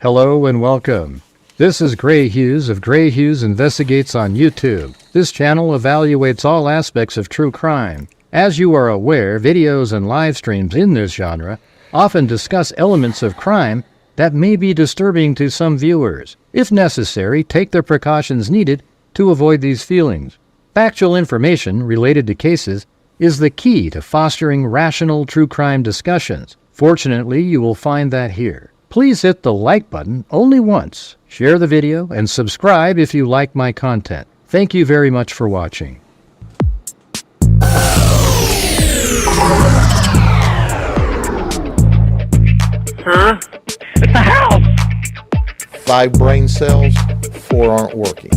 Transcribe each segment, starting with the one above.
Hello and welcome. This is Grant Hughes of Grant Hughes Investigates on YouTube. This channel evaluates all aspects of true crime. As you are aware, videos and live streams in this genre often discuss elements of crime that may be disturbing to some viewers. If necessary, take the precautions needed to avoid these feelings. Factual information related to cases is the key to fostering rational true crime discussions. Fortunately, you will find that here. Please hit the like button only once, share the video, and subscribe if you like my content. Thank you very much for watching. Huh? It's a house! 5 brain cells, 4 aren't working.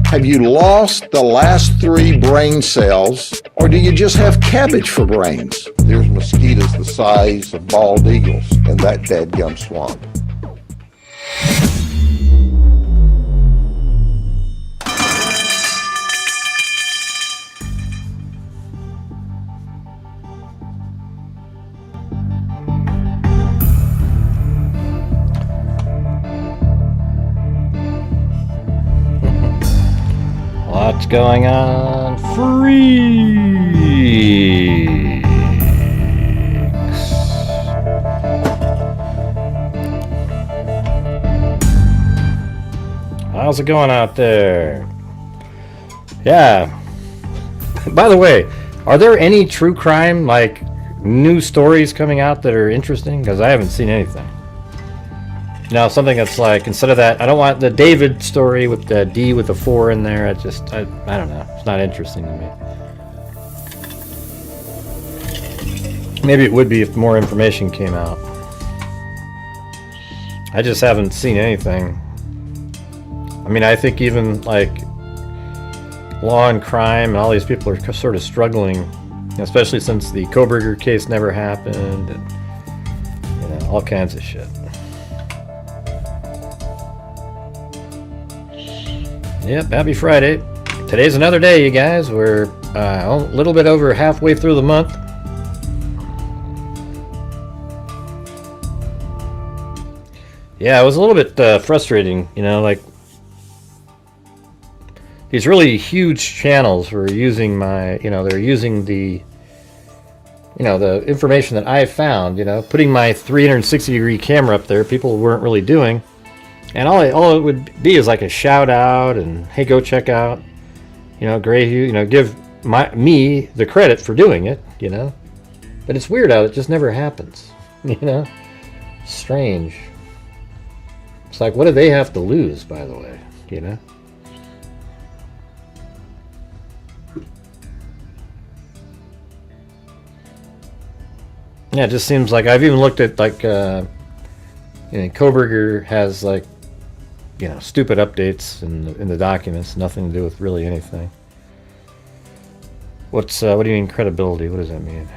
Have you lost the last 3 brain cells, or do you just have cabbage for brains? There's mosquitoes the size of bald eagles in that dadgum swamp. What's going on, freaks? How's it going out there? Yeah. By the way, are there any true crime, like, new stories coming out that are interesting? Because I haven't seen anything. No, something that's like, instead of that, I don't want the David story with the D with the 4 in there. I don't know. It's not interesting to me. Maybe it would be if more information came out. I just haven't seen anything. I mean, I think even like law and crime and all these people are sort of struggling, especially since the Koberger case never happened, and you know, all kinds of shit. Yep, happy Friday. Today's another day, you guys. We're a little bit over halfway through the month. Yeah, it was a little bit frustrating, you know, like these really huge channels were using my, you know, they're using the, you know, the information that I found, you know, putting my 360-degree camera up there, people weren't really doing. And all it would be is like a shout out and hey, go check out, you know, Grant Hughes, you know, give me the credit for doing it, you know. But it's weird how it just never happens, you know. Strange. It's like, what do they have to lose, by the way, you know? Yeah, it just seems like I've even looked at like, you know, Koberger has like, you know, stupid updates in the documents, nothing to do with really anything. What do you mean credibility? What does that mean?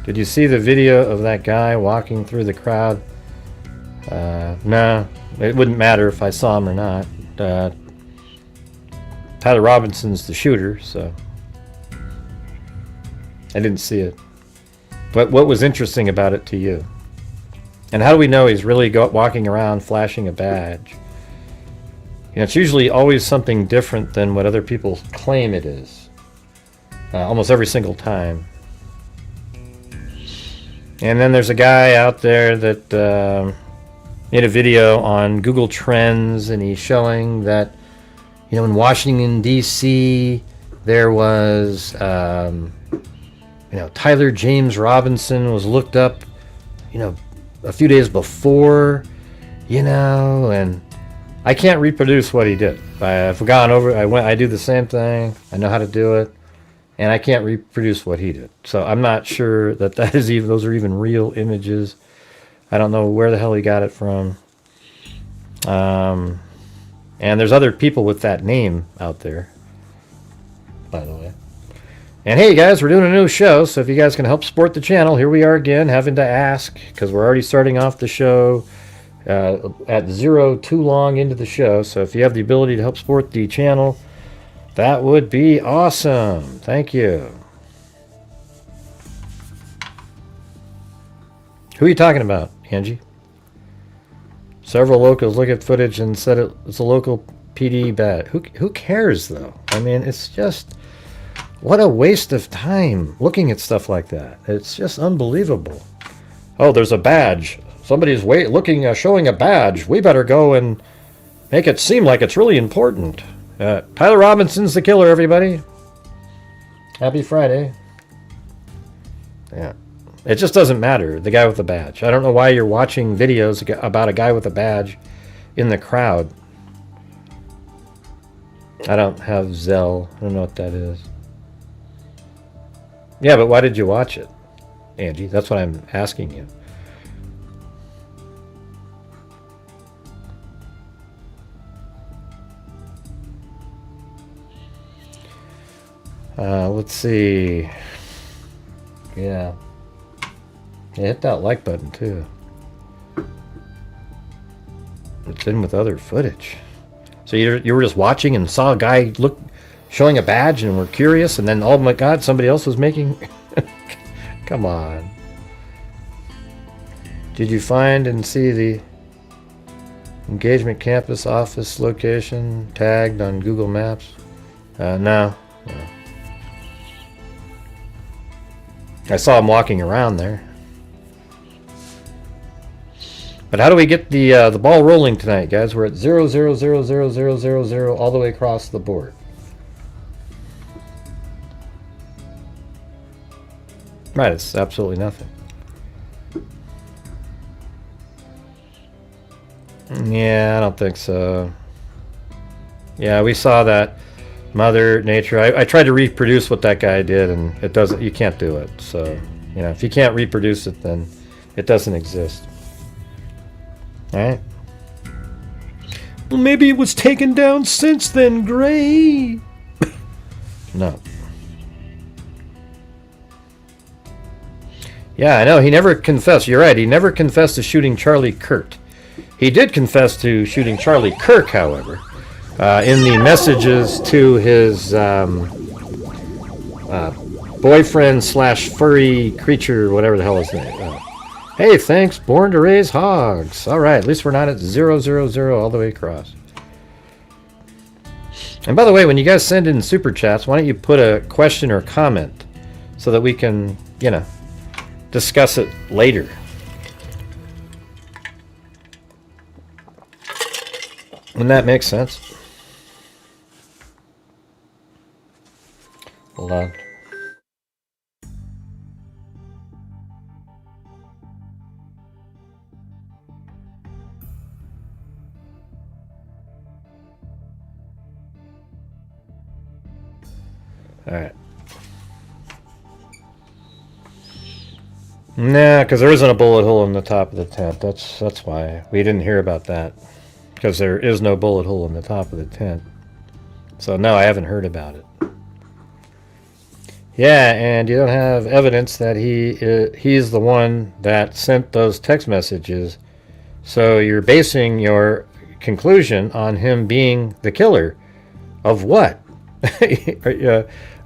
Did you see the video of that guy walking through the crowd? No, it wouldn't matter if I saw him or not. Tyler Robinson's the shooter, so I didn't see it. But what was interesting about it to you? And how do we know he's really walking around flashing a badge? You know, it's usually always something different than what other people claim it is. Almost every single time. And then there's a guy out there that made a video on Google Trends, and he's showing that, you know, in Washington, D.C., there was, you know, Tyler James Robinson was looked up, you know, a few days before, you know, and I can't reproduce what he did. I've gone over, I do the same thing, I know how to do it, and I can't reproduce what he did. So I'm not sure that is even, those are even real images. I don't know where the hell he got it from. And there's other people with that name out there, by the way. And hey guys, we're doing a new show, so if you guys can help support the channel, here we are again, having to ask, because we're already starting off the show at 0 too long into the show. So if you have the ability to help support the channel, that would be awesome. Thank you. Who are you talking about, Angie? Several locals look at footage and said it's a local PD badge. Who cares, though? I mean, it's just... What a waste of time looking at stuff like that. It's just unbelievable. Oh, there's a badge. Somebody's showing a badge. We better go and make it seem like it's really important. Tyler Robinson's the killer, everybody. Happy Friday. Yeah. It just doesn't matter, the guy with the badge. I don't know why you're watching videos about a guy with a badge in the crowd. I don't have Zelle. I don't know what that is. Yeah, but why did you watch it, Angie? That's what I'm asking you. Let's see. Yeah. Hit that like button, too. It's in with other footage. So you were just watching and saw a guy showing a badge and were curious, and then, oh my God, somebody else was making... Come on. Did you find and see the engagement campus office location tagged on Google Maps? No. I saw him walking around there. But how do we get the ball rolling tonight, guys? We're at 0, all the way across the board. Right, it's absolutely nothing. Yeah, I don't think so. Yeah, we saw that. Mother Nature. I tried to reproduce what that guy did, and it doesn't. You can't do it. So, you know, if you can't reproduce it, then it doesn't exist. All right. Well, maybe it was taken down since then, Gray. No. Yeah, I know. He never confessed. You're right. He never confessed to shooting Charlie Kirk. He did confess to shooting Charlie Kirk, however. In the messages to his boyfriend / furry creature, whatever the hell his name. Hey, thanks, born to raise hogs. All right, at least we're not at 0 all the way across. And by the way, when you guys send in super chats, why don't you put a question or comment so that we can, you know, discuss it later. Wouldn't that make sense? Hold on. All right. Nah, because there isn't a bullet hole in the top of the tent. That's why we didn't hear about that. Because there is no bullet hole in the top of the tent. So no, I haven't heard about it. Yeah, and you don't have evidence that he's the one that sent those text messages. So you're basing your conclusion on him being the killer of what?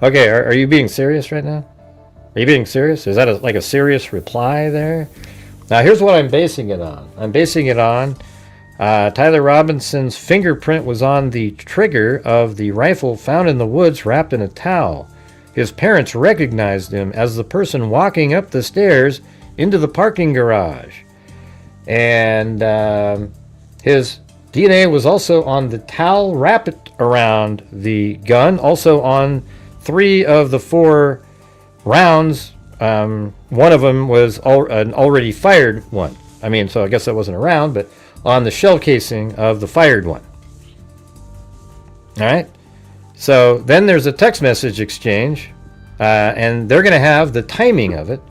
Okay, are you being serious right now? Are you being serious? Is that like a serious reply there? Now here's what I'm basing it on. I'm basing it on Tyler Robinson's fingerprint was on the trigger of the rifle found in the woods wrapped in a towel. His parents recognized him as the person walking up the stairs into the parking garage. And his DNA was also on the towel wrapped around the gun, also on 3 of the 4 rounds. One of them was an already fired one. I mean, so I guess that wasn't a round, but on the shell casing of the fired one. All right. So then there's a text message exchange, and they're going to have the timing of it,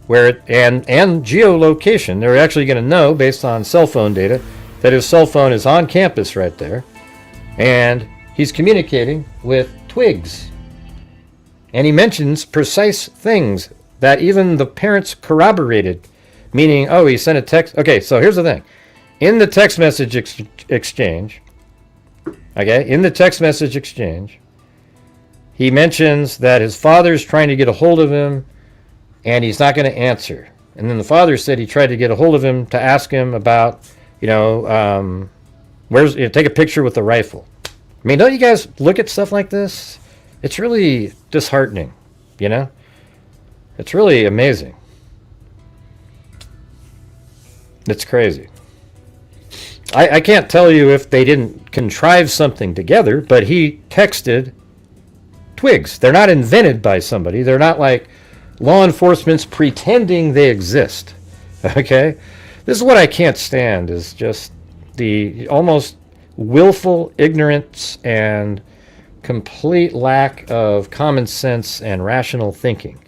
and geolocation. They're actually going to know based on cell phone data that his cell phone is on campus right there, and he's communicating with twigs. And he mentions precise things that even the parents corroborated, meaning, oh, he sent a text. Okay, so here's the thing. In the text message exchange, he mentions that his father's trying to get a hold of him, and he's not going to answer. And then the father said he tried to get a hold of him to ask him about Take a picture with the rifle. I mean, don't you guys look at stuff like this? It's really disheartening, It's really amazing. It's crazy. I can't tell you if they didn't contrive something together, but he texted twigs. They're not invented by somebody. They're not like law enforcement's pretending they exist. Okay? This is what I can't stand, is just the almost willful ignorance and complete lack of common sense and rational thinking,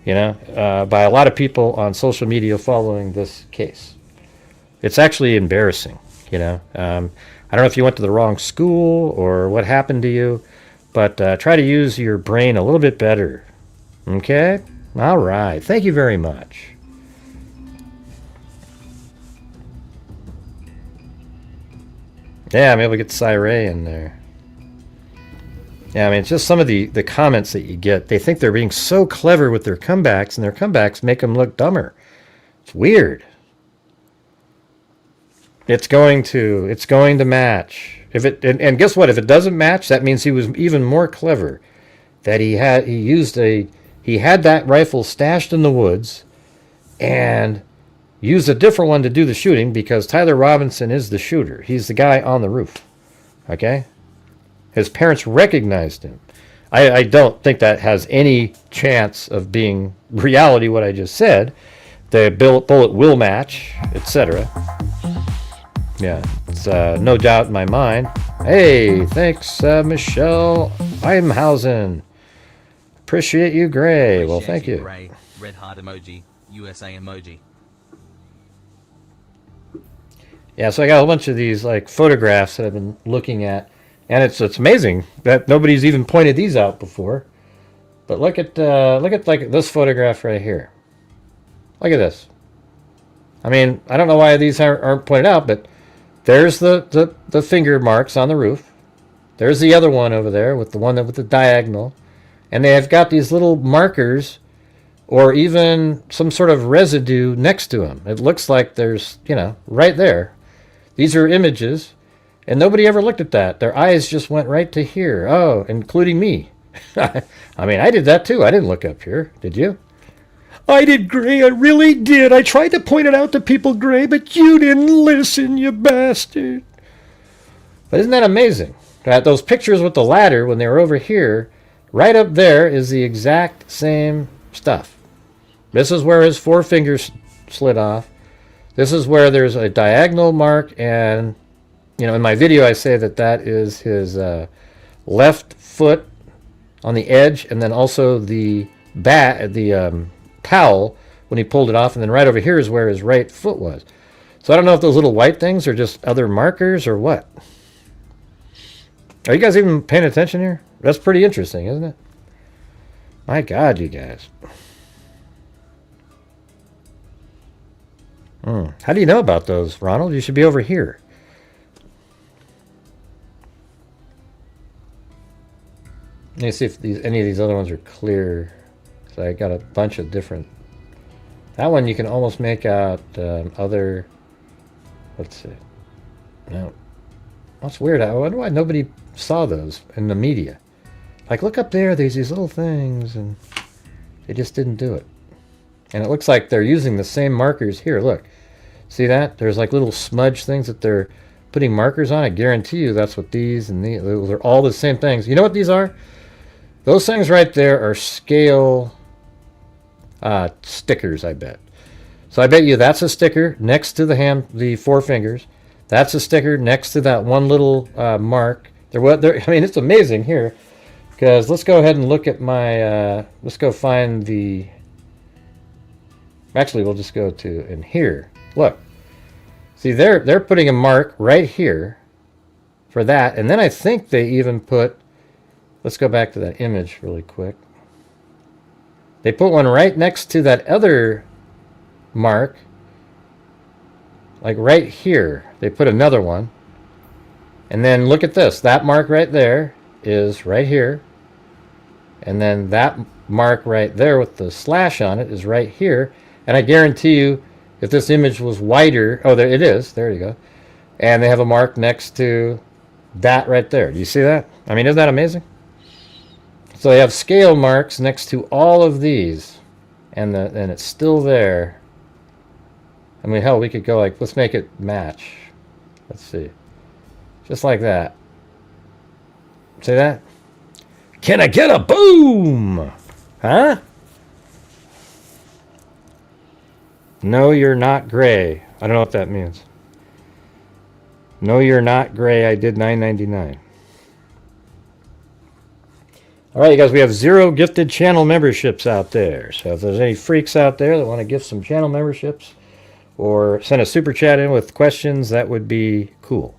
by a lot of people on social media following this case. It's actually embarrassing, I don't know if you went to the wrong school or what happened to you, but try to use your brain a little bit better. Okay? All right. Thank you very much. Yeah, I'm able to get Cyray in there. Yeah, I mean, it's just some of the comments that you get. They think they're being so clever with their comebacks, and their comebacks make them look dumber. It's weird. It's going to match. And guess what? If it doesn't match, that means he was even more clever. That he had that rifle stashed in the woods, and used a different one to do the shooting, because Tyler Robinson is the shooter. He's the guy on the roof. Okay? His parents recognized him. I don't think that has any chance of being reality, what I just said. The bullet will match, etc. Yeah, it's no doubt in my mind. Hey, thanks, Michelle Heimhausen. Appreciate you, Gray. Well, thank you. Gray, red heart emoji, USA emoji. Yeah, so I got a bunch of these like photographs that I've been looking at, and it's amazing that nobody's even pointed these out before. But look at like this photograph right here. Look at this. I mean, I don't know why these aren't pointed out, but there's the finger marks on the roof. There's the other one over there with the diagonal, and they have got these little markers, or even some sort of residue next to them. It looks like there's, right there. These are images, and nobody ever looked at that. Their eyes just went right to here. Oh, including me. I mean, I did that too. I didn't look up here. Did you? I did, Gray. I really did. I tried to point it out to people, Gray, but you didn't listen, you bastard. But isn't that amazing? That those pictures with the ladder, when they were over here, right up there is the exact same stuff. This is where his forefingers slid off. This is where there's a diagonal mark, and, in my video I say that is his left foot on the edge, and then also the towel when he pulled it off, and then right over here is where his right foot was. So I don't know if those little white things are just other markers or what. Are you guys even paying attention here? That's pretty interesting, isn't it? My God, you guys. How do you know about those, Ronald? You should be over here. Let me see if any of these other ones are clear. So I got a bunch of different. That one you can almost make out other. Let's see. No, that's weird. I wonder why nobody saw those in the media. Like, look up there. There's these little things, and they just didn't do it. And it looks like they're using the same markers here. Look, see that? There's like little smudge things that they're putting markers on. I guarantee you that's what these and these. Those are all the same things. You know what these are? Those things right there are scale stickers, I bet. So I bet you that's a sticker next to the four fingers. That's a sticker next to that one little mark. I mean, it's amazing here, because let's go ahead and look at my. Let's go find the. Actually, we'll just go to in here. Look, see, they're putting a mark right here for that, and then I think they even put. Let's go back to that image really quick. They put one right next to that other mark. Like right here. They put another one. And then look at this. That mark right there is right here. And then that mark right there with the slash on it is right here. And I guarantee you if this image was wider, oh, there it is. There you go. And they have a mark next to that right there. Do you see that? I mean, isn't that amazing? So they have scale marks next to all of these, and it's still there. I mean, hell, we could go like, let's make it match. Let's see. Just like that. See that? Can I get a boom? Huh? No, you're not gray. I don't know what that means. No, you're not gray. I did $9.99. All right, you guys, we have 0 gifted channel memberships out there. So if there's any freaks out there that want to gift some channel memberships or send a super chat in with questions, that would be cool.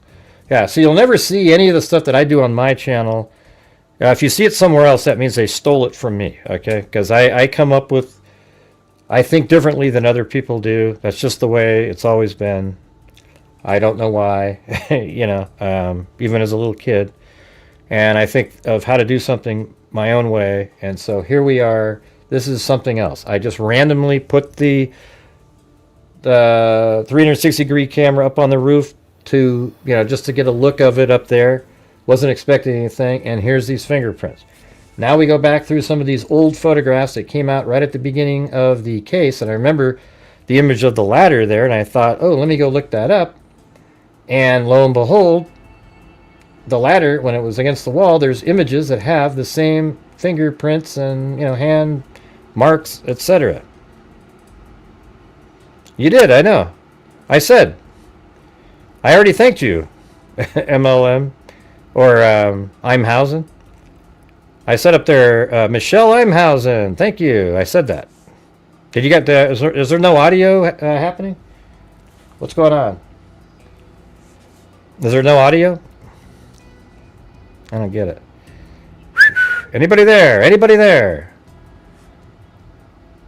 Yeah, so you'll never see any of the stuff that I do on my channel. If you see it somewhere else, that means they stole it from me, okay? Because I come up with, I think differently than other people do. That's just the way it's always been. I don't know why, you know, even as a little kid. And I think of how to do something my own way. And so here we are. This is something else. I just randomly put the 360-degree camera up on the roof to, you know, just to get a look of it up there. Wasn't expecting anything. And here's these fingerprints. Now we go back through some of these old photographs that came out right at the beginning of the case. And I remember the image of the ladder there. And I thought, oh, let me go look that up. And lo and behold, the ladder, when it was against the wall, there's images that have the same fingerprints and, you know, hand marks, etc. You did, I know. I said. I already thanked you, MLM, or Imhausen. I said up there, Michelle Imhausen, thank you. I said that. Did you get the, is there no audio happening? What's going on? Is there no audio? I don't get it. Anybody there? Anybody there?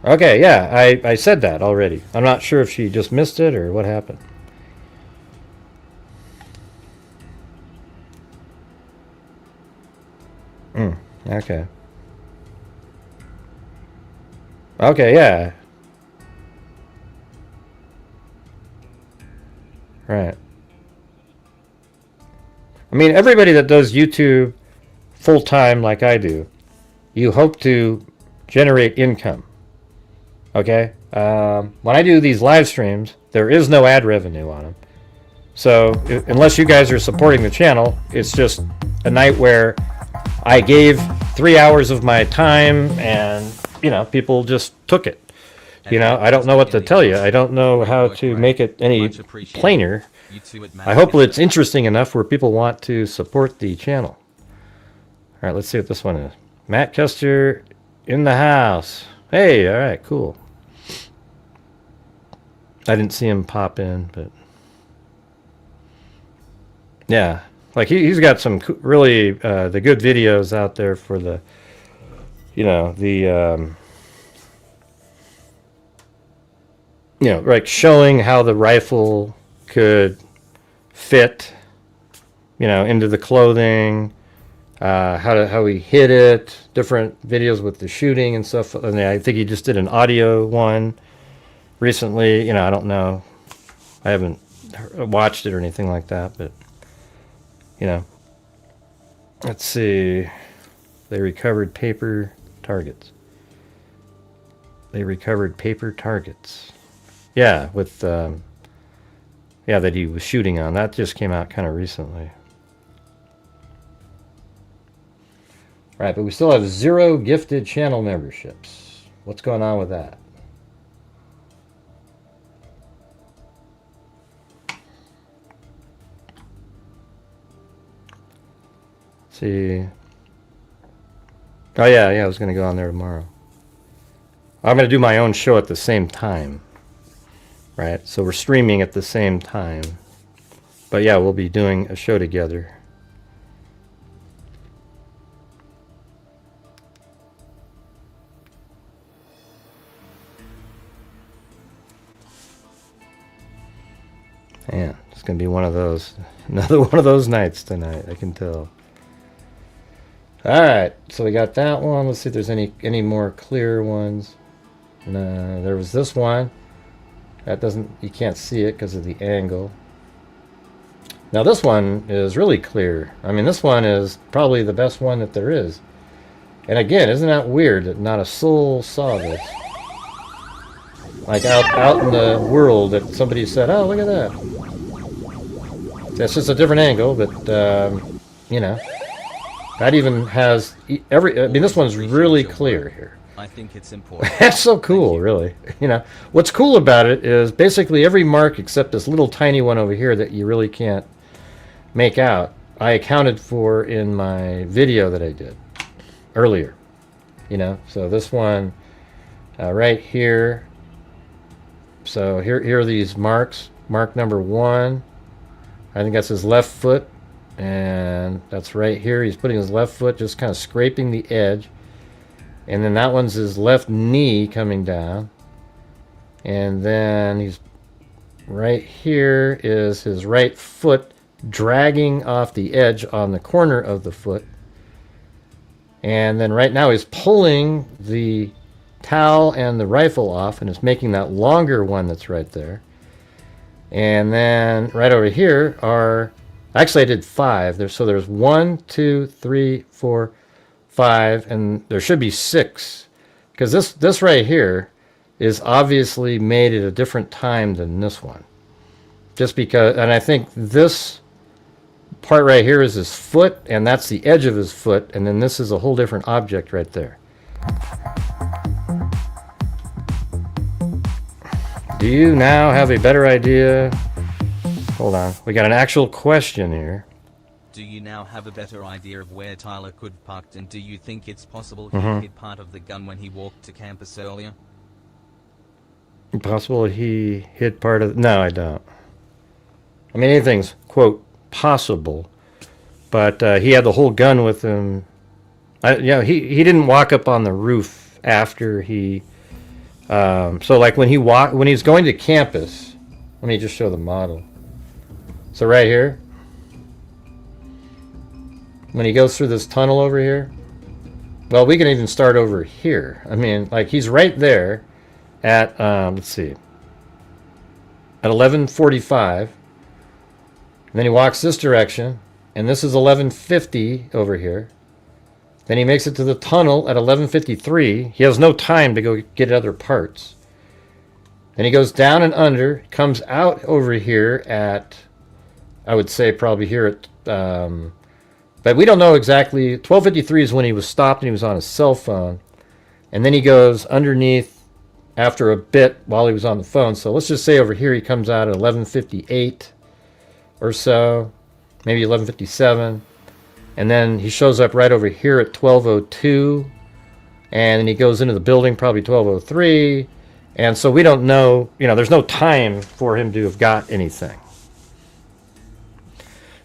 Okay, yeah, I said that already. I'm not sure if she just missed it or what happened. Okay. Okay, yeah. Right. I mean, everybody that does YouTube full-time like I do, you hope to generate income. Okay? When I do these live streams, there is no ad revenue on them. So, unless you guys are supporting the channel, it's just a night where I gave 3 hours of my time and, you know, people just took it. You know, I don't know what to tell you. I don't know how to make it any plainer. I hope it's interesting enough where people want to support the channel. All right, let's see what this one is. Matt Kester in the house. Hey, all right, cool. I didn't see him pop in, but yeah, like he's got some really the good videos out there for the, you know, the you know, like showing how the rifle could fit, you know, into the clothing, how he hit it, different videos with the shooting and stuff. And I think he just did an audio one recently. You know, I don't know, I haven't watched it or anything like that, but you know, let's see. They recovered paper targets. They recovered paper targets. Yeah, with yeah, that he was shooting on. That just came out kind of recently. Right, but we still have 0 gifted channel memberships. What's going on with that? Let's see. Oh yeah, I was going to go on there tomorrow. I'm going to do my own show at the same time. Right, so we're streaming at the same time. But yeah, we'll be doing a show together. Man, it's going to be one of those, another one of those nights tonight, I can tell. Alright, so we got that one. Let's see if there's any more clear ones. No, there was this one. That doesn't, you can't see it because of the angle. Now this one is really clear. I mean, this one is probably the best one that there is. And again, isn't that weird that not a soul saw this? Like out in the world that somebody said, oh, look at that. That's just a different angle, but, you know. That even has I mean, this one's really clear here. I think it's important. That's so cool, really. You know, what's cool about it is basically every mark except this little tiny one over here that you really can't make out, I accounted for in my video that I did earlier. You know, so this one right here. So here are these marks. Mark number 1. I think that's his left foot. And that's right here. He's putting his left foot, just kind of scraping the edge. And then that one's his left knee coming down. And then he's right here is his right foot dragging off the edge on the corner of the foot. And then right now he's pulling the towel and the rifle off and is making that longer one that's right there. And then right over here are, actually I did 5. So there's 1, 2, 3, 4, 5, and there should be 6. Because this right here is obviously made at a different time than this one. Just because, and I think this part right here is his foot, and that's the edge of his foot, and then this is a whole different object right there. Do you now have a better idea? Hold on, we got an actual question here. Do you now have a better idea of where Tyler could have parked, and do you think it's possible he hid part of the gun when he walked to campus earlier? Possible he hid part of... No, I don't. I mean, anything's, quote, possible. But he had the whole gun with him. Yeah, he didn't walk up on the roof after he... so, like, when he's going to campus... Let me just show the model. So, right here. When he goes through this tunnel over here. Well, we can even start over here. I mean, like, he's right there at, let's see, at 11:45. Then he walks this direction, and this is 11:50 over here. Then he makes it to the tunnel at 11:53. He has no time to go get other parts. Then he goes down and under, comes out over here at, I would say probably here at, but we don't know exactly. 12:53 is when he was stopped and he was on his cell phone. And then he goes underneath after a bit while he was on the phone. So let's just say over here he comes out at 11:58 or so, maybe 11:57. And then he shows up right over here at 12:02. And then he goes into the building probably 12:03. And so we don't know, you know, there's no time for him to have got anything.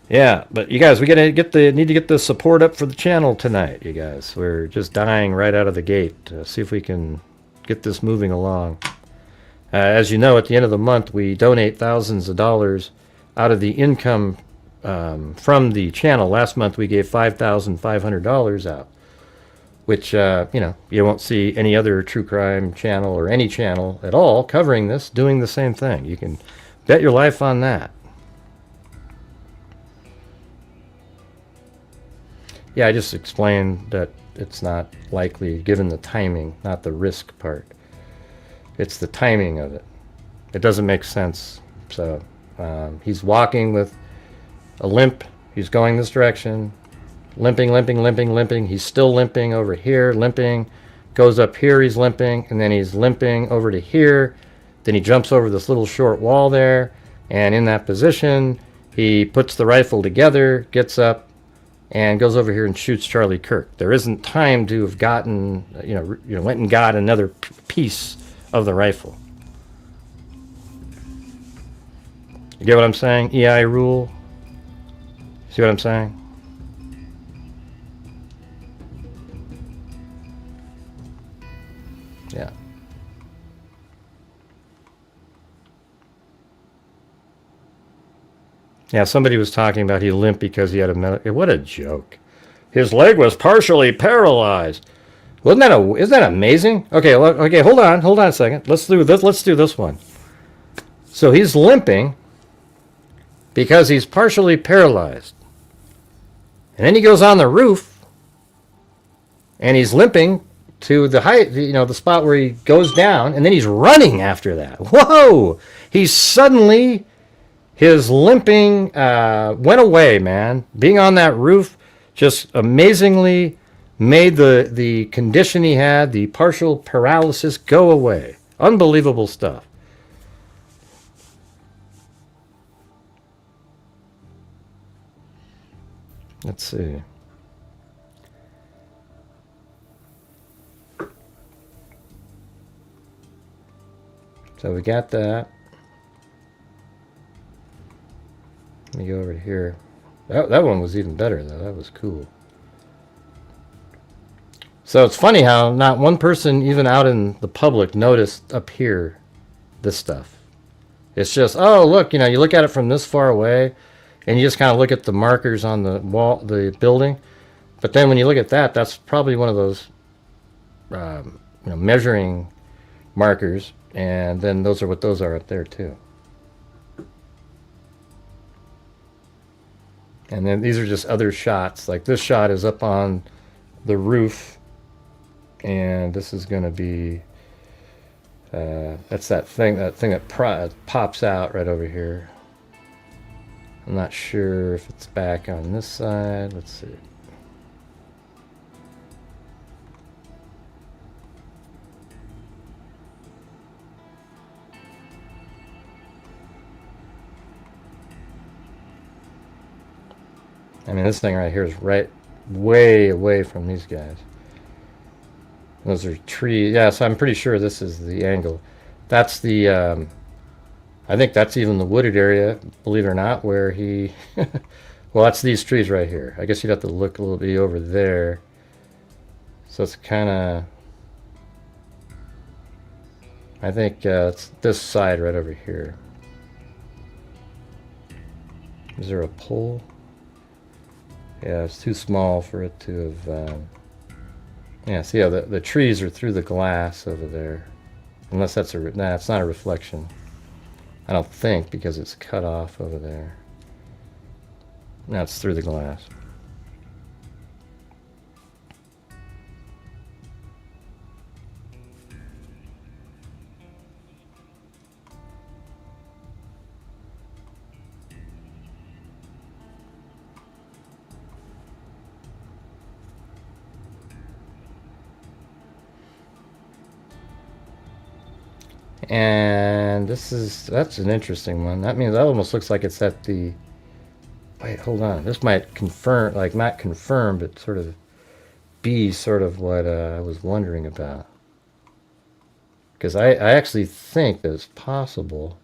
Yeah, but you guys, we need to get the support up for the channel tonight, you guys. We're just dying right out of the gate. See if we can get this moving along. As you know, at the end of the month, we donate thousands of dollars out of the income from the channel. Last month, we gave $5,500 out, which, you know, you won't see any other true crime channel or any channel at all covering this, doing the same thing. You can bet your life on that. Yeah, I just explained that it's not likely given the timing, not the risk part. It's the timing of it. It doesn't make sense. So he's walking with a limp. He's going this direction. Limping, limping, limping, limping. He's still limping over here, limping. Goes up here, he's limping. And then he's limping over to here. Then he jumps over this little short wall there. And in that position, he puts the rifle together, gets up, and goes over here and shoots Charlie Kirk. There isn't time to have gotten, you know, went and got another piece of the rifle. You get what I'm saying? EI rule. See what I'm saying? Yeah. Yeah, somebody was talking about he limped because he had a what a joke. His leg was partially paralyzed. Isn't that amazing? Okay, okay, hold on a second. Let's do this one. So he's limping because he's partially paralyzed. And then he goes on the roof and he's limping to the height, you know, the spot where he goes down, and then he's running after that. Whoa! He's suddenly, his limping went away, man. Being on that roof just amazingly made the condition he had, the partial paralysis, go away. Unbelievable stuff. Let's see. So we got that. Let me go over here. That one was even better, though. That was cool. So it's funny how not one person, even out in the public, noticed up here this stuff. It's just, oh, look, you know, you look at it from this far away, and you just kind of look at the markers on the wall, the building. But then when you look at that, that's probably one of those you know, measuring markers. And then those are what those are up there too. And then these are just other shots. Like this shot is up on the roof. And this is going to be, that's that thing that pops out right over here. I'm not sure if it's back on this side. Let's see. I mean, this thing right here is right way away from these guys. Those are trees. Yeah, so I'm pretty sure this is the angle. That's the, I think that's even the wooded area, believe it or not, where he, well, that's these trees right here. I guess you'd have to look a little bit over there. So it's kind of, I think it's this side right over here. Is there a pole? Yeah, it's too small for it to have, yeah, see how the trees are through the glass over there. Unless that's nah, it's not a reflection. I don't think, because it's cut off over there. No, it's through the glass. And that's an interesting one. That means that almost looks like it's at the, wait, hold on. This might confirm, like not confirm, but sort of be sort of what I was wondering about. Because I actually think that it's possible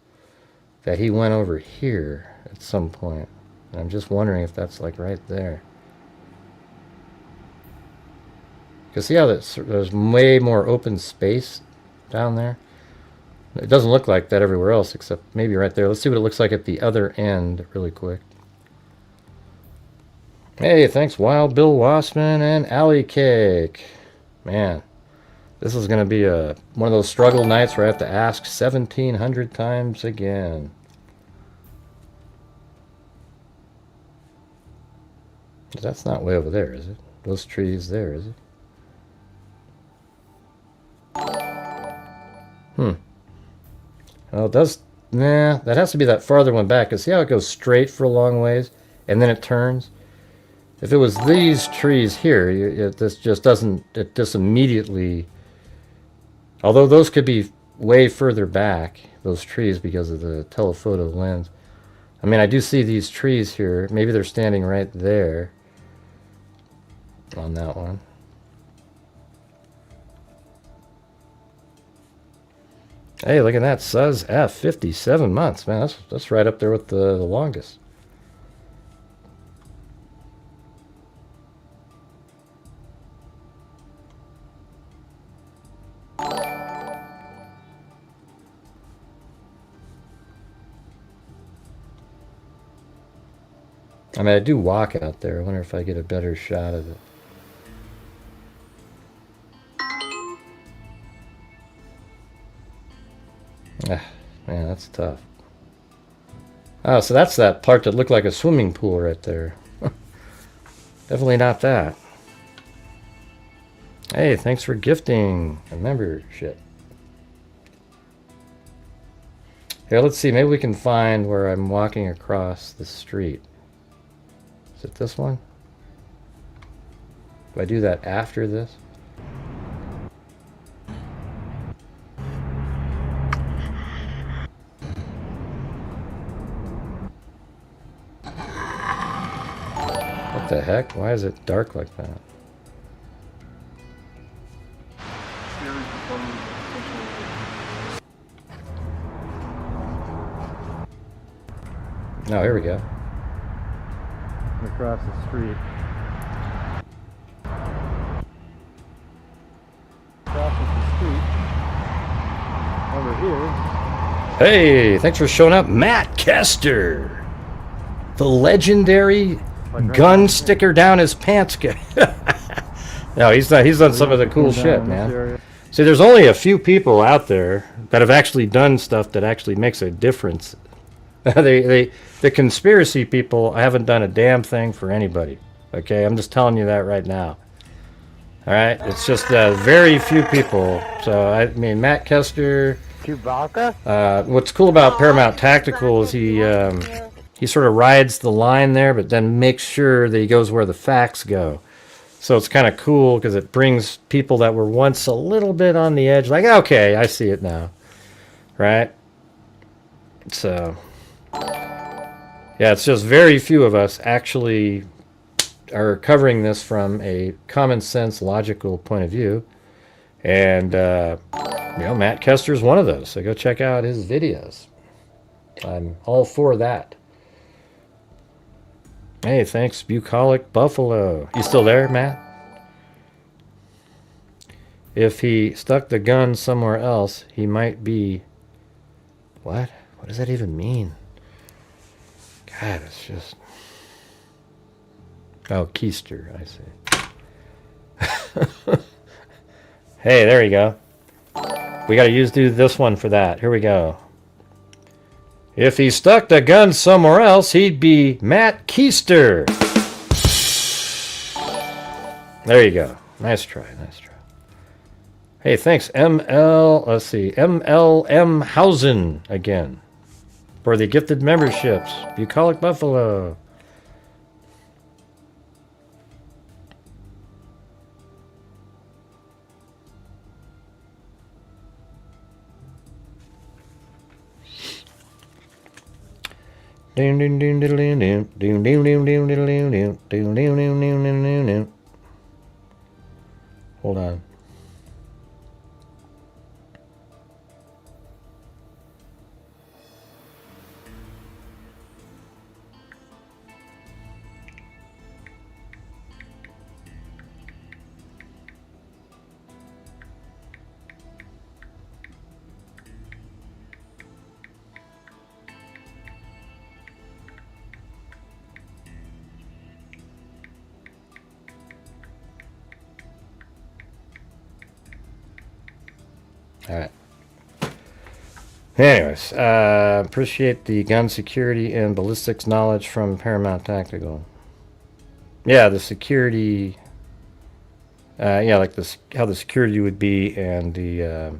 that he went over here at some point. And I'm just wondering if that's like right there. Because see how there's way more open space down there? It doesn't look like that everywhere else, except maybe right there. Let's see what it looks like at the other end really quick. Hey, thanks Wild Bill Wassman and Alley Cake. Man, this is going to be one of those struggle nights where I have to ask 1,700 times again. That's not way over there, is it? Those trees there, is it? Well, it does. Nah, that has to be that farther one back. Cause see how it goes straight for a long ways, and then it turns. If it was these trees here, this just doesn't. It just immediately. Although those could be way further back, those trees, because of the telephoto lens. I mean, I do see these trees here. Maybe they're standing right there. On that one. Hey, look at that, Suz F, 57 months, man. That's right up there with the longest. I mean, I do walk out there. I wonder if I get a better shot of it. Ah, man, that's tough. Oh, so that's that part that looked like a swimming pool right there. Definitely not that. Hey, thanks for gifting a membership. Here, let's see. Maybe we can find where I'm walking across the street. Is it this one? Do I do that after this? What the heck? Why is it dark like that? Oh, here we go. Across the street. Crosses the street. Over here. Hey, thanks for showing up, Matt Kester. The legendary gun sticker down his pants guy. No, he's not. He's done some of the cool shit, man. See, there's only a few people out there that have actually done stuff that actually makes a difference. The conspiracy people haven't done a damn thing for anybody. Okay, I'm just telling you that right now. All right, it's just very few people. So I mean, Matt Kester. Chewbacca? What's cool about Paramount Tactical is he sort of rides the line there, but then makes sure that he goes where the facts go. So it's kind of cool because it brings people that were once a little bit on the edge, like, okay, I see it now, right? So, yeah, it's just very few of us actually are covering this from a common sense, logical point of view. And, you know, Matt Kester's one of those, so go check out his videos. I'm all for that. Hey, thanks, Bucolic Buffalo. You still there, Matt? If he stuck the gun somewhere else, he might be... What? What does that even mean? God, it's just... Oh, keister, I see. Hey, there you go. We gotta do this one for that. Here we go. If he stuck the gun somewhere else, he'd be Matt Keister. There you go. Nice try, nice try. Hey, thanks, let's see, MLM Hausen again for the gifted memberships. Bucolic Buffalo. Hold on. Alright. Anyways, appreciate the gun security and ballistics knowledge from Paramount Tactical. Yeah, the security... yeah, like this, how the security would be and the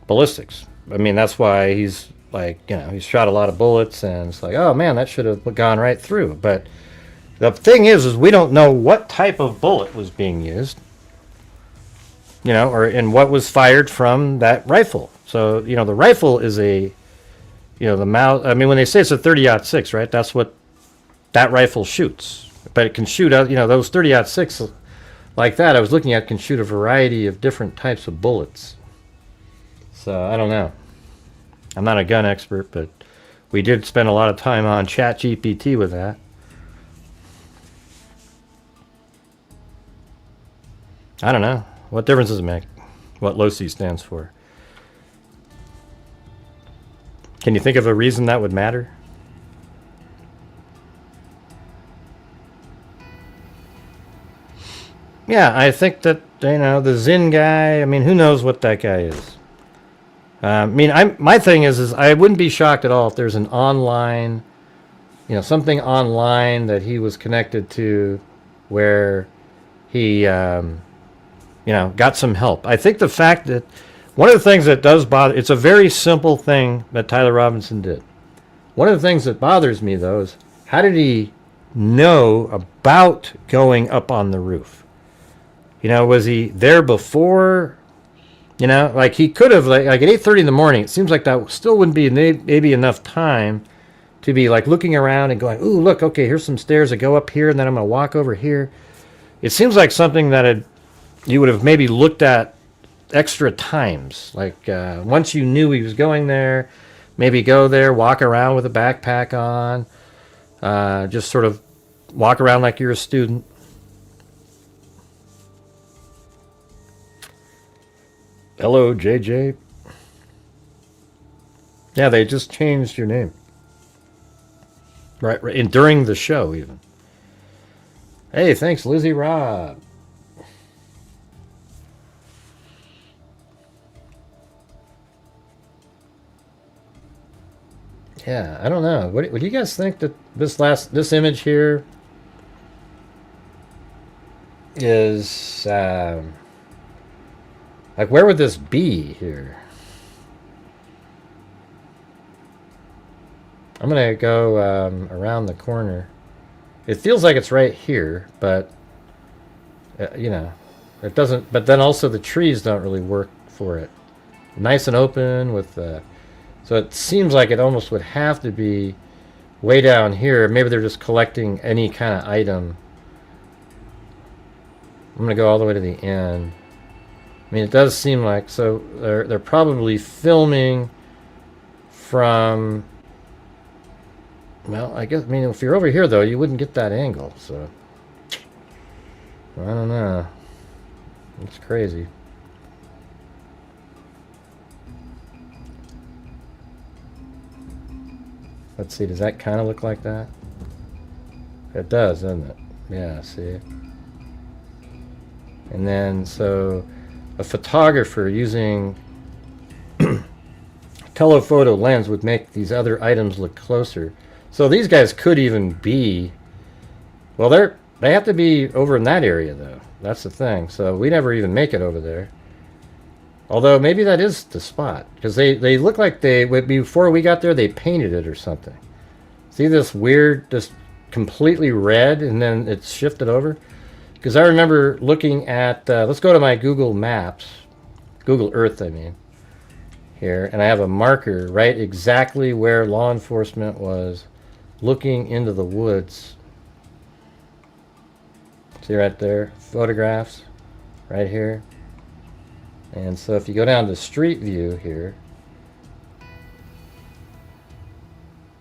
ballistics. I mean, that's why he's like, you know, he's shot a lot of bullets and it's like, oh man, that should have gone right through. But the thing is we don't know what type of bullet was being used. You know, and what was fired from that rifle. So, you know, the rifle is a, you know, the mouth. I mean, when they say it's a 30-06, right? That's what that rifle shoots. But it can shoot out, you know, those 30-06 like that I was looking at can shoot a variety of different types of bullets. So, I don't know. I'm not a gun expert, but we did spend a lot of time on ChatGPT with that. I don't know. What difference does it make? What LOCI stands for? Can you think of a reason that would matter? Yeah, I think that, you know, the Zin guy, I mean, who knows what that guy is? I mean, my thing is I wouldn't be shocked at all if there's an online, something online that he was connected to, where he, got some help. I think the fact that one of the things that does bother, it's a very simple thing that Tyler Robinson did. One of the things that bothers me, though, is how did he know about going up on the roof? Was he there before? Like he could have, like at 8:30 in the morning, it seems like that still wouldn't be maybe enough time to be like looking around and going, ooh, look, okay, here's some stairs that go up here, and then I'm going to walk over here. It seems like something that you would have maybe looked at extra times. Like once you knew he was going there, maybe go there, walk around with a backpack on, just sort of walk around like you're a student. Hello, JJ. Yeah, they just changed your name. Right, and during the show, even. Hey, thanks, Lizzie Rob. Yeah, I don't know. What do you guys think that this image here is like, where would this be here? I'm gonna go around the corner. It feels like it's right here, but it doesn't. But then also the trees don't really work for it. Nice and open with, so it seems like it almost would have to be way down here. Maybe they're just collecting any kind of item. I'm gonna go all the way to the end. I mean, it does seem like, so they're probably filming from, well, I guess, I mean, if you're over here, though, you wouldn't get that angle, so I don't know. It's crazy. Let's see, does that kind of look like that? It does, doesn't it? Yeah, see? And then, so a photographer using telephoto lens would make these other items look closer. So these guys could even be, well, they have to be over in that area, though. That's the thing. So we never even make it over there. Although maybe that is the spot, because they look like before we got there, they painted it or something. See this weird, just completely red, and then it's shifted over? Because I remember looking at, let's go to my Google Maps, Google Earth, I mean, here, and I have a marker right exactly where law enforcement was looking into the woods. See right there, photographs, right here. And so if you go down to Street View here,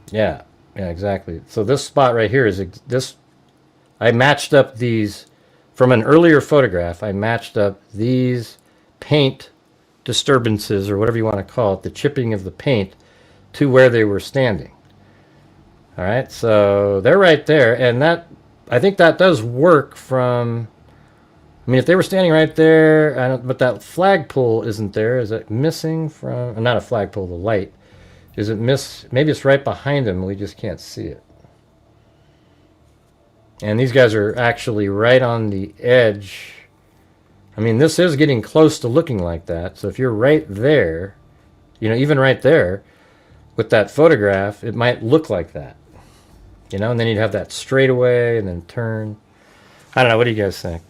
yeah, exactly. So this spot right here is this. I matched up these from an earlier photograph. I matched up these paint disturbances, or whatever you want to call it, the chipping of the paint, to where they were standing. All right, so they're right there, and that, I think that does work from, I mean, if they were standing right there, but that flagpole isn't there. Is it missing from, not a flagpole, the light. Is it maybe it's right behind them, we just can't see it. And these guys are actually right on the edge. I mean, this is getting close to looking like that. So if you're right there, even right there, with that photograph, it might look like that. And then you'd have that straightaway and then turn. I don't know, what do you guys think?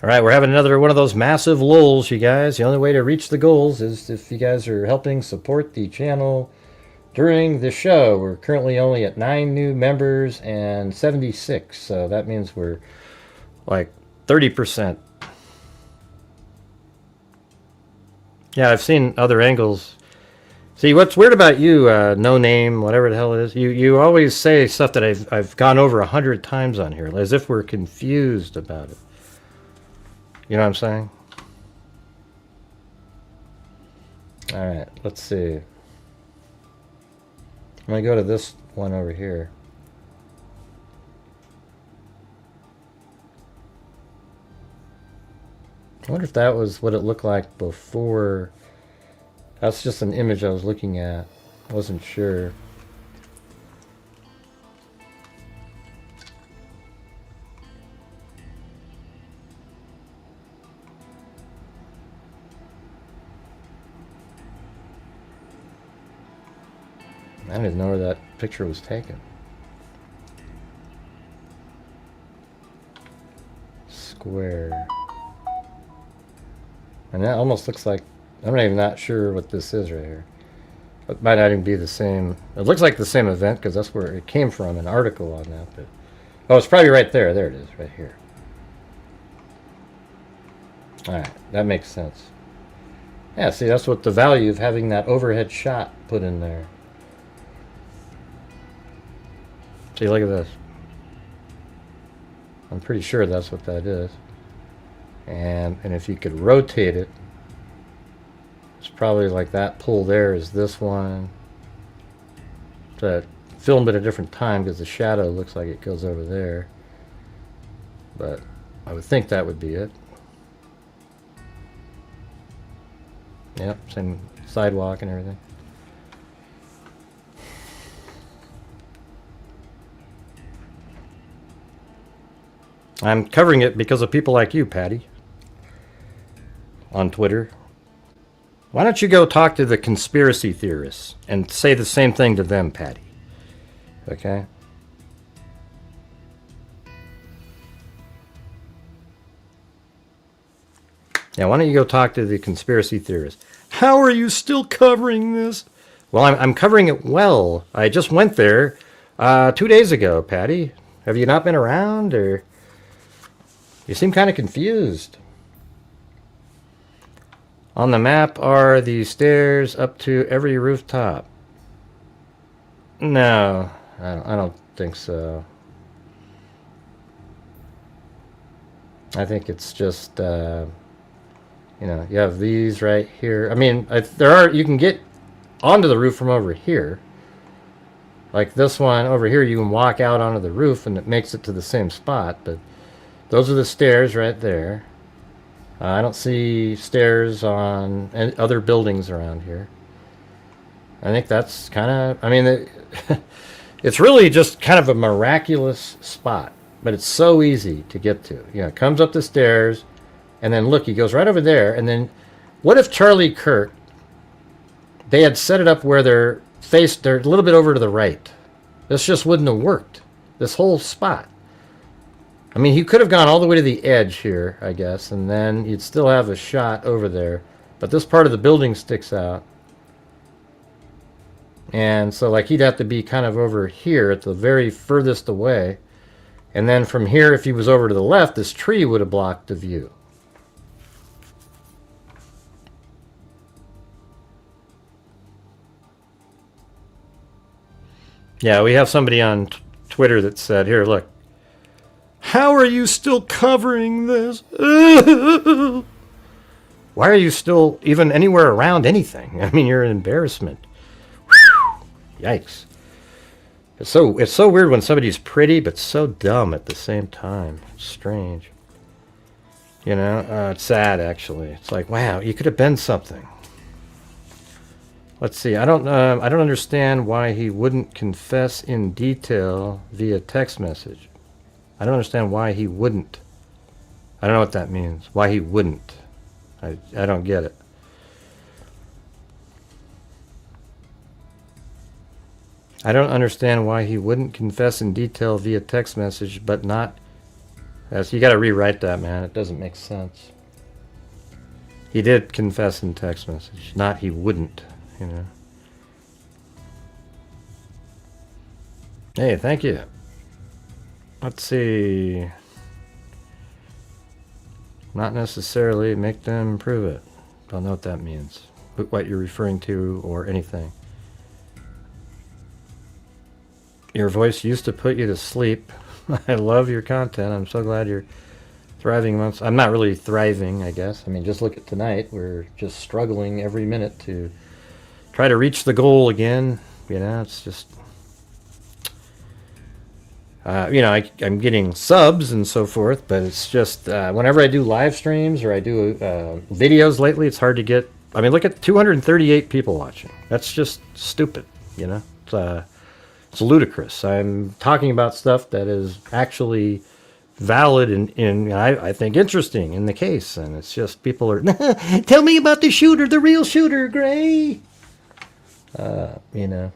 All right, we're having another one of those massive lulls, you guys. The only way to reach the goals is if you guys are helping support the channel during the show. We're currently only at 9 new members and 76, so that means we're like 30%. Yeah, I've seen other angles. See, what's weird about you, no name, whatever the hell it is, you always say stuff that I've gone over 100 times on here, as if we're confused about it. You know what I'm saying? All right, let's see. I'm going to go to this one over here. I wonder if that was what it looked like before. That's just an image I was looking at. I wasn't sure. I don't even know where that picture was taken. Square. And that almost looks like, I'm not even sure what this is right here. It might not even be the same. It looks like the same event because that's where it came from, an article on that. But oh, it's probably right there. There it is, right here. Alright, that makes sense. Yeah, see, that's what the value of having that overhead shot put in there. See, look at this. I'm pretty sure that's what that is. And if you could rotate it, it's probably like that pull there is this one. To film it at a different time because the shadow looks like it goes over there. But I would think that would be it. Yep, same sidewalk and everything. I'm covering it because of people like you, Patty, on Twitter. Why don't you go talk to the conspiracy theorists and say the same thing to them, Patty? Okay? Yeah, why don't you go talk to the conspiracy theorists? How are you still covering this? Well, I'm covering it well. I just went there 2 days ago, Patty. Have you not been around, or... You seem kind of confused. On the map are the stairs up to every rooftop. No, I don't think so. I think it's just, you know, you have these right here. I mean, there are, you can get onto the roof from over here. Like this one over here, you can walk out onto the roof and it makes it to the same spot, but those are the stairs right there. I don't see stairs on any other buildings around here. I think that's kind of, I mean, it's really just kind of a miraculous spot, but it's so easy to get to. You know, it comes up the stairs, and then look, he goes right over there, and then what if Charlie Kirk, they had set it up where they're a little bit over to the right? This just wouldn't have worked, this whole spot. I mean, he could have gone all the way to the edge here, I guess, and then you'd still have a shot over there. But this part of the building sticks out. And so, like, he'd have to be kind of over here at the very furthest away. And then from here, if he was over to the left, this tree would have blocked the view. Yeah, we have somebody on Twitter that said, here, look. How are you still covering this? Why are you still even anywhere around anything? I mean, you're an embarrassment. Whew. Yikes. It's so weird when somebody's pretty but so dumb at the same time. It's strange. You know, it's sad actually. It's like, wow, you could have been something. Let's see. I don't understand why he wouldn't confess in detail via text message. I don't understand why he wouldn't. I don't know what that means. Why he wouldn't. I don't get it. I don't understand why he wouldn't confess in detail via text message, but not... Yes, you got to rewrite that, man. It doesn't make sense. He did confess in text message, not he wouldn't, you know. Hey, thank you. Let's see. Not necessarily make them prove it. Don't know what that means. What you're referring to or anything. Your voice used to put you to sleep. I love your content. I'm so glad you're thriving amongst... I'm not really thriving, I guess. I mean, just look at tonight. We're just struggling every minute to try to reach the goal again. You know, it's just... You know, I'm getting subs and so forth, but it's just whenever I do live streams or I do videos lately, it's hard to get. I mean, look at 238 people watching. That's just stupid, you know? It's ludicrous. I'm talking about stuff that is actually valid and I think interesting in the case, and it's just people are, tell me about the shooter, the real shooter, Gray. You know.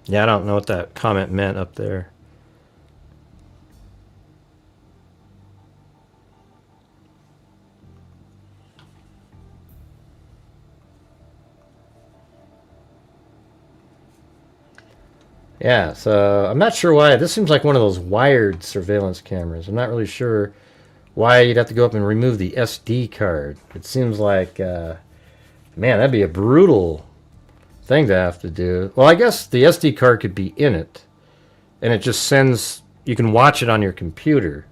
Yeah, I don't know what that comment meant up there. Yeah, so I'm not sure why. This seems like one of those wired surveillance cameras. I'm not really sure why you'd have to go up and remove the SD card. It seems like, man, that'd be a brutal thing to have to do. Well, I guess the SD card could be in it, and it just sends, you can watch it on your computer,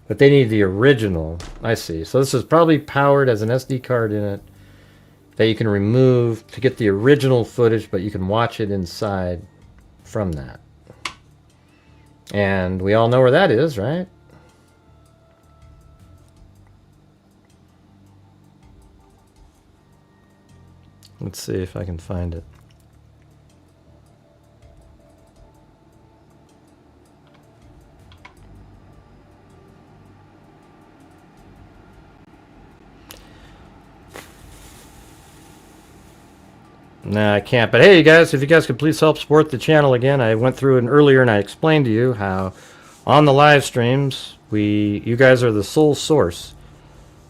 but they need the original. I see. So this is probably powered as an SD card in it that you can remove to get the original footage, but you can watch it inside from that. And we all know where that is, right? Let's see if I can find it. No, I can't. But hey, you guys, if you guys could please help support the channel again. I went through it earlier and I explained to you how on the live streams, you guys are the sole source.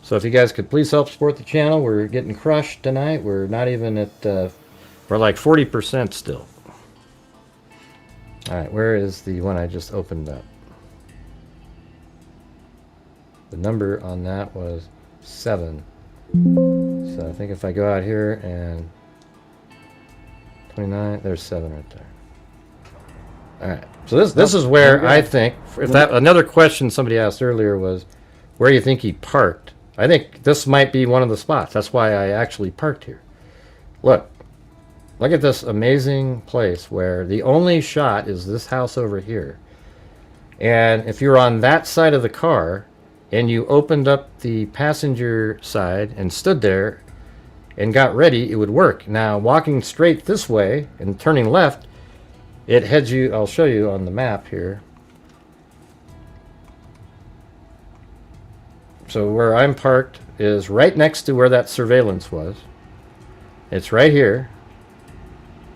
So if you guys could please help support the channel, we're getting crushed tonight. We're not even at, we're like 40% still. All right, where is the one I just opened up? The number on that was 7. So I think if I go out here and 29, there's 7 right there. All right, so this is where I think, if that, another question somebody asked earlier was, where do you think he parked? I think this might be one of the spots. That's why I actually parked here. Look at this amazing place where the only shot is this house over here. And if you're on that side of the car and you opened up the passenger side and stood there and got ready, it would work. Now, walking straight this way and turning left, it heads you, I'll show you on the map here. So where I'm parked is right next to where that surveillance was. It's right here.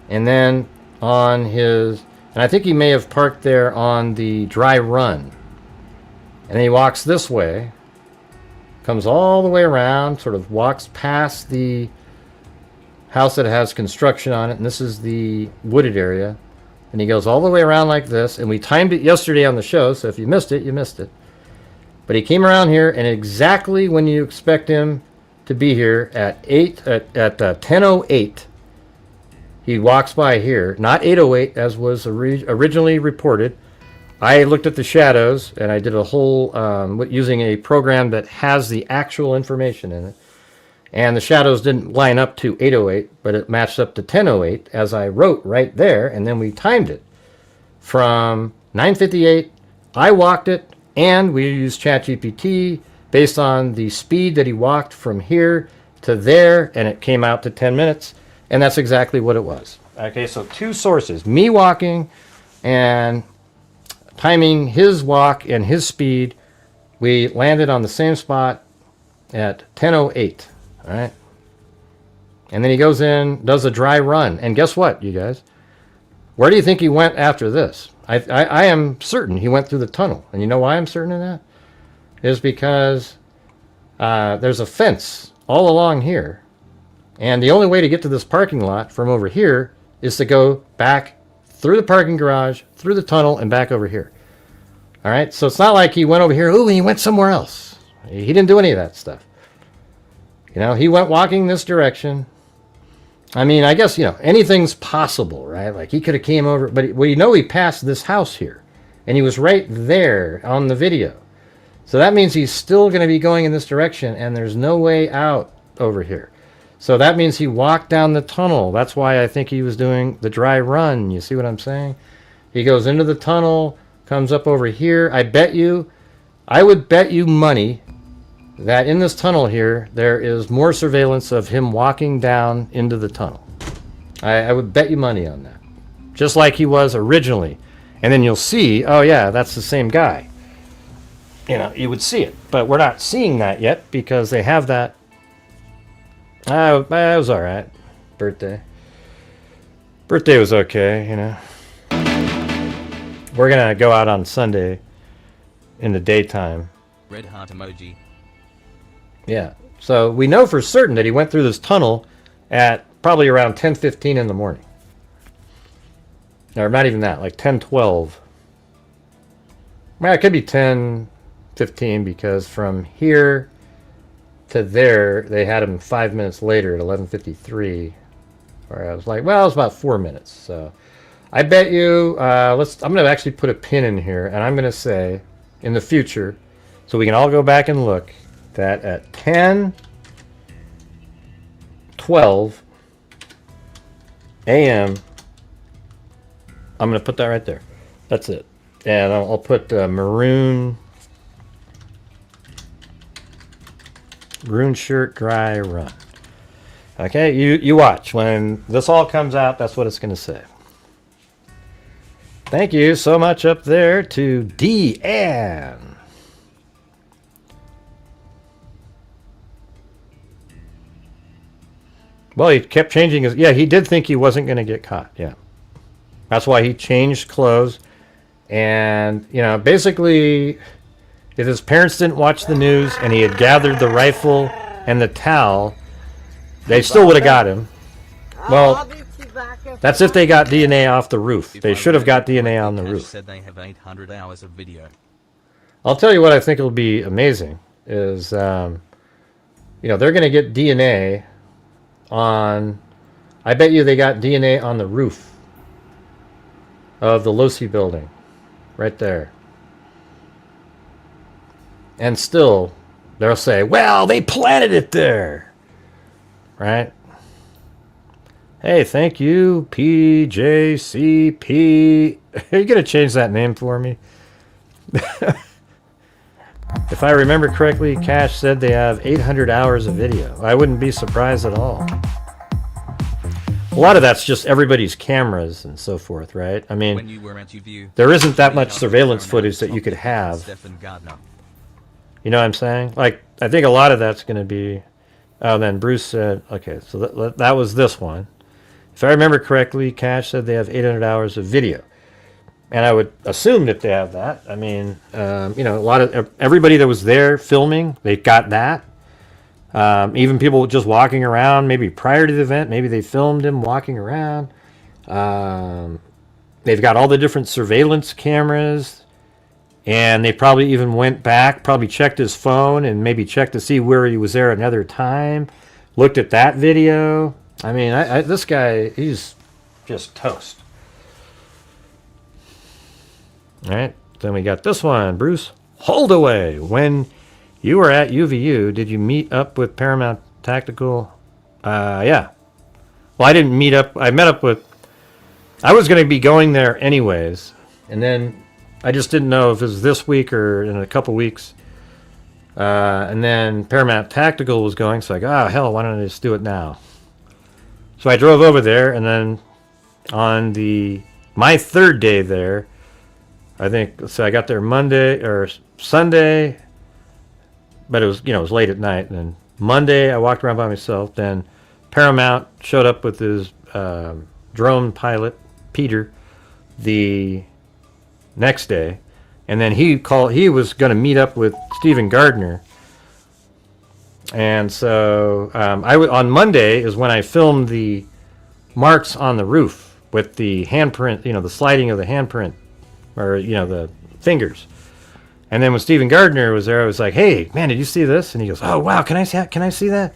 And then on his, and I think he may have parked there on the dry run. And then he walks this way, comes all the way around, sort of walks past the house that has construction on it, and this is the wooded area. And he goes all the way around like this, and we timed it yesterday on the show, so if you missed it, you missed it. But he came around here, and exactly when you expect him to be here at 10:08, he walks by here, not 8:08 as was originally reported. I looked at the shadows, and I did a whole using a program that has the actual information in it. And the shadows didn't line up to 8:08, but it matched up to 10:08, as I wrote right there, and then we timed it. From 9:58, I walked it, and we used ChatGPT based on the speed that he walked from here to there, and it came out to 10 minutes, and that's exactly what it was. Okay, so two sources, me walking and timing his walk and his speed. We landed on the same spot at 10:08. All right. And then he goes in, does a dry run. And guess what, you guys? Where do you think he went after this? I am certain he went through the tunnel. And you know why I'm certain of that? Is because there's a fence all along here. And the only way to get to this parking lot from over here is to go back through the parking garage, through the tunnel, and back over here. All right? So it's not like he went over here, ooh, and he went somewhere else. He didn't do any of that stuff. You know, he went walking this direction. I mean, I guess, you know, anything's possible, right? Like he could have came over, but well, you know, he passed this house here and he was right there on the video. So that means he's still going to be going in this direction and there's no way out over here. So that means he walked down the tunnel. That's why I think he was doing the dry run. You see what I'm saying? He goes into the tunnel, comes up over here. I would bet you money that in this tunnel here, there is more surveillance of him walking down into the tunnel. I would bet you money on that. Just like he was originally. And then you'll see, oh yeah, that's the same guy. You know, you would see it. But we're not seeing that yet because they have that. It was alright. Birthday was okay, you know. We're going to go out on Sunday in the daytime. Red heart emoji. Yeah. So we know for certain that he went through this tunnel at probably around 10:15 in the morning. Or not even that, like 10:12. Well, it could be 10:15 because from here to there, they had him 5 minutes later at 11:53. Where I was like, well, it was about 4 minutes. So I bet you, I'm going to actually put a pin in here, and I'm going to say in the future, so we can all go back and look, that at 10:12 a.m., I'm going to put that right there. That's it. And I'll put maroon shirt, dry run. Okay, you watch. When this all comes out, that's what it's going to say. Thank you so much up there to Deanne. Well, he kept changing his... Yeah, he did think he wasn't going to get caught. Yeah. That's why he changed clothes. And, you know, basically, if his parents didn't watch the news and he had gathered the rifle and the towel, they still would have got him. Well, that's if they got DNA off the roof. They should have got DNA on the roof. Said they have 800 hours of video. I'll tell you what I think will be amazing is, you know, they're going to get DNA on... I bet you they got DNA on the roof of the Losi building. Right there. And still, they'll say, well, they planted it there. Right? Hey, thank you, PJCP. Are you going to change that name for me? If I remember correctly, Cash said they have 800 hours of video. I wouldn't be surprised at all. A lot of that's just everybody's cameras and so forth, right? I mean, When you were at UView, there isn't that much surveillance footage that you could have. You know what I'm saying? Like, I think a lot of that's going to be... Oh, then Bruce said... Okay, so that was this one. If I remember correctly, Cash said they have 800 hours of video. And I would assume that they have that. I mean, you know, a lot of... Everybody that was there filming, they got that. Even people just walking around, maybe prior to the event, maybe they filmed him walking around. They've got all the different surveillance cameras, and they probably even went back, probably checked his phone, and maybe checked to see where he was there another time. Looked at that video. I mean, this guy, he's just toast. All right, then we got this one, Bruce Holdaway. When you were at UVU, did you meet up with Paramount Tactical? Yeah. Well, I didn't meet up. I met up with... I was going to be going there anyways. And then I just didn't know if it was this week or in a couple weeks. And then Paramount Tactical was going. So I go, oh, hell, why don't I just do it now? So I drove over there. And then on my third day there, I think, so I got there Monday or Sunday... But it was, you know, it was late at night. And then Monday, I walked around by myself. Then Paramount showed up with his drone pilot, Peter, the next day. And then he was going to meet up with Stephen Gardner. And so on Monday is when I filmed the marks on the roof with the handprint, you know, the sliding of the handprint, or, you know, the fingers. And then when Stephen Gardner was there, I was like, hey, man, did you see this? And he goes, oh, wow, can I see that?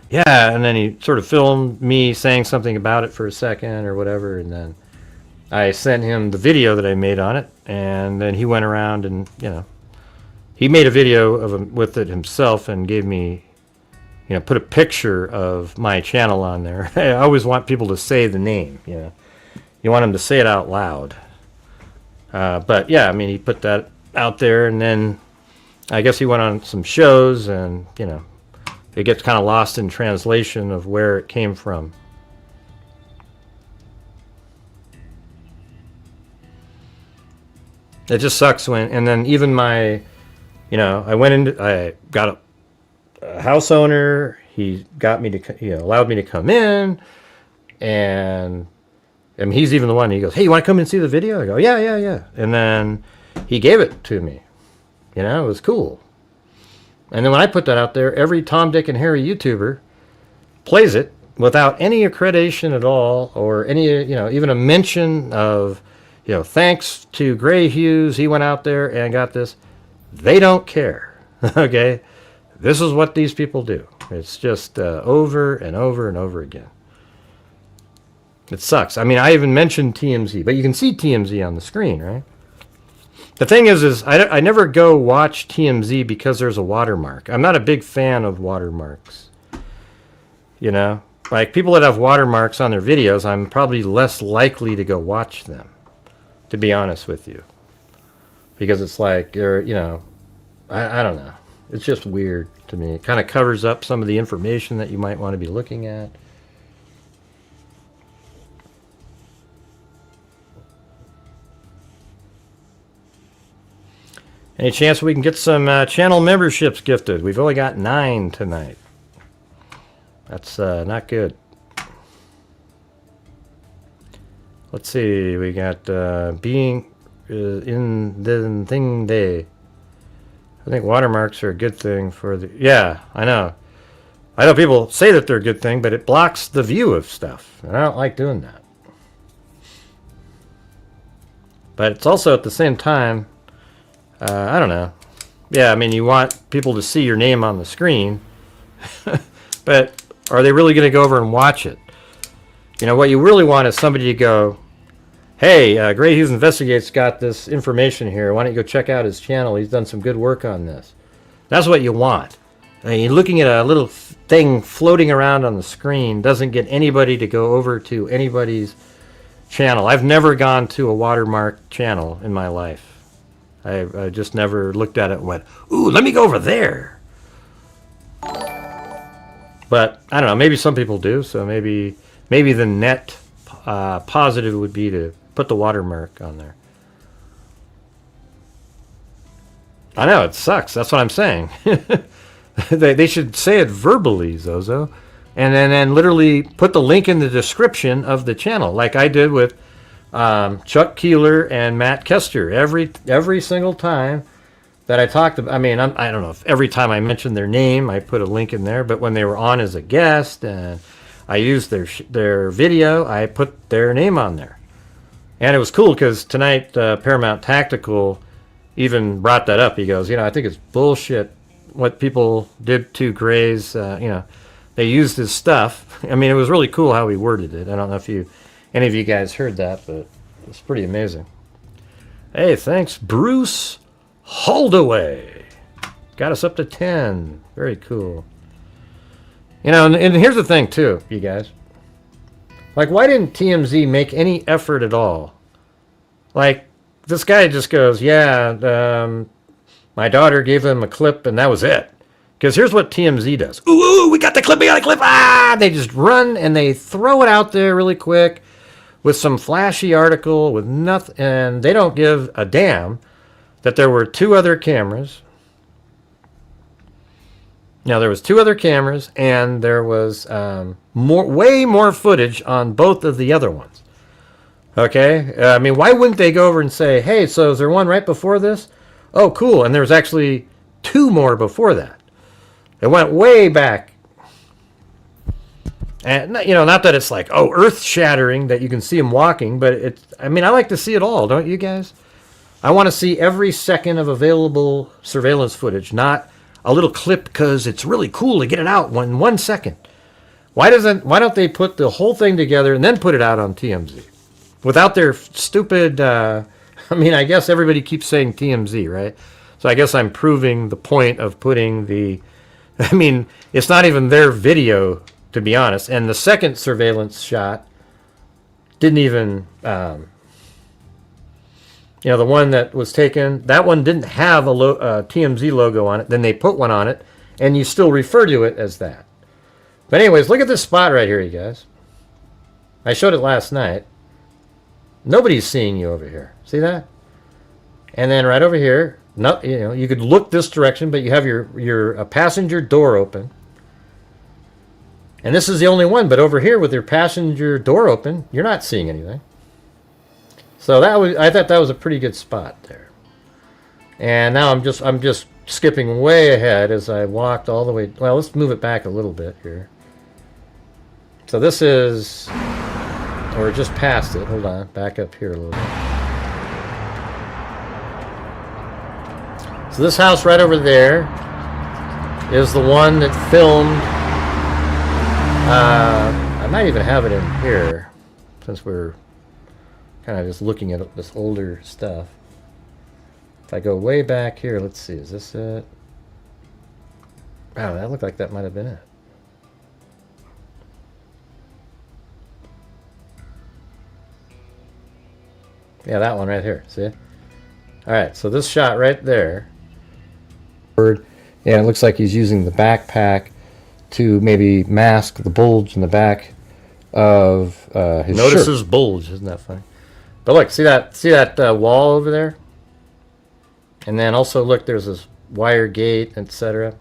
Yeah, and then he sort of filmed me saying something about it for a second or whatever, and then I sent him the video that I made on it, and then he went around and, you know, he made a video of him with it himself and gave me, put a picture of my channel on there. I always want people to say the name, You want them to say it out loud. But yeah, I mean, he put that out there, and then I guess he went on some shows, and, it gets kind of lost in translation of where it came from. It just sucks when, and then even my, I got a house owner. He got me to, allowed me to come in, and he's even the one. He goes, "Hey, you want to come and see the video?" I go, "Yeah." And then he gave it to me. It was cool. And then when I put that out there, every Tom, Dick, and Harry YouTuber plays it without any accreditation at all, or any, even a mention of, thanks to Grant Hughes, he went out there and got this. They don't care. Okay? This is what these people do. It's just over and over and over again. It sucks. I mean, I even mentioned TMZ, but you can see TMZ on the screen, right? The thing is I never go watch TMZ because there's a watermark. I'm not a big fan of watermarks. Like people that have watermarks on their videos, I'm probably less likely to go watch them, to be honest with you. Because it's like, I don't know. It's just weird to me. It kind of covers up some of the information that you might want to be looking at. Any chance we can get some channel memberships gifted? We've only got 9 tonight. That's not good. Let's see. We got being in the thing day. I think watermarks are a good thing for the... Yeah, I know. I know people say that they're a good thing, but it blocks the view of stuff. And I don't like doing that. But it's also at the same time... I don't know. Yeah, I mean, you want people to see your name on the screen, but are they really going to go over and watch it? What you really want is somebody to go, "Hey, Grant Hughes Investigates got this information here. Why don't you go check out his channel? He's done some good work on this." That's what you want. I mean, looking at a little thing floating around on the screen doesn't get anybody to go over to anybody's channel. I've never gone to a watermark channel in my life. I just never looked at it and went, "Ooh, let me go over there." But I don't know. Maybe some people do. So maybe the net positive would be to put the watermark on there. I know it sucks. That's what I'm saying. They should say it verbally, Zozo, and then literally put the link in the description of the channel, like I did with Chuck Keeler and Matt Kester. Every single time that I talked about, I mean, I don't know if every time I mentioned their name I put a link in there, but when they were on as a guest and I used their video, I put their name on there. And it was cool because tonight Paramount Tactical even brought that up. He goes, I think it's bullshit what people did to Gray's, they used his stuff. I mean, it was really cool how he worded it. I don't know if any of you guys heard that, but it's pretty amazing. Hey, thanks, Bruce Holdaway. Got us up to 10. Very cool. And here's the thing, too, you guys. Like, why didn't TMZ make any effort at all? Like, this guy just goes, "Yeah, my daughter gave him a clip, and that was it." Because here's what TMZ does. "Ooh, we got the clip, we got the clip." They just run, and they throw it out there really quick with some flashy article with nothing, and they don't give a damn that there were 2 other cameras. Now, there was 2 other cameras, and there was way more footage on both of the other ones. Okay? I mean, why wouldn't they go over and say, "Hey, so is there one right before this? Oh, cool." And there was actually 2 more before that. It went way back. And, not that it's like, earth-shattering that you can see him walking, but I like to see it all, don't you guys? I want to see every second of available surveillance footage, not a little clip because it's really cool to get it out in 1 second. Why don't they put the whole thing together and then put it out on TMZ? Without their stupid, I guess everybody keeps saying TMZ, right? So I guess I'm proving the point of putting the I mean, it's not even their video, to be honest. And the second surveillance shot didn't even, the one that was taken, that one didn't have a TMZ logo on it. Then they put one on it, and you still refer to it as that. But anyways, look at this spot right here, you guys. I showed it last night. Nobody's seeing you over here. See that? And then right over here, no, you could look this direction, but you have your passenger door open. And this is the only one, but over here with your passenger door open, you're not seeing anything. So I thought that was a pretty good spot there. And now I'm just skipping way ahead as I walked all the way. Well, let's move it back a little bit here. So this is, we're just past it. Hold on, back up here a little bit. So this house right over there is the one that filmed. I might even have it in here since we're kind of just looking at this older stuff. If I go way back here, let's see, is this it? Wow, that looked like that might have been it. Yeah, that one right here, see it? Alright, so this shot right there. Yeah, it looks like he's using the backpack to maybe mask the bulge in the back of his Notice shirt. his bulge, isn't that funny? But look, see that wall over there? And then also look, there's this wire gate, etc.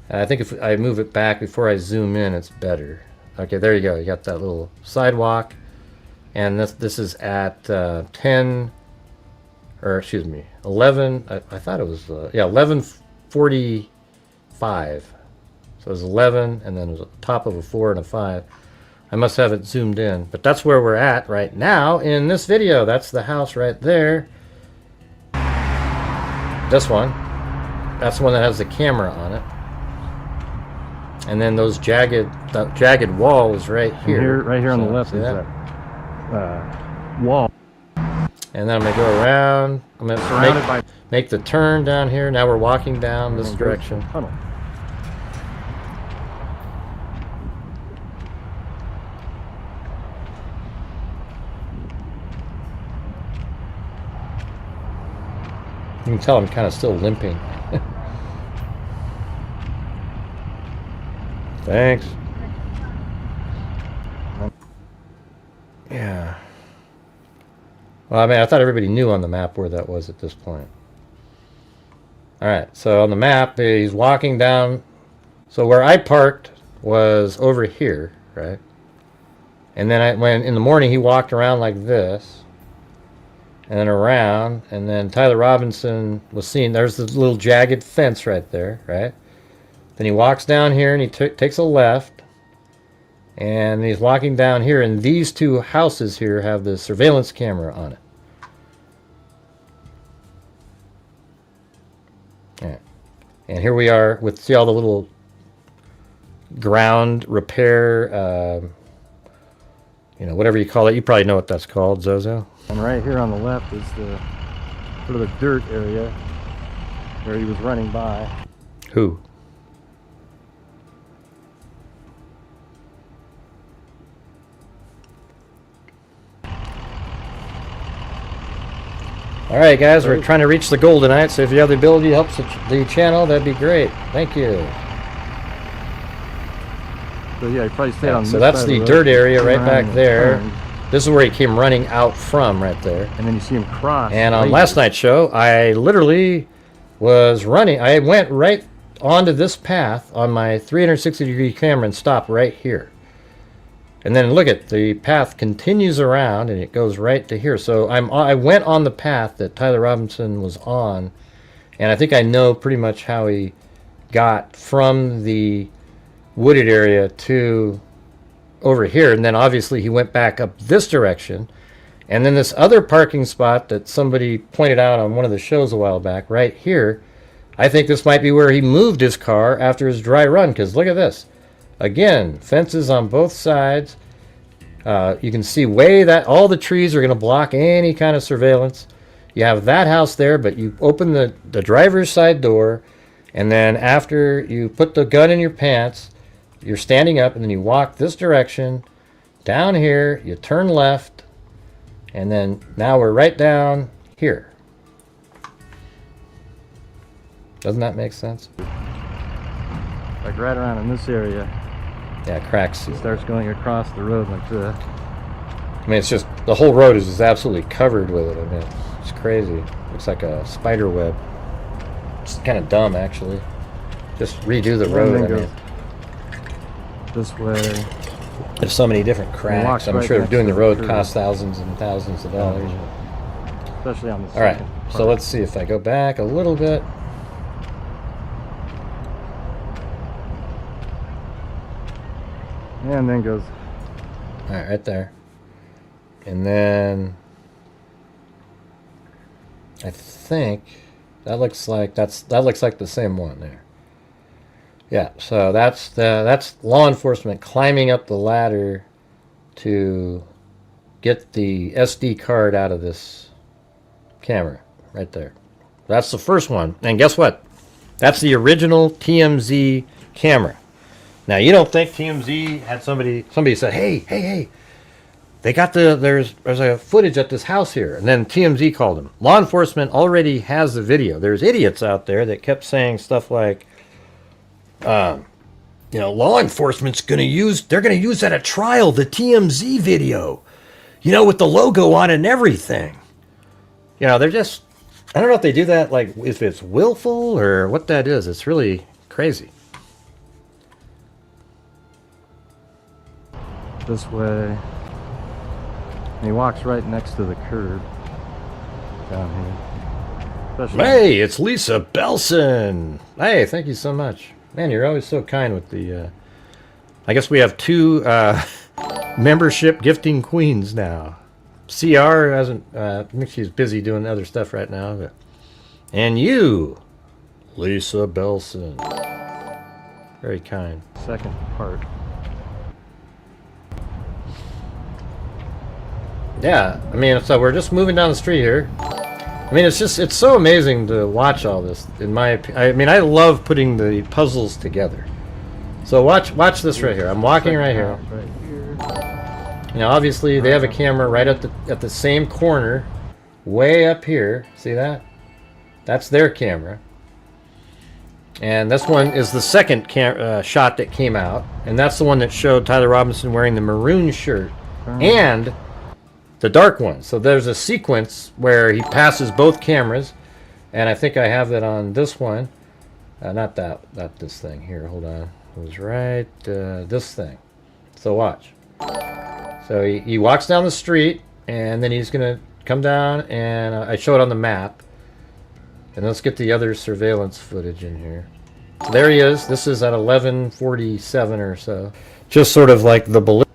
I think if I move it back before I zoom in, it's better. Okay, there you go. You got that little sidewalk, and this is at 10, or excuse me, 11. I thought it was 11:45. So it was 11, and then it was a top of a 4 and a 5. I must have it zoomed in, but that's where we're at right now in this video. That's the house right there. This one. That's the one that has the camera on it. And then those jagged wall is right here. Right here on the So, left see is that? that wall. And then I'm going to go around. I'm going to make the turn down here. Now we're walking down this direction. Tunnel. You can tell I'm kind of still limping. Thanks. Yeah. Well, I mean, I thought everybody knew on the map where that was at this point. Alright, so on the map, he's walking down. So where I parked was over here, right? And then when in the morning, he walked around like this. And then around, and then Tyler Robinson was seen. There's this little jagged fence right there, right? Then he walks down here and he takes a left. And he's walking down here, and these two houses here have the surveillance camera on it. Yeah. And here we are with, see all the little ground repair, whatever you call it. You probably know what that's called, Zozo. And right here on the left is the sort of the dirt area where he was running by. Who? Alright guys, we're trying to reach the goal tonight, so if you have the ability to help the channel, that'd be great. Thank you. So yeah, he probably stayed on this so that's side the of dirt area right around back and there. turned, This is where he came running out from right there. and then you see him cross. And on later. last night's show, I literally was running. I went right onto this path on my 360-degree camera and stopped right here. And then look at the path continues around and it goes right to here. So I went on the path that Tyler Robinson was on, and I think I know pretty much how he got from the wooded area to over here. And then obviously he went back up this direction. And then this other parking spot that somebody pointed out on one of the shows a while back, right here, I think this might be where he moved his car after his dry run, because look at this. Again, fences on both sides. You can see all the trees are going to block any kind of surveillance. You have that house there, but you open the driver's side door, And then after you put the gun in your pants, you're standing up, and then you walk this direction, down here, you turn left, and then now we're right down here. Doesn't that make sense? Like right around in this area. Yeah, cracks. It starts going across the road like this. I mean, it's just, the whole road is just absolutely covered with it. I mean, it's crazy. Looks like a spider web. It's kind of dumb, actually. Just redo the road. I mean, this way. there's so many different cracks. I'm right sure next doing to the the road curb. costs thousands and thousands of dollars. Especially on the All right, second so part. let's see if I go back a little bit. And then goes. All right, right there. And then I think that looks like that looks like the same one there. Yeah, so that's law enforcement climbing up the ladder to get the SD card out of this camera right there. That's the first one. And guess what? That's the original TMZ camera. Now, you don't think TMZ had somebody said, hey, they got there's a footage at this house here. And then TMZ called them. Law enforcement already has the video. There's idiots out there that kept saying stuff like, law enforcement's they're going to use at a trial the TMZ video, with the logo on it and everything. They're just, I don't know if they do that, like, if it's willful or what that is. It's really crazy. This way. And he walks right next to the curb down here. Especially Hey, it's Lisa Belson. Hey, thank you so much. Man, you're always so kind with the, I guess we have 2 membership gifting queens now. CR hasn't, I think she's busy doing other stuff right now. But, and you, Lisa Belson. Very kind. second part. Yeah, I mean, so we're just moving down the street here. I mean, it's so amazing to watch all this. I mean, I love putting the puzzles together. So watch this right here. I'm walking right here. Right here. Obviously they have a camera right at the same corner, way up here. See that? That's their camera. And this one is the second shot that came out, and that's the one that showed Tyler Robinson wearing the maroon shirt and the dark one. So there's a sequence where he passes both cameras, and I think I have that on this one. Not this thing here. Hold on. It was right this thing. So watch. So he walks down the street, and then he's gonna come down, and I show it on the map. And let's get the other surveillance footage in here. So there he is. This is at 11:47 or so. Just sort of like the balloon.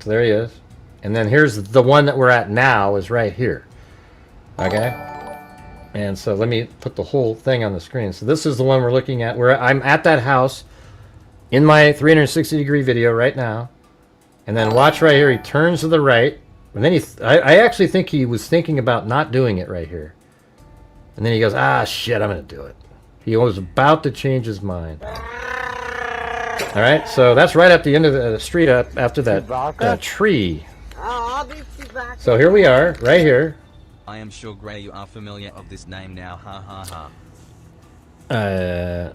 So there he is. And then here's the one that we're at now is right here. Okay? And so let me put the whole thing on the screen. So this is the one we're looking at. I'm at that house in my 360-degree video right now. And then watch right here. He turns to the right. And then I actually think he was thinking about not doing it right here. And then he goes, shit, I'm going to do it. He was about to change his mind. All right, so that's right at the end of the street after that tree. So here we are, right here. I am sure, Gray, you are familiar of this name now. Ha ha ha.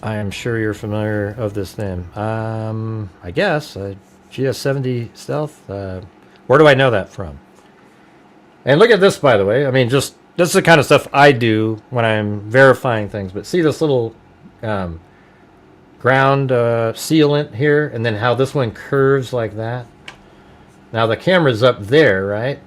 I am sure you're familiar of this name. I guess. GS70 Stealth. Where do I know that from? And look at this, by the way. I mean, this is the kind of stuff I do when I'm verifying things. But see this little ground sealant here, and then how this one curves like that. Now the camera's up there, right?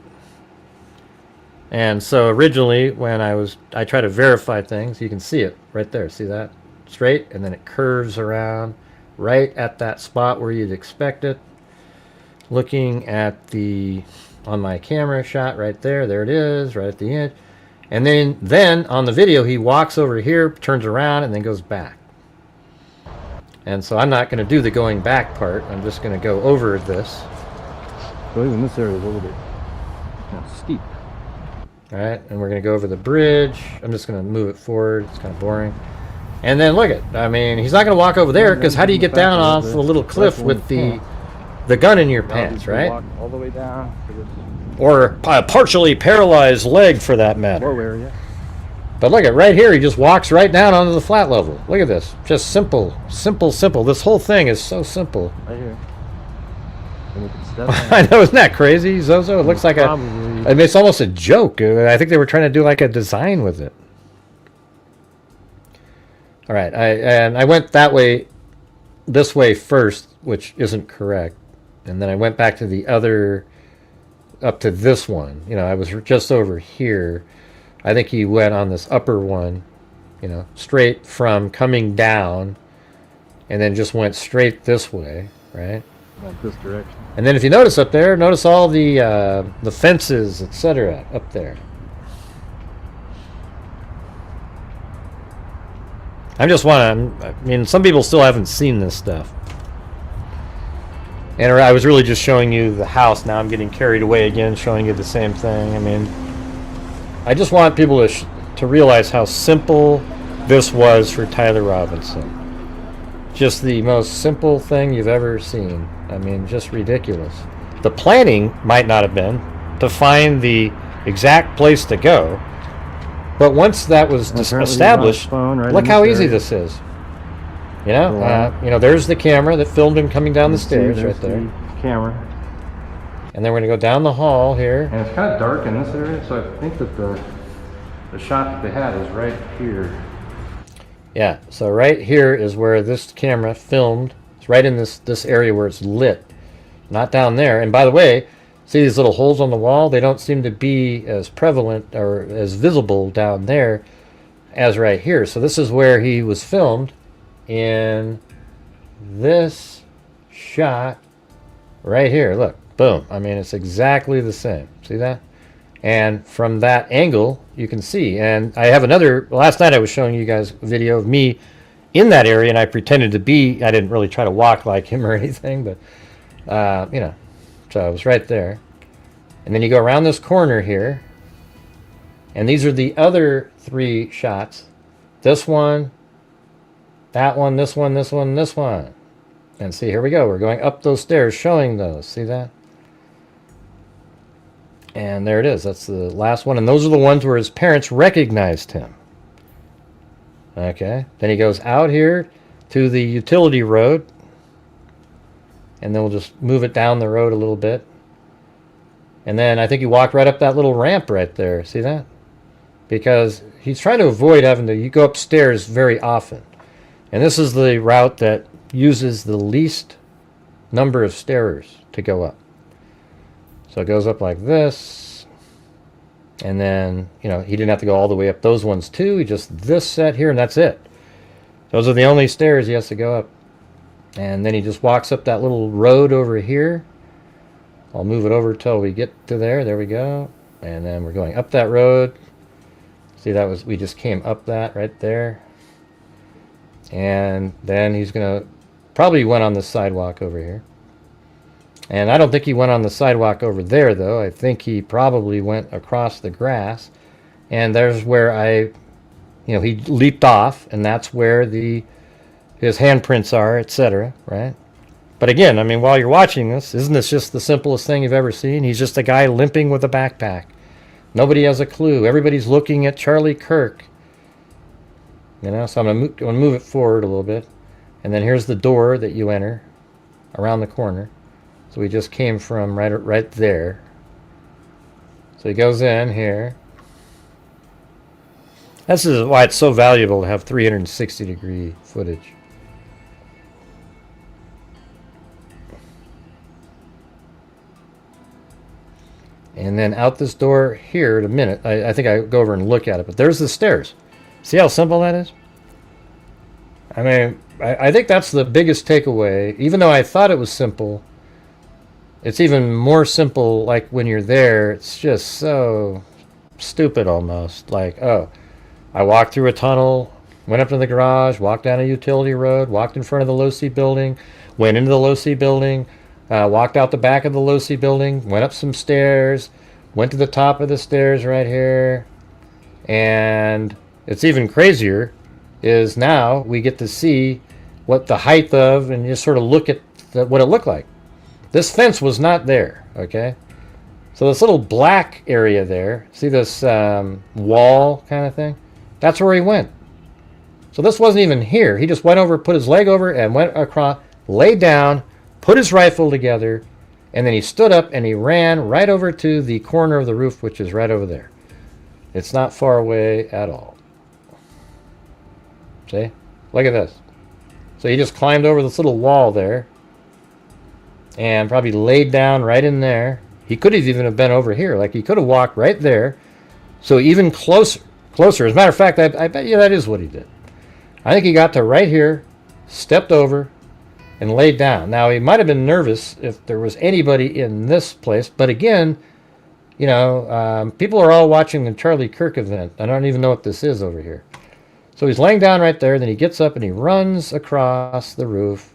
And so originally when I try to verify things, you can see it right there. See that? Straight, and then it curves around right at that spot where you'd expect it. Looking at on my camera shot right there, there it is, right at the end. And then on the video, he walks over here, turns around, and then goes back. And so I'm not going to do the going back part. I'm just going to go over this. So even this area is a little bit steep. All right, and we're going to go over the bridge. I'm just going to move it forward. It's kind of boring. And then look at, I mean, he's not going to walk over there because how do you get down off the little cliff with the gun in your pants, right? Walk all the way down to this Or a partially paralyzed leg for that matter. low area. But look at right here, he just walks right down onto the flat level. Look at this. Just simple, simple, simple. This whole thing is so simple. Right here. And you can step I know, isn't that crazy, Zozo? It looks like I mean, it's almost a joke. I think they were trying to do like a design with it. All right, I went that way, this way first, which isn't correct. And then I went back to the other, up to this one. You know, I was just over here. I think he went on this upper one, you know, straight from coming down, and then just went straight this way, right? like this direction. And then if you notice up there, notice all the fences, etc. up there. I mean, some people still haven't seen this stuff. And I was really just showing you the house. Now I'm getting carried away again, showing you the same thing. I mean, I just want people to realize how simple this was for Tyler Robinson. Just the most simple thing you've ever seen. I mean, just ridiculous. The planning might not have been to find the exact place to go, but once that was established, look how easy this is. You know, there's the camera that filmed him coming down the stairs right there. Camera. And then we're going to go down the hall here. And it's kind of dark in this area, so I think that the shot that they had is right here. Yeah, so right here is where this camera filmed. It's right in this area where it's lit, not down there. And by the way, see these little holes on the wall? They don't seem to be as prevalent or as visible down there as right here. So this is where he was filmed in this shot right here. Look, boom. I mean, it's exactly the same. See that? And from that angle, you can see. And I have another, last night I was showing you guys a video of me in that area, and I pretended to be, I didn't really try to walk like him or anything, but, you know, so I was right there. And then you go around this corner here, and these are the other three shots. This one, that one, this one, this one, this one. And see, here we go. We're going up those stairs showing those. See that? And there it is. That's the last one. And those are the ones where his parents recognized him. Okay. Then he goes out here to the utility road. And then we'll just move it down the road a little bit. And then I think he walked right up that little ramp right there. See that? Because he's trying to avoid having to go upstairs very often. And this is the route that uses the least number of stairs to go up. So it goes up like this, and then, you know, he didn't have to go all the way up those ones too. He just this set here, and that's it. Those are the only stairs he has to go up. And then he just walks up that little road over here. I'll move it over till we get to there. There we go. And then we're going up that road. See, that was, we just came up that right there. And then he's going to, probably went on the sidewalk over here. And I don't think he went on the sidewalk over there, though. I think he probably went across the grass. And there's where he leaped off, and that's where his handprints are, etc., right? But again, I mean, while you're watching this, isn't this just the simplest thing you've ever seen? He's just a guy limping with a backpack. Nobody has a clue. Everybody's looking at Charlie Kirk. You know, so I'm going to move it forward a little bit. And then here's the door that you enter around the corner. So we just came from right there. So he goes in here. This is why it's so valuable to have 360-degree footage. And then out this door here in a minute. I think I go over and look at it. But there's the stairs. See how simple that is? I mean, I think that's the biggest takeaway. Even though I thought it was simple, it's even more simple, like when you're there. It's just so stupid almost. Like, oh, I walked through a tunnel, went up to the garage, walked down a utility road, walked in front of the low-C building, went into the low-C building, walked out the back of the low-C building, went up some stairs, went to the top of the stairs right here. And it's even crazier is now we get to see what the height of, and just sort of look at what it looked like. This fence was not there, okay? So this little black area there, see this wall kind of thing? That's where he went. So this wasn't even here. He just went over, put his leg over, and went across, laid down, put his rifle together, and then he stood up and he ran right over to the corner of the roof, which is right over there. It's not far away at all. See? Look at this. So he just climbed over this little wall there and probably laid down right in there. He could have even have been over here. Like, he could have walked right there. So even closer. As a matter of fact, I bet you that is what he did. I think he got to right here, stepped over, and laid down. Now, he might have been nervous if there was anybody in this place. But again, you know, people are all watching the Charlie Kirk event. I don't even know what this is over here. So he's laying down right there. Then he gets up and he runs across the roof,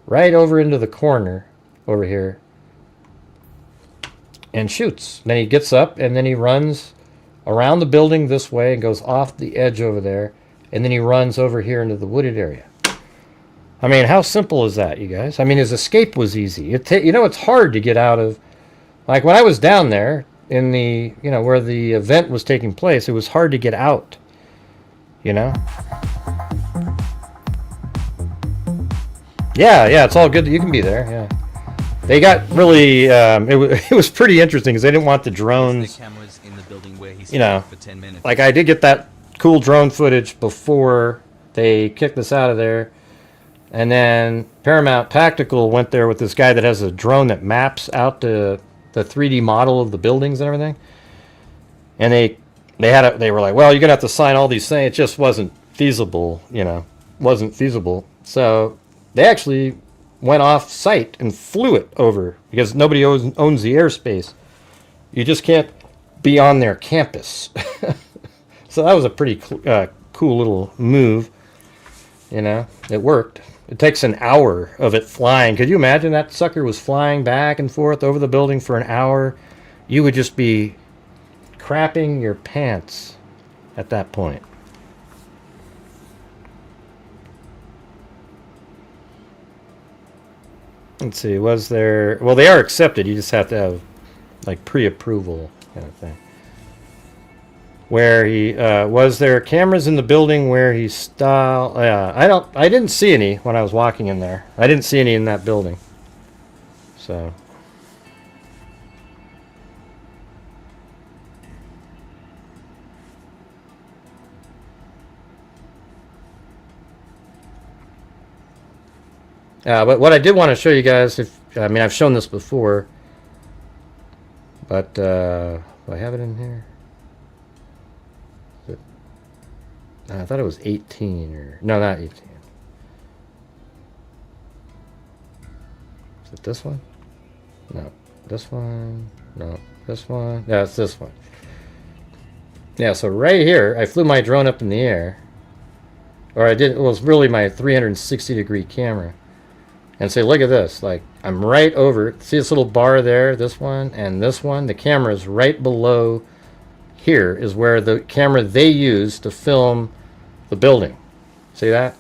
right over into the corner over here, and shoots. Then he gets up and then he runs around the building this way and goes off the edge over there. And then he runs over here into the wooded area. I mean, how simple is that, you guys? I mean, his escape was easy. You know, it's hard to get out of. Like, when I was down there in the, you know, where the event was taking place, it was hard to get out, you know? Yeah, it's all good that you can be there, yeah. They got really, it was pretty interesting because they didn't want the drones, The cameras in the building where he you know, for 10 minutes. like I did get that cool drone footage before they kicked this out of there. And then Paramount Tactical went there with this guy that has a drone that maps out the 3D model of the buildings and everything. And they were like, well, you're going to have to sign all these things. It just wasn't feasible, you know, wasn't feasible. So they actually went off site and flew it over because nobody owns the airspace. You just can't be on their campus. So that was a pretty cool little move. You know, it worked. It takes an hour of it flying. Could you imagine that sucker was flying back and forth over the building for an hour? You would just be crapping your pants at that point. Let's see, was there... Well, they are accepted. You just have to have, like, pre-approval kind of thing. Where he was there cameras in the building where he style? I didn't see any when I was walking in there. I didn't see any in that building. So but what I did want to show you guys, I've shown this before, but do I have it in here? I thought it was 18 or... No, not 18. Is it this one? No. This one? No. This one? Yeah, it's this one. Yeah, so right here, I flew my drone up in the air. Or I did... It was really my 360-degree camera. And say, look at this. Like, I'm right over... See this little bar there? This one and this one? The camera is right below... Here is where the camera they use to film the building. See that?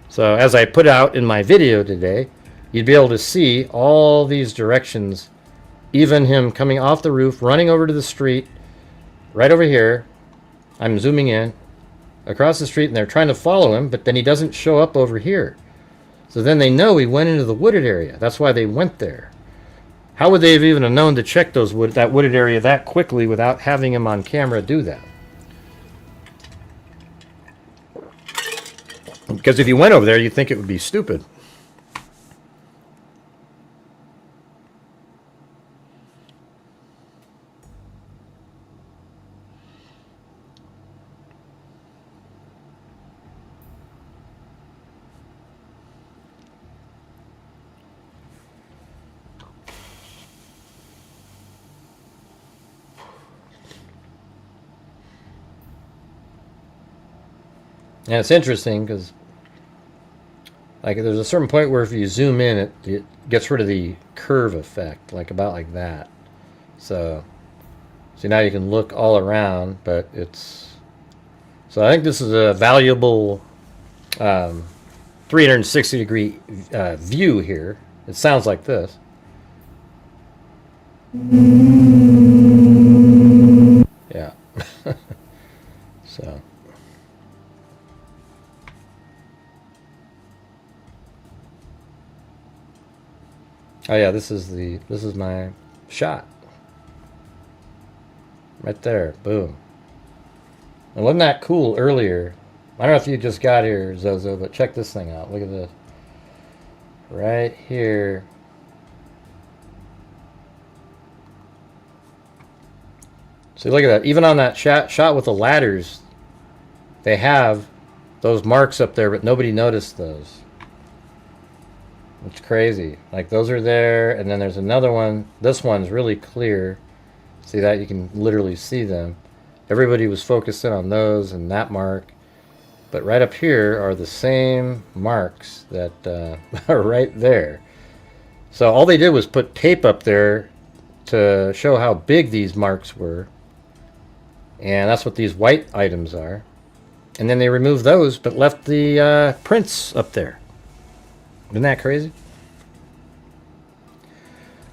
So as I put out in my video today, you'd be able to see all these directions, even him coming off the roof, running over to the street, right over here. I'm zooming in, across the street, and they're trying to follow him, but then he doesn't show up over here. So then they know he went into the wooded area. That's why they went there. How would they have even known to check that wooded area that quickly without having him on camera do that? Because if you went over there, you'd think it would be stupid. And it's interesting because, like, there's a certain point where if you zoom in, it gets rid of the curve effect, like about like that. So, see, now you can look all around, but it's So I think this is a valuable 360-degree view here. It sounds like this. Yeah. So. Oh yeah, this is my shot. Right there. Boom. And wasn't that cool earlier? I don't know if you just got here, Zozo, but check this thing out. Look at this. Right here. See, look at that. Even on that shot with the ladders, they have those marks up there, but nobody noticed those. It's crazy. Like, those are there, and then there's another one. This one's really clear. See that? You can literally see them. Everybody was focused in on those and that mark. But right up here are the same marks that are right there. So all they did was put tape up there to show how big these marks were. And that's what these white items are. And then they removed those, but left the prints up there. Isn't that crazy?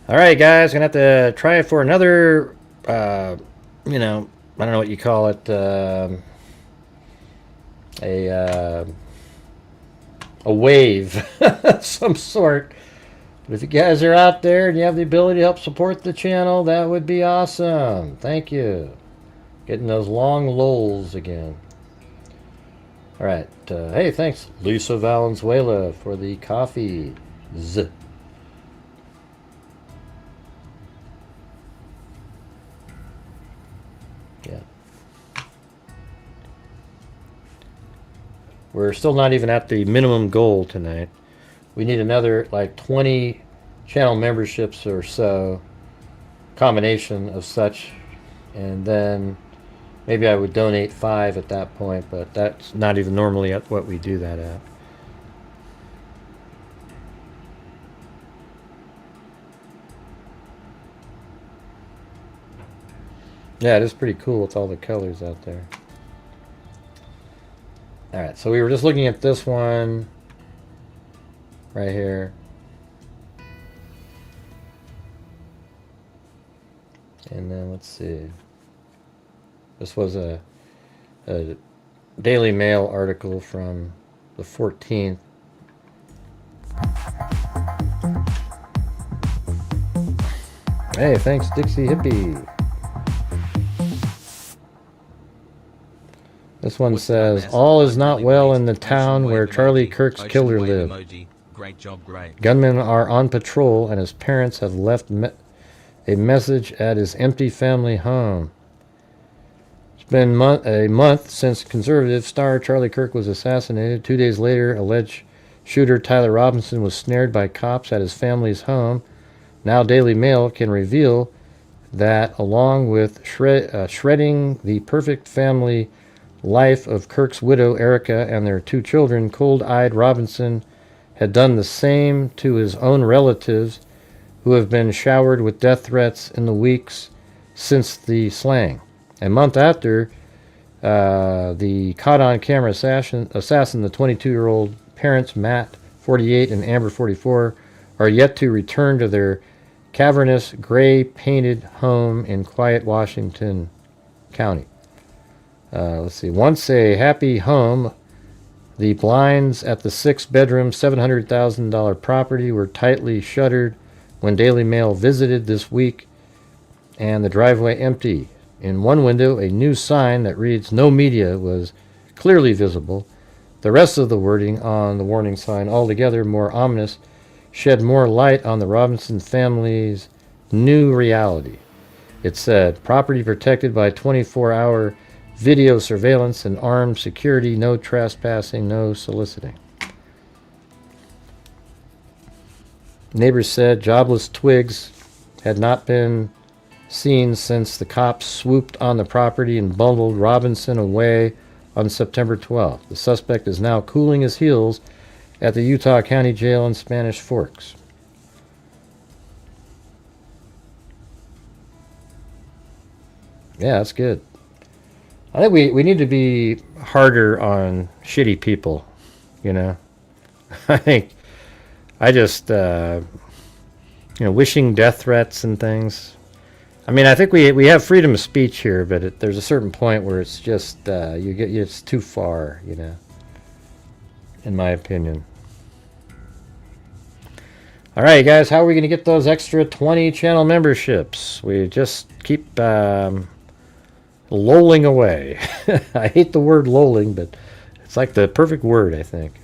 Alright guys, gonna have to try it for another, you know, I don't know what you call it, a wave of some sort. But if you guys are out there and you have the ability to help support the channel, that would be awesome. Thank you. Getting those long lulls again. Alright, hey, thanks Lisa Valenzuela for the coffee. Yeah. We're still not even at the minimum goal tonight. We need another like 20 channel memberships or so, combination of such, and then maybe I would donate 5 at that point, but that's not even normally at what we do that at. Yeah, it is pretty cool with all the colors out there. Alright, so we were just looking at this one right here. And then let's see. This was a Daily Mail article from the 14th. Hey, thanks Dixie Hippie. This one says, all is not well in the town where Charlie Kirk's killer lived. Great job, great. Gunmen are on patrol and his parents have left a message at his empty family home. It's been a month since conservative star Charlie Kirk was assassinated. 2 days later, alleged shooter Tyler Robinson was snared by cops at his family's home. Now Daily Mail can reveal that along with shredding the perfect family life of Kirk's widow Erica and their 2 children, cold-eyed Robinson had done the same to his own relatives who have been showered with death threats in the weeks since the slaying. A month after the caught-on-camera assassin, the 22-year-old parents Matt, 48, and Amber, 44, are yet to return to their cavernous, gray-painted home in quiet Washington County. Let's see. Once a happy home, the blinds at the 6-bedroom, $700,000 property were tightly shuttered when Daily Mail visited this week, and the driveway empty. In one window, a new sign that reads "No Media" was clearly visible. The rest of the wording on the warning sign, altogether more ominous, shed more light on the Robinson family's new reality. It said, property protected by 24-hour video surveillance and armed security, no trespassing, no soliciting. Neighbors said jobless twigs had not been seen since the cops swooped on the property and bundled Robinson away on September 12th. The suspect is now cooling his heels at the Utah County Jail in Spanish Forks. Yeah, that's good. I think we need to be harder on shitty people, you know. I think I just wishing death threats and things. I mean, I think we have freedom of speech here, but there's a certain point where it's just it's too far, you know. In my opinion. All right, guys, how are we going to get those extra 20 channel memberships? We just keep lolling away. I hate the word lolling, but it's like the perfect word, I think.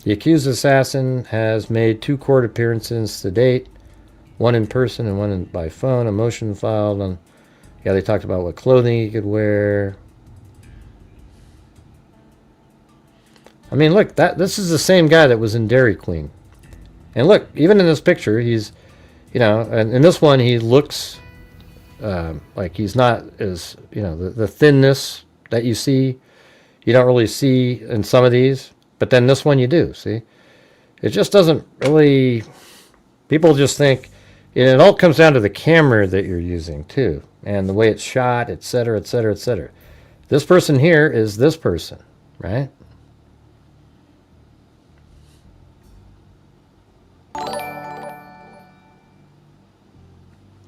The accused assassin has made 2 court appearances to date, one in person and one by phone. A motion filed on. Yeah, they talked about what clothing he could wear. I mean, look, this is the same guy that was in Dairy Queen. And look, even in this picture, he's, and in this one, he looks like he's not as, the thinness that you see, you don't really see in some of these. But then this one you do, see? It just doesn't really... People just think... It all comes down to the camera that you're using, too. And the way it's shot, etc., etc., etc. This person here is this person, right?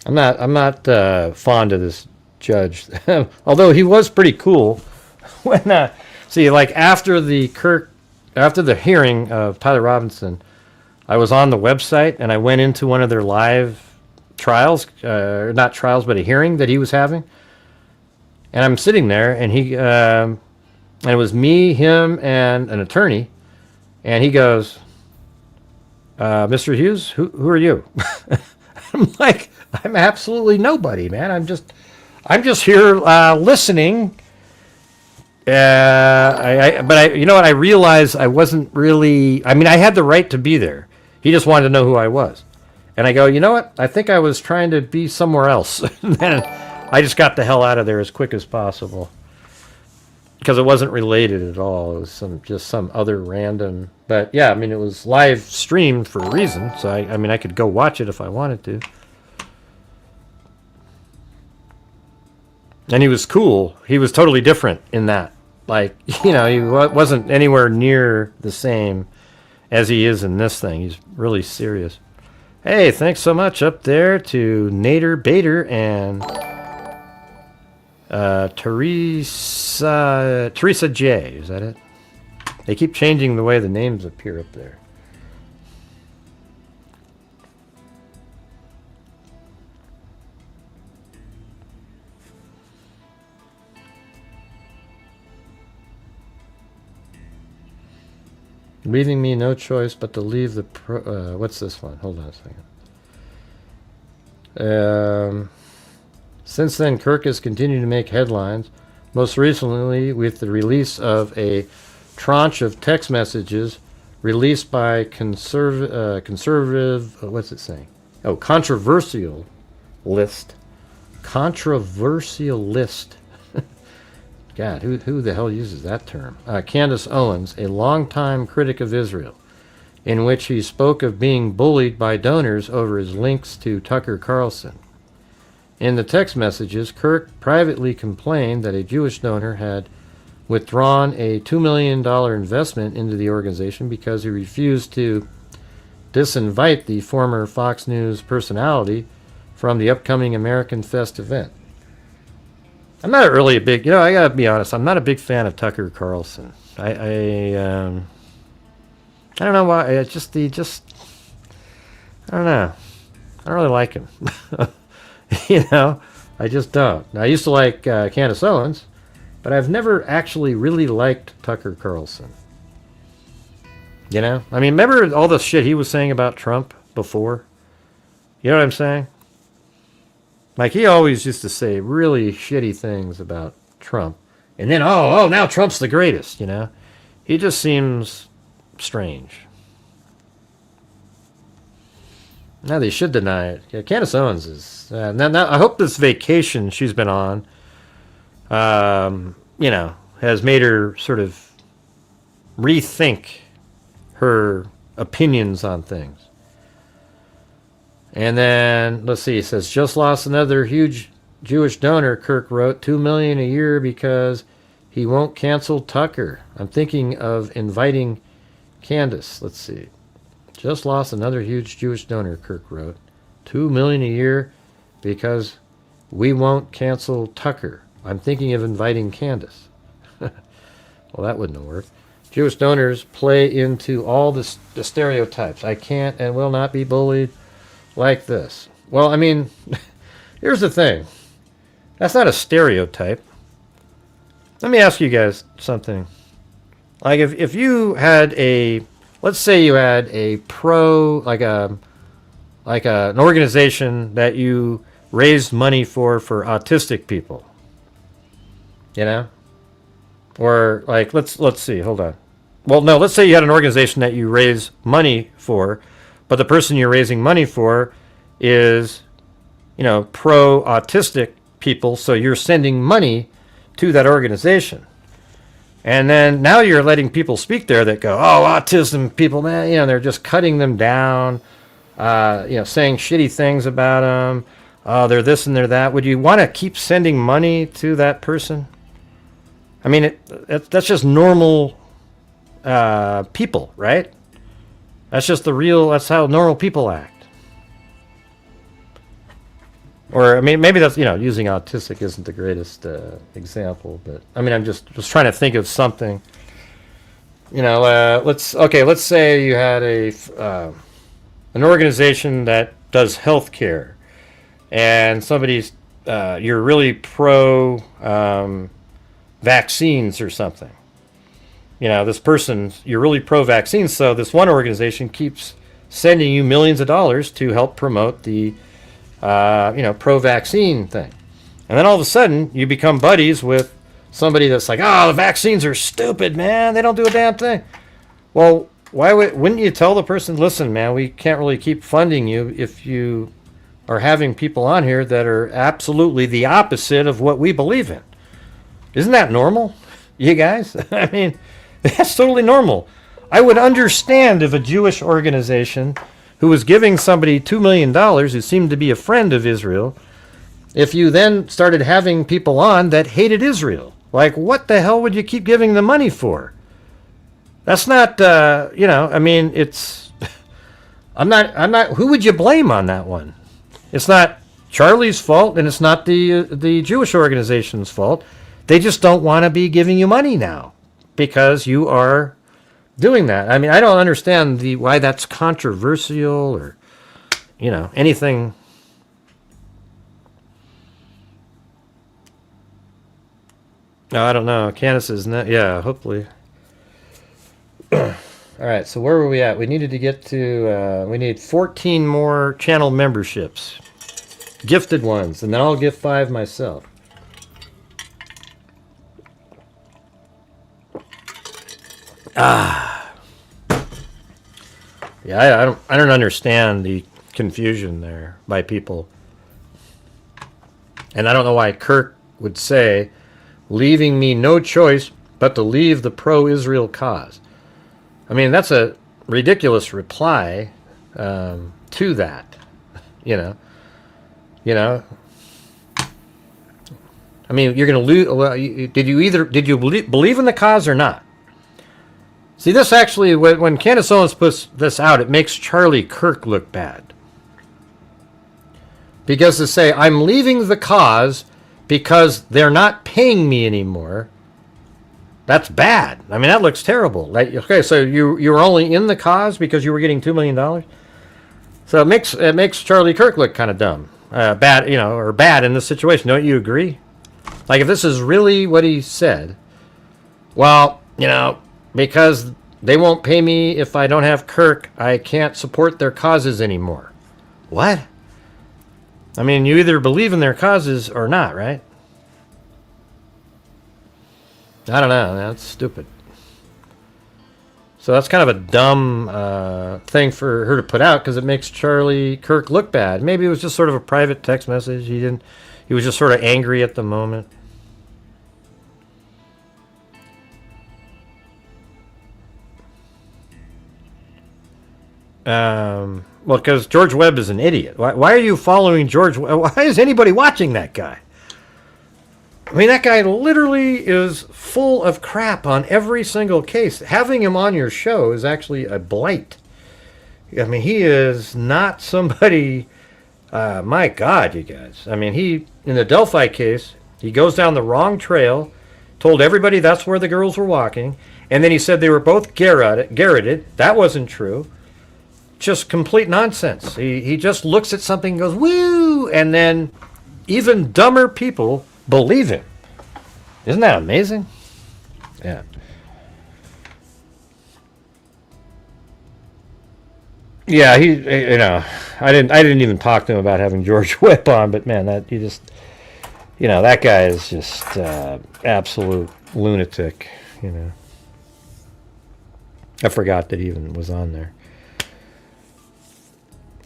I'm not fond of this judge. Although he was pretty cool. When, see, like after the hearing of Tyler Robinson, I was on the website and I went into one of their live trials, not trials, but a hearing that he was having. And I'm sitting there, and and it was me, him, and an attorney. And he goes, "Mr. Hughes, who are you?" I'm like, I'm absolutely nobody, man. I'm just here listening. But you know what? I realized I wasn't really. I mean, I had the right to be there. He just wanted to know who I was, and I go, you know what? I think I was trying to be somewhere else. And then I just got the hell out of there as quick as possible because it wasn't related at all. It was just some other random. But yeah, I mean, it was live streamed for a reason, so I mean, I could go watch it if I wanted to. And he was cool. He was totally different in that. Like, he wasn't anywhere near the same as he is in this thing. He's really serious. Hey, thanks so much up there to Nader Bader and Teresa J. Is that it? They keep changing the way the names appear up there. Leaving me no choice but to leave the what's this one? Hold on a second. Since then, Kirk has continued to make headlines, most recently with the release of a tranche of text messages released by conservative, what's it saying? Oh, controversial list. Controversial list. God, who the hell uses that term? Candace Owens, a longtime critic of Israel, in which he spoke of being bullied by donors over his links to Tucker Carlson. In the text messages, Kirk privately complained that a Jewish donor had withdrawn a $2 million investment into the organization because he refused to disinvite the former Fox News personality from the upcoming American Fest event. I'm not really a big, I gotta be honest, I'm not a big fan of Tucker Carlson. I don't know why, I don't know. I don't really like him. I just don't. Now, I used to like Candace Owens, but I've never actually really liked Tucker Carlson. I mean, remember all the shit he was saying about Trump before? You know what I'm saying? Like, he always used to say really shitty things about Trump. And then, now Trump's the greatest, He just seems strange. Now they should deny it. Yeah, Candace Owens is... now, I hope this vacation she's been on, has made her sort of rethink her opinions on things. And then, let's see, it says, just lost another huge Jewish donor, Kirk wrote, $2 million a year because he won't cancel Tucker. I'm thinking of inviting Candace. Let's see. Just lost another huge Jewish donor, Kirk wrote. $2 million a year because we won't cancel Tucker. I'm thinking of inviting Candace. Well, that wouldn't have worked. Jewish donors play into all the stereotypes. I can't and will not be bullied like this. Well, I mean, here's the thing. That's not a stereotype. Let me ask you guys something. Like if you had a, let's say you had a pro, like an organization that you raised money for autistic people. You know? Or like let's see, hold on. Well, no, let's say you had an organization that you raise money for, but the person you're raising money for is, you know, pro autistic people, so you're sending money to that organization. And then now you're letting people speak there that go, oh, autism people, man, you know, they're just cutting them down, you know, saying shitty things about them. Oh, they're this and they're that. Would you want to keep sending money to that person? I mean, that's just normal people, right? That's just that's how normal people act. Or, I mean, maybe that's, you know, using autistic isn't the greatest example, but, I mean, I'm just trying to think of something. You know, let's say you had an organization that does healthcare, and somebody's, you're really pro vaccines or something. You know, this person, you're really pro-vaccine, so this one organization keeps sending you millions of dollars to help promote the, you know, pro-vaccine thing. And then all of a sudden, you become buddies with somebody that's like, oh, the vaccines are stupid, man. They don't do a damn thing. Well, wouldn't you tell the person, listen, man, we can't really keep funding you if you are having people on here that are absolutely the opposite of what we believe in. Isn't that normal, you guys? I mean, that's totally normal. I would understand if a Jewish organization who was giving somebody $2 million who seemed to be a friend of Israel, if you then started having people on that hated Israel. Like, what the hell would you keep giving them money for? That's not, you know, I mean, it's, I'm not, who would you blame on that one? It's not Charlie's fault, and it's not the Jewish organization's fault. They just don't want to be giving you money now because you are doing that. I mean, I don't understand why that's controversial or, you know, anything. No, I don't know. Candace is not. Yeah, hopefully. All right, so where were we at? We needed to get to, we need 14 more channel memberships. Gifted ones, and then I'll give 5 myself. Yeah, I don't understand the confusion there by people. And I don't know why Kirk would say, leaving me no choice but to leave the pro-Israel cause. I mean, that's a ridiculous reply to that, you know. I mean, you're going to lose. Well, did you believe in the cause or not? See, this actually, when Candace Owens puts this out, it makes Charlie Kirk look bad. Because to say, I'm leaving the cause because they're not paying me anymore, that's bad. I mean, that looks terrible. Like, okay, so you were only in the cause because you were getting $2 million? So it makes Charlie Kirk look kind of dumb. Bad, you know, or bad in this situation. Don't you agree? Like, if this is really what he said, well, you know, because they won't pay me if I don't have Kirk, I can't support their causes anymore. What? I mean, you either believe in their causes or not, right? I don't know. That's stupid. So that's kind of a dumb thing for her to put out because it makes Charlie Kirk look bad. Maybe it was just sort of a private text message. He was just sort of angry at the moment. Well, because George Webb is an idiot. Why are you following George Webb? Why is anybody watching that guy? I mean, that guy literally is full of crap on every single case. Having him on your show is actually a blight. I mean, he is not somebody... my God, you guys. I mean, in the Delphi case, he goes down the wrong trail, told everybody that's where the girls were walking, and then he said they were both garroted. That wasn't true. Just complete nonsense. He just looks at something and goes, woo! And then even dumber people believe him. Isn't that amazing? Yeah. Yeah, I didn't even talk to him about having George Webb on, but man, that guy is just absolute lunatic, I forgot that he even was on there.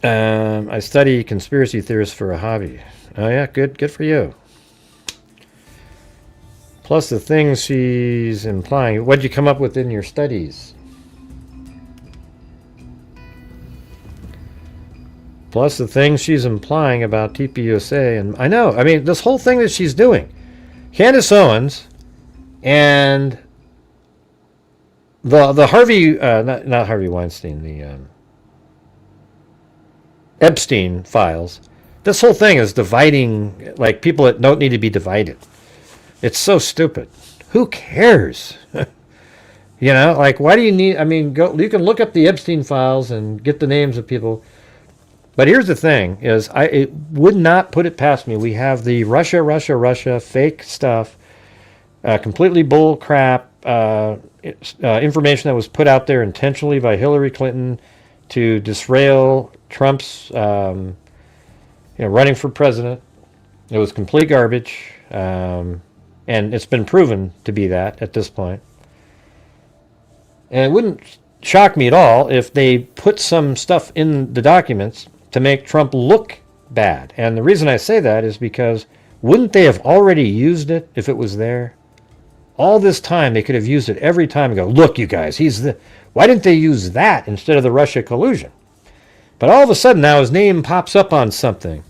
I study conspiracy theorists for a hobby. Oh yeah, good for you. Plus the things she's implying. What'd you come up with in your studies? Plus the things she's implying about TPUSA. And I know, I mean, this whole thing that she's doing. Candace Owens and the Harvey, not Harvey Weinstein, the Epstein files. This whole thing is dividing, like, people that don't need to be divided. It's so stupid. Who cares? Like, why do you need... I mean, you can look up the Epstein files and get the names of people. But here's the thing, is it would not put it past me. We have the Russia fake stuff, completely bull crap, information that was put out there intentionally by Hillary Clinton to disrail Trump's running for president. It was complete garbage. And it's been proven to be that at this point. And it wouldn't shock me at all if they put some stuff in the documents to make Trump look bad. And the reason I say that is because wouldn't they have already used it if it was there? All this time they could have used it every time and go, look, you guys, why didn't they use that instead of the Russia collusion? But all of a sudden now his name pops up on something.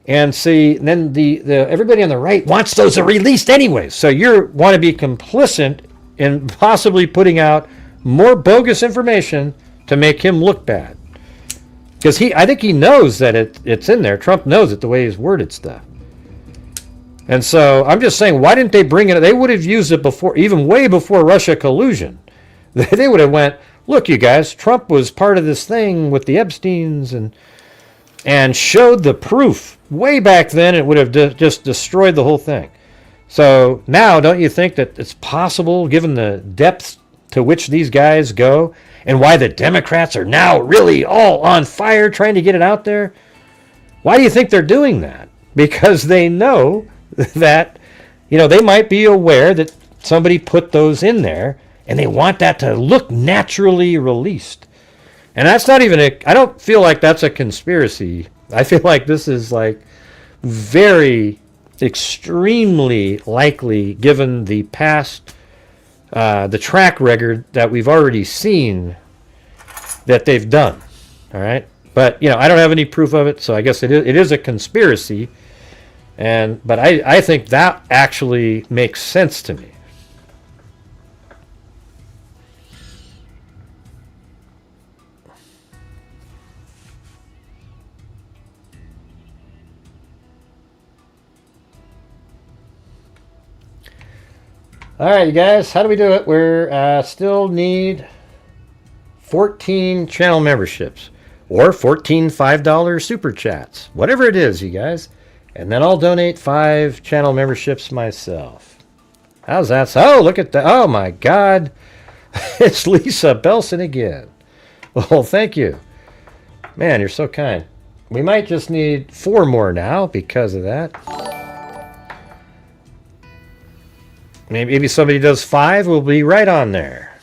And see, then the everybody on the right wants those released anyways. So you want to be complicit in possibly putting out more bogus information to make him look bad. Because I think he knows that it's in there. Trump knows it the way he's worded stuff. And so I'm just saying, why didn't they bring it? They would have used it before, even way before Russia collusion. They would have went, look, you guys, Trump was part of this thing with the Epsteins and showed the proof. Way back then, it would have just destroyed the whole thing. So now, don't you think that it's possible, given the depth to which these guys go, and why the Democrats are now really all on fire trying to get it out there? Why do you think they're doing that? Because they know that, they might be aware that somebody put those in there, and they want that to look naturally released. And that's not even I don't feel like that's a conspiracy. I feel like this is like very extremely likely given the past, the track record that we've already seen that they've done. All right. But, I don't have any proof of it. So I guess it is a conspiracy. But I think that actually makes sense to me. All right, you guys, how do we do it? We're still need 14 channel memberships or 14 $5 super chats, whatever it is, you guys. And then I'll donate 5 channel memberships myself. How's that? Oh, look at that. Oh, my God. It's Lisa Belson again. Well, thank you. Man, you're so kind. We might just need 4 more now because of that. Maybe somebody does 5, we'll be right on there.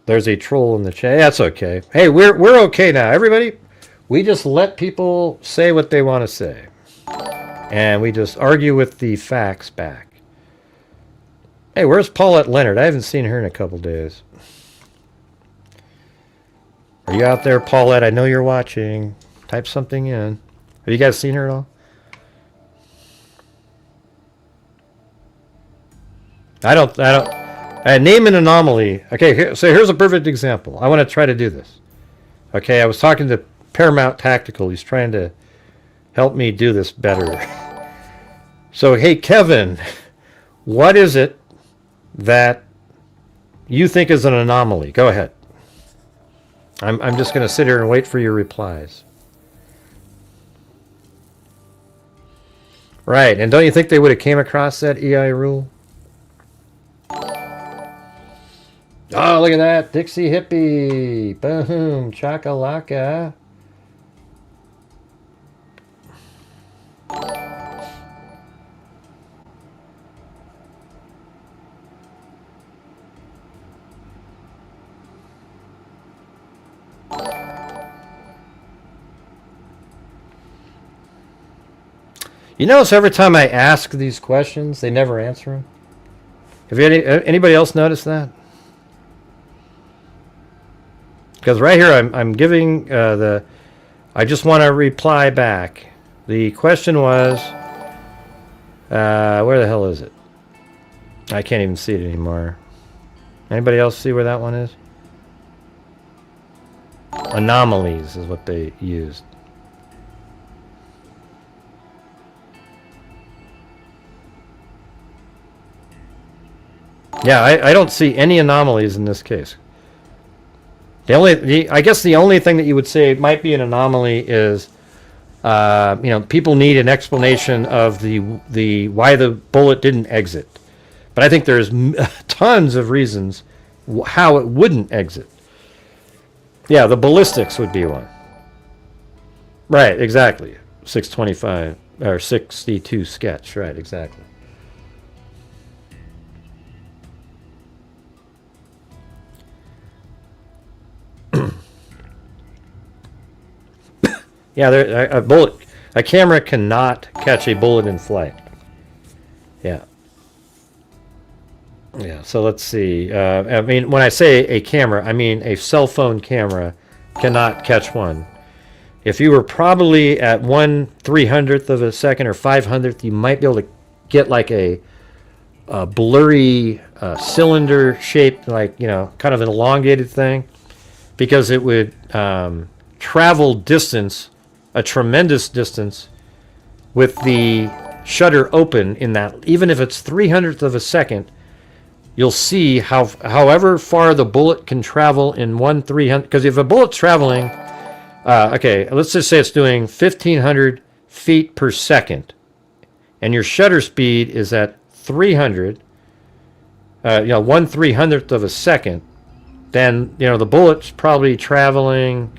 There's a troll in the chat. That's okay. Hey, we're okay now. Everybody, we just let people say what they want to say. And we just argue with the facts back. Hey, where's Paulette Leonard? I haven't seen her in a couple days. Are you out there, Paulette? I know you're watching. Type something in. Have you guys seen her at all? I don't. Name an anomaly. Okay, so here's a perfect example. I want to try to do this. Okay, I was talking to Paramount Tactical. He's trying to help me do this better. So, hey, Kevin, what is it that you think is an anomaly? Go ahead. I'm just going to sit here and wait for your replies. Right, and don't you think they would have came across that EI rule? Oh, look at that. Dixie Hippie. Boom. Chakalaka. You notice every time I ask these questions, they never answer them? Have anybody else noticed that? Because right here I'm giving I just want to reply back. The question was, where the hell is it? I can't even see it anymore. Anybody else see where that one is? Anomalies is what they used. Yeah, I don't see any anomalies in this case. I guess the only thing that you would say might be an anomaly is, people need an explanation of the why the bullet didn't exit. But I think there's tons of reasons how it wouldn't exit. Yeah, the ballistics would be one. Right, exactly. 625 or 62 sketch. Right, exactly. Yeah, a camera cannot catch a bullet in flight. Yeah. Yeah, so let's see. I mean, when I say a camera, I mean a cell phone camera cannot catch one. If you were probably at 1/300th of a second or 500th, you might be able to get like a blurry cylinder shaped, like, kind of an elongated thing, because it would travel distance, a tremendous distance, with the shutter open in that. Even if it's 300th of a second, you'll see however far the bullet can travel in 1/300. Because if a bullet's traveling, okay, let's just say it's doing 1,500 feet per second, and your shutter speed is at 300, 1/300th of a second, then the bullet's probably traveling.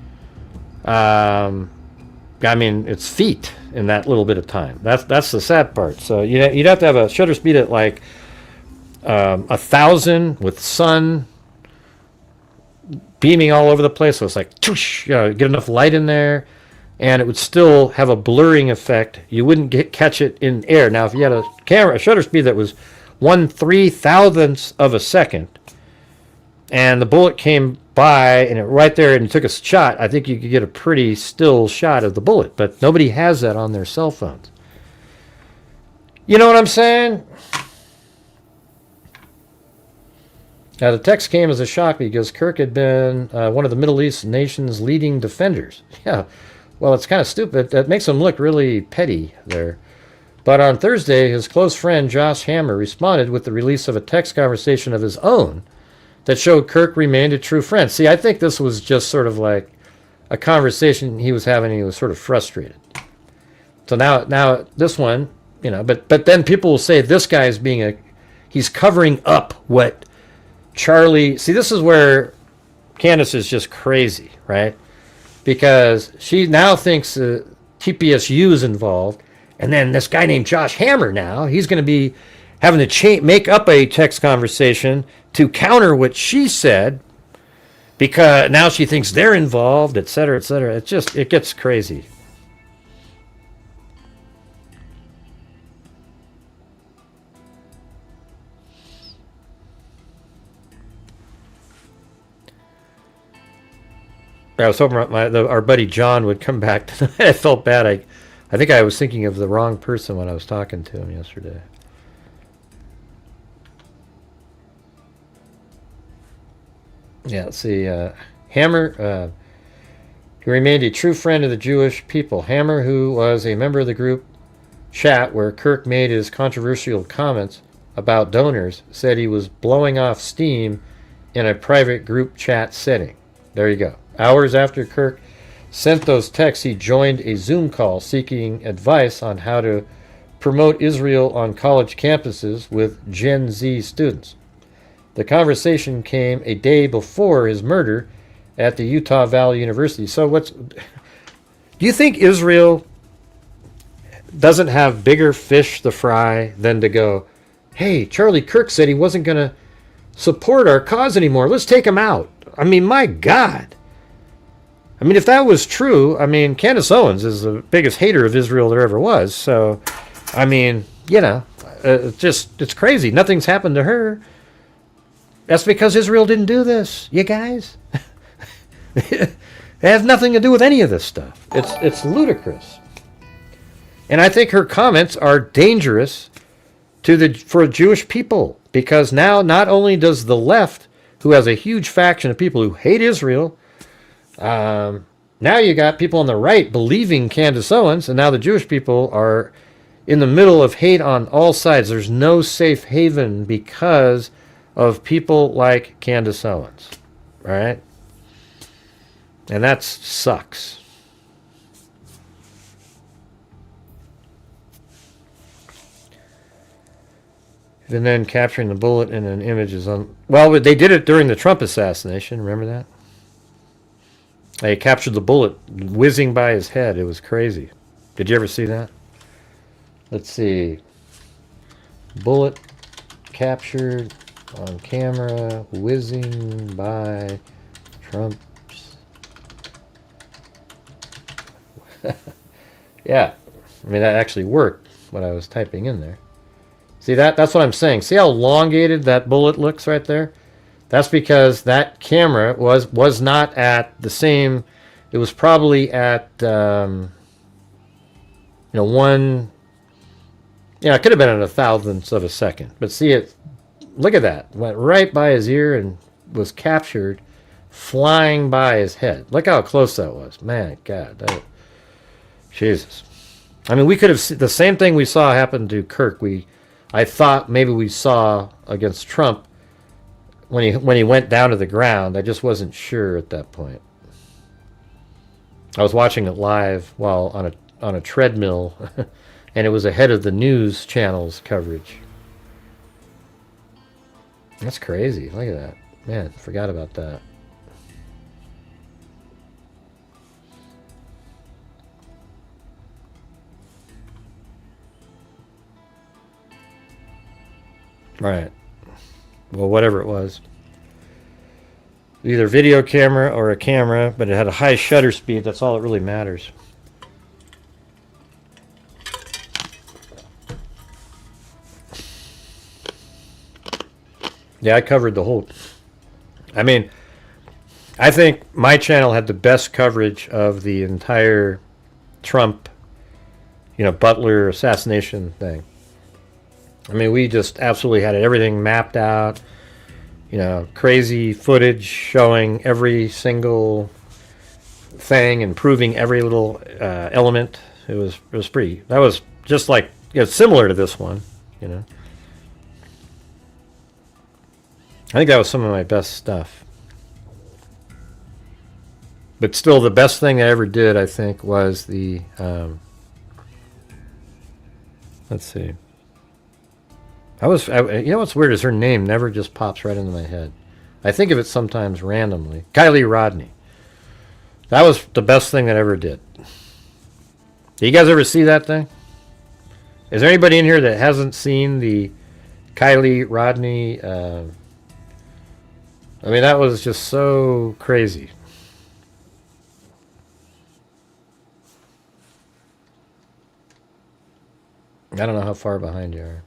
I mean, it's feet in that little bit of time. That's the sad part. So you'd have to have a shutter speed at like 1,000 with sun beaming all over the place. So it's like, toosh, get enough light in there, and it would still have a blurring effect. You wouldn't catch it in air. Now, if you had a shutter speed that was 1/3000th of a second, and the bullet came by and it right there and you took a shot, I think you could get a pretty still shot of the bullet. But nobody has that on their cell phones. You know what I'm saying? Now, the text came as a shock because Kirk had been one of the Middle East nation's leading defenders. Yeah, well, it's kind of stupid. That makes him look really petty there. But on Thursday, his close friend Josh Hammer responded with the release of a text conversation of his own that showed Kirk remained a true friend. See, I think this was just sort of like a conversation he was having. He was sort of frustrated. So now this one, but then people will say this guy is he's covering up what Charlie. See, this is where Candace is just crazy, right? Because she now thinks TPSU is involved, and then this guy named Josh Hammer now, he's going to be having to make up a text conversation to counter what she said, because now she thinks they're involved, et cetera, et cetera. It gets crazy. I was hoping our buddy John would come back tonight. I felt bad. I think I was thinking of the wrong person when I was talking to him yesterday. Yeah, let's see. Hammer, he remained a true friend of the Jewish people. Hammer, who was a member of the group chat where Kirk made his controversial comments about donors, said he was blowing off steam in a private group chat setting. There you go. Hours after Kirk sent those texts, he joined a Zoom call seeking advice on how to promote Israel on college campuses with Gen Z students. The conversation came a day before his murder at the Utah Valley University. So do you think Israel doesn't have bigger fish to fry than to go, hey, Charlie Kirk said he wasn't going to support our cause anymore. Let's take him out. I mean, my God. I mean, if that was true, I mean, Candace Owens is the biggest hater of Israel there ever was. So, I mean, you know, it's crazy. Nothing's happened to her. That's because Israel didn't do this, you guys. It has nothing to do with any of this stuff. It's ludicrous. And I think her comments are dangerous for Jewish people, because now not only does the left, who has a huge faction of people who hate Israel, now you got people on the right believing Candace Owens, and now the Jewish people are in the middle of hate on all sides. There's no safe haven because of people like Candace Owens, right? And that sucks. And then capturing the bullet in an image is on. Well, they did it during the Trump assassination. Remember that? They captured the bullet whizzing by his head. It was crazy. Did you ever see that? Let's see. Bullet captured on camera, whizzing by Trump's. Yeah. I mean, that actually worked, what I was typing in there. See, that's what I'm saying. See how elongated that bullet looks right there? That's because that camera was not at the same. It was probably at one. Yeah, it could have been at a thousandth of a second. But see it. Look at that. Went right by his ear and was captured, flying by his head. Look how close that was. Man, God, Jesus. I mean, we could have seen the same thing we saw happen to Kirk. I thought maybe we saw against Trump when he went down to the ground. I just wasn't sure at that point. I was watching it live while on a treadmill, and it was ahead of the news channel's coverage. That's crazy. Look at that. Man, forgot about that. Right. Well, whatever it was. Either video camera or a camera, but it had a high shutter speed. That's all that really matters. Yeah, I covered the whole. I mean, I think my channel had the best coverage of the entire Trump, Butler assassination thing. I mean, we just absolutely had everything mapped out. Crazy footage showing every single thing and proving every little element. It was pretty. That was just like similar to this one. I think that was some of my best stuff. But still, the best thing I ever did, I think, was the. Let's see. What's weird is her name never just pops right into my head. I think of it sometimes randomly. Kylie Rodney. That was the best thing that I ever did. Do you guys ever see that thing? Is there anybody in here that hasn't seen the Kylie Rodney? I mean, that was just so crazy. I don't know how far behind you are.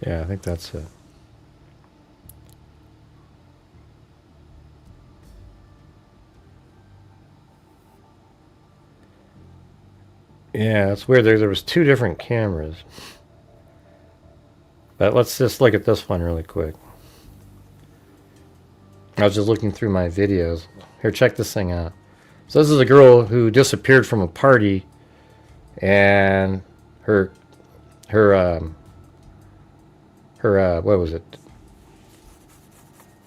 Yeah, I think that's it. Yeah, it's weird. There was two different cameras. But let's just look at this one really quick. I was just looking through my videos. Here, check this thing out. So this is a girl who disappeared from a party, and her what was it?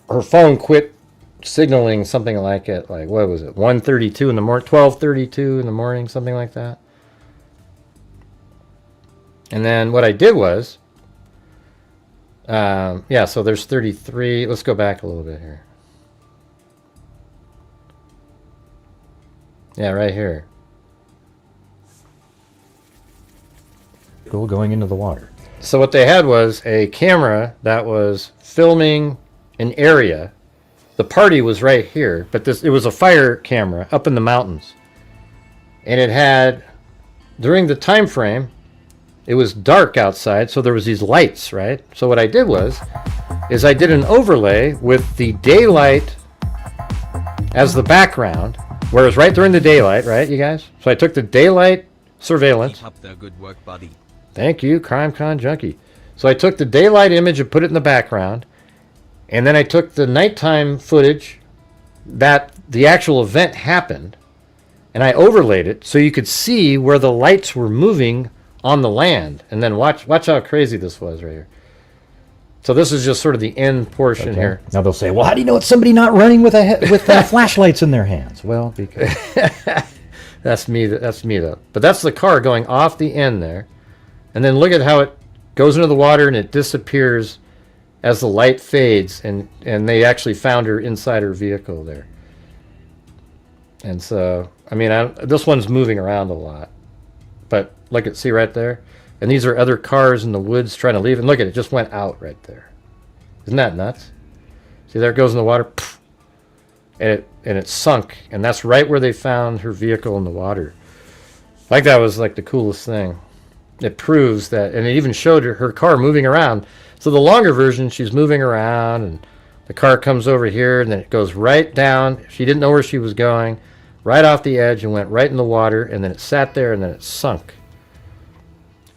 Her phone quit signaling something like at what was it? 1:32 in the morning, 12:32 in the morning, something like that. And then what I did was, yeah, so there's 33. Let's go back a little bit here. Yeah, right here. Going into the water. So what they had was a camera that was filming an area. The party was right here, but it was a fire camera up in the mountains. And it had, during the time frame, it was dark outside, so there was these lights, right? So what I did was, I did an overlay with the daylight as the background, where it was right during the daylight, right, you guys? So I took the daylight surveillance. Keep up the good work, buddy. Thank you, CrimeCon Junkie. So I took the daylight image and put it in the background, and then I took the nighttime footage that the actual event happened, and I overlaid it so you could see where the lights were moving on the land. And then watch how crazy this was right here. So this is just sort of the end portion here. Now they'll say, well, how do you know it's somebody not running with flashlights in their hands? Well, because that's me though. But that's the car going off the end there. And then look at how it goes into the water and it disappears as the light fades, and they actually found her inside her vehicle there. And so, I mean, this one's moving around a lot. But look at, see right there? And these are other cars in the woods trying to leave. And look at it, just went out right there. Isn't that nuts? See, there it goes in the water. And it sunk. And that's right where they found her vehicle in the water. Like, that was like the coolest thing. It proves that, and it even showed her car moving around. So the longer version, she's moving around, and the car comes over here, and then it goes right down. She didn't know where she was going. Right off the edge and went right in the water, and then it sat there, and then it sunk.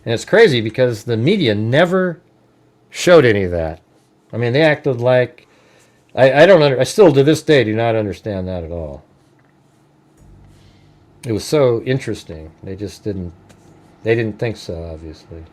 And it's crazy because the media never showed any of that. I mean, they acted like, I still to this day do not understand that at all. It was so interesting. They just didn't think so, obviously.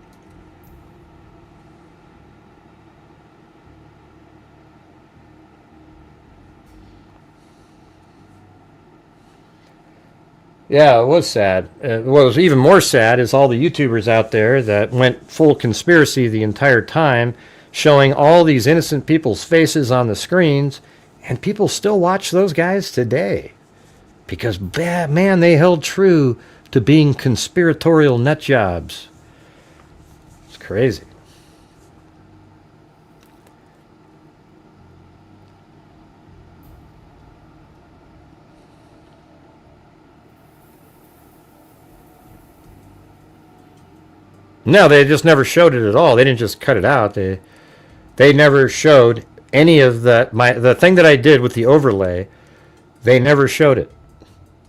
Yeah, it was sad. What was even more sad is all the YouTubers out there that went full conspiracy the entire time, showing all these innocent people's faces on the screens, and people still watch those guys today. Because, man, they held true to being conspiratorial nut jobs. It's crazy. No, they just never showed it at all. They didn't just cut it out. They never showed any of that. The thing that I did with the overlay, they never showed it.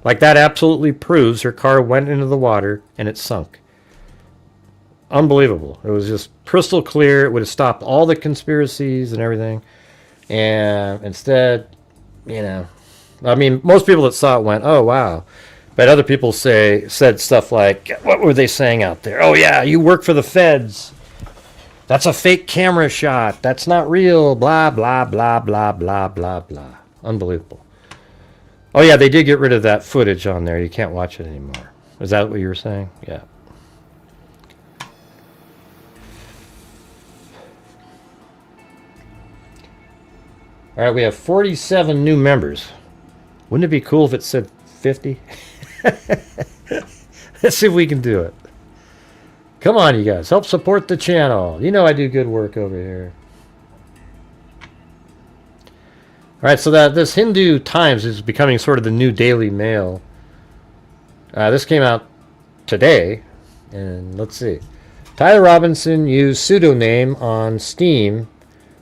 Like, that absolutely proves her car went into the water and it sunk. Unbelievable. It was just crystal clear. It would have stopped all the conspiracies and everything. And instead, you know, I mean, most people that saw it went, oh, wow. But other people said stuff like, what were they saying out there? Oh, yeah, you work for the feds. That's a fake camera shot. That's not real. Blah, blah, blah, blah, blah, blah, blah. Unbelievable. Oh, yeah, they did get rid of that footage on there. You can't watch it anymore. Is that what you were saying? Yeah. All right, we have 47 new members. Wouldn't it be cool if it said 50? Let's see if we can do it. Come on, you guys. Help support the channel. You know I do good work over here. All right, so this Hindu Times is becoming sort of the new Daily Mail. This came out today, and let's see. Tyler Robinson used pseudonym on Steam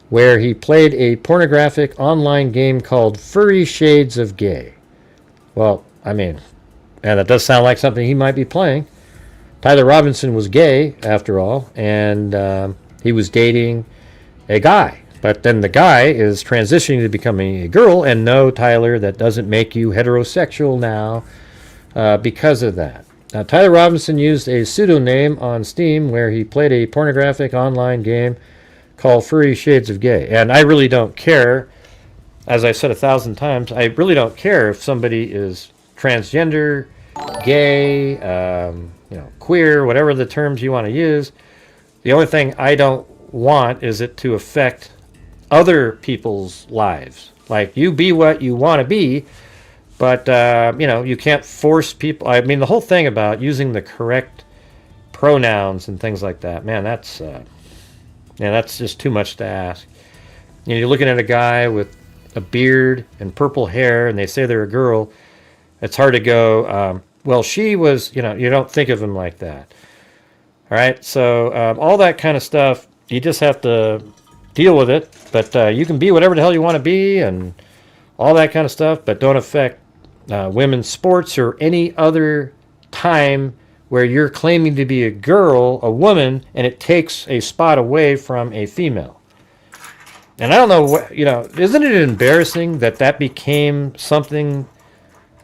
where he played a pornographic online game called Furry Shades of Gay. Well, I mean, and that does sound like something he might be playing. Tyler Robinson was gay, after all, and he was dating a guy. But then the guy is transitioning to becoming a girl, and no, Tyler, that doesn't make you heterosexual now because of that. Now, Tyler Robinson used a pseudonym on Steam where he played a pornographic online game called Furry Shades of Gay. And I really don't care, as I've said 1,000 times, I really don't care if somebody is transgender, gay, queer, whatever the terms you want to use. The only thing I don't want is it to affect other people's lives. Like, you be what you want to be, but you can't force people. I mean, the whole thing about using the correct pronouns and things like that, man, that's just too much to ask. You're looking at a guy with a beard and purple hair, and they say they're a girl. It's hard to go, well, she was, you don't think of him like that. All right, so all that kind of stuff, you just have to deal with it. But you can be whatever the hell you want to be and all that kind of stuff, but don't affect women's sports or any other time where you're claiming to be a girl, a woman, and it takes a spot away from a female. And I don't know what, isn't it embarrassing that became something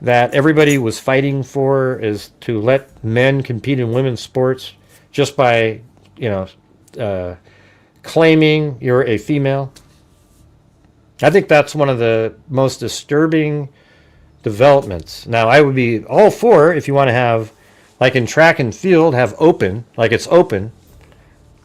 that everybody was fighting for, is to let men compete in women's sports just by, claiming you're a female? I think that's one of the most disturbing developments. Now, I would be all for, if you want to have, like in track and field, have open, like it's open,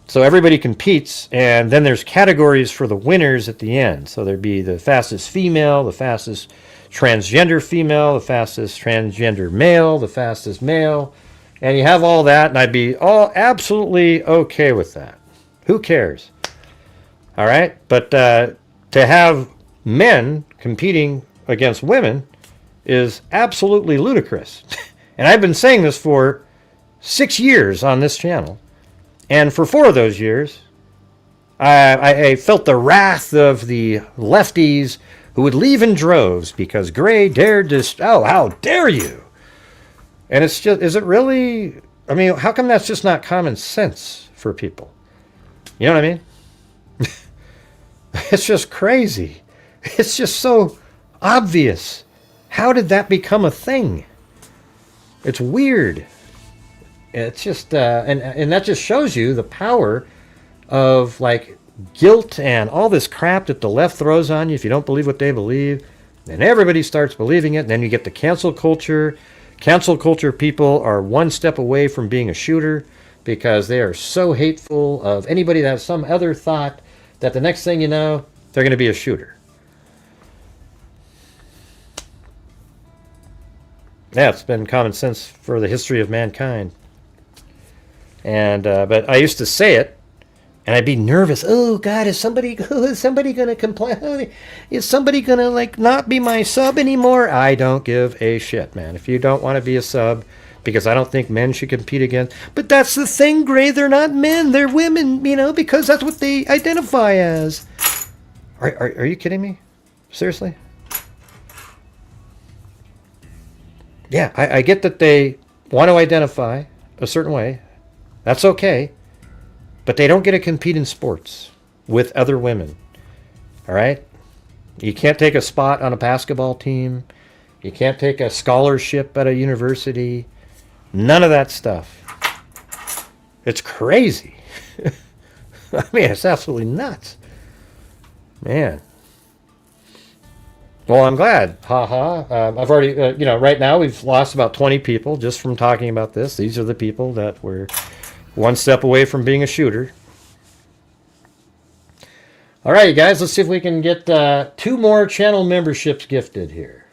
so everybody competes, and then there's categories for the winners at the end. So there'd be the fastest female, the fastest transgender female, the fastest transgender male, the fastest male, and you have all that, and I'd be all absolutely okay with that. Who cares? All right? But to have men competing against women is absolutely ludicrous. And I've been saying this for 6 years on this channel. And for 4 of those years, I felt the wrath of the lefties who would leave in droves because Gray dared to, how dare you? And it's just, is it really, I mean, how come that's just not common sense for people? You know what I mean? It's just crazy. It's just so obvious. How did that become a thing? It's weird. It's just, and that just shows you the power of, like, guilt and all this crap that the left throws on you if you don't believe what they believe. Then everybody starts believing it, and then you get the cancel culture. Cancel culture people are one step away from being a shooter because they are so hateful of anybody that has some other thought that the next thing you know, they're going to be a shooter. Yeah, it's been common sense for the history of mankind. And but I used to say it, and I'd be nervous. Oh God, is somebody going to complain? Is somebody going to, like, not be my sub anymore? I don't give a shit, man. If you don't want to be a sub, because I don't think men should compete against. But that's the thing, Gray. They're not men. They're women. Because that's what they identify as. Are you kidding me? Seriously? Yeah, I get that they want to identify a certain way. That's okay. But they don't get to compete in sports with other women. All right? You can't take a spot on a basketball team. You can't take a scholarship at a university. None of that stuff. It's crazy. I mean, it's absolutely nuts. Man. Well, I'm glad. I've already, right now we've lost about 20 people just from talking about this. These are the people that were one step away from being a shooter. All right, you guys, let's see if we can get 2 more channel memberships gifted here.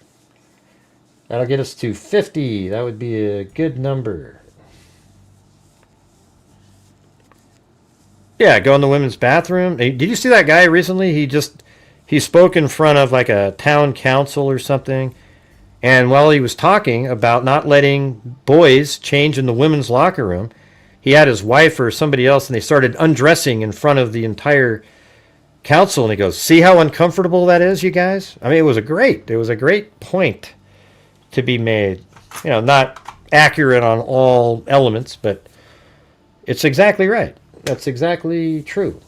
That'll get us to 50. That would be a good number. Yeah, go in the women's bathroom. Hey, did you see that guy recently? He spoke in front of, like, a town council or something. And while he was talking about not letting boys change in the women's locker room, he had his wife or somebody else, and they started undressing in front of the entire council, and he goes, "See how uncomfortable that is, you guys?" I mean, it was a great point to be made. You know, not accurate on all elements, but it's exactly right. That's exactly true.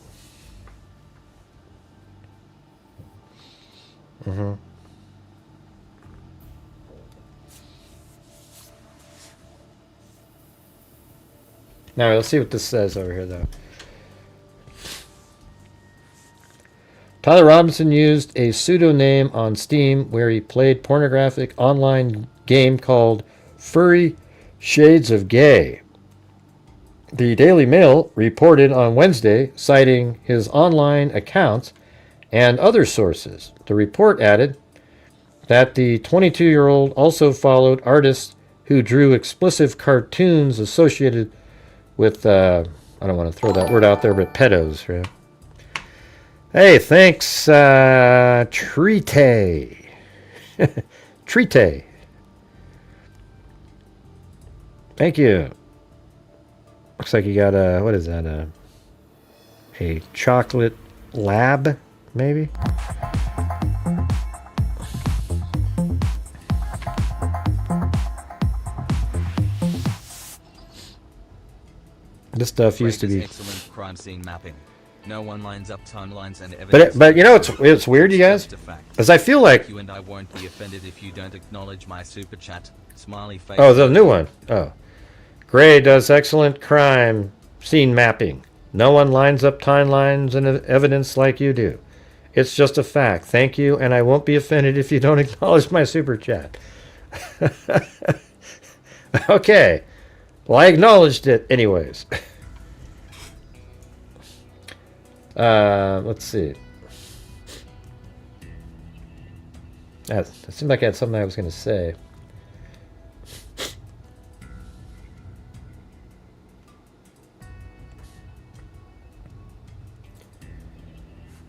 Now, let's see what this says over here, though. Tyler Robinson used a pseudonym on Steam where he played pornographic online game called Furry Shades of Gay. The Daily Mail reported on Wednesday, citing his online accounts and other sources. The report added that the 22-year-old also followed artists who drew explicit cartoons associated with, I don't want to throw that word out there, but pedos, right? Hey, thanks, Trite. Trite. Thank you. Looks like you got a, what is that, a chocolate lab, maybe? This stuff used to be excellent crime scene mapping. No one lines up timelines and evidence. But you know it's weird, you guys, as I feel like you and I won't be offended if you don't acknowledge my super chat. Smiley face. oh, the new one. Oh, Gray does excellent crime scene mapping. No one lines up timelines and evidence like you do. It's just a fact. Thank you, and I won't be offended if you don't acknowledge my super chat. Okay. Well, I acknowledged it anyways. Let's see. It seemed like I had something I was going to say.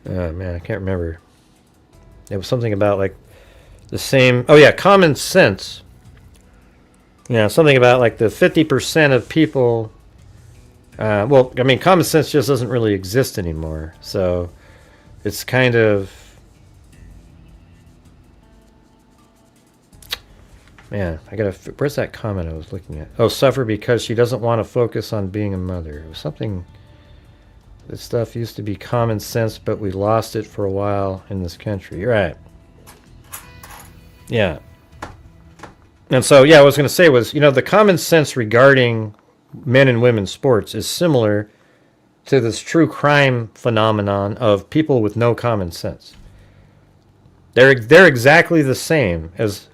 Oh, man, I can't remember. It was something about, like, the same... Oh, yeah, common sense. Yeah, something about, like, the 50% of people... well, I mean, common sense just doesn't really exist anymore. So, it's kind of... Man, I gotta... Where's that comment I was looking at? Oh, suffer because she doesn't want to focus on being a mother. It was something... This stuff used to be common sense, but we lost it for a while in this country. You're right. Yeah. And so, yeah, what I was going to say was, you know, the common sense regarding men and women's sports is similar to this true crime phenomenon of people with no common sense. They're exactly the same as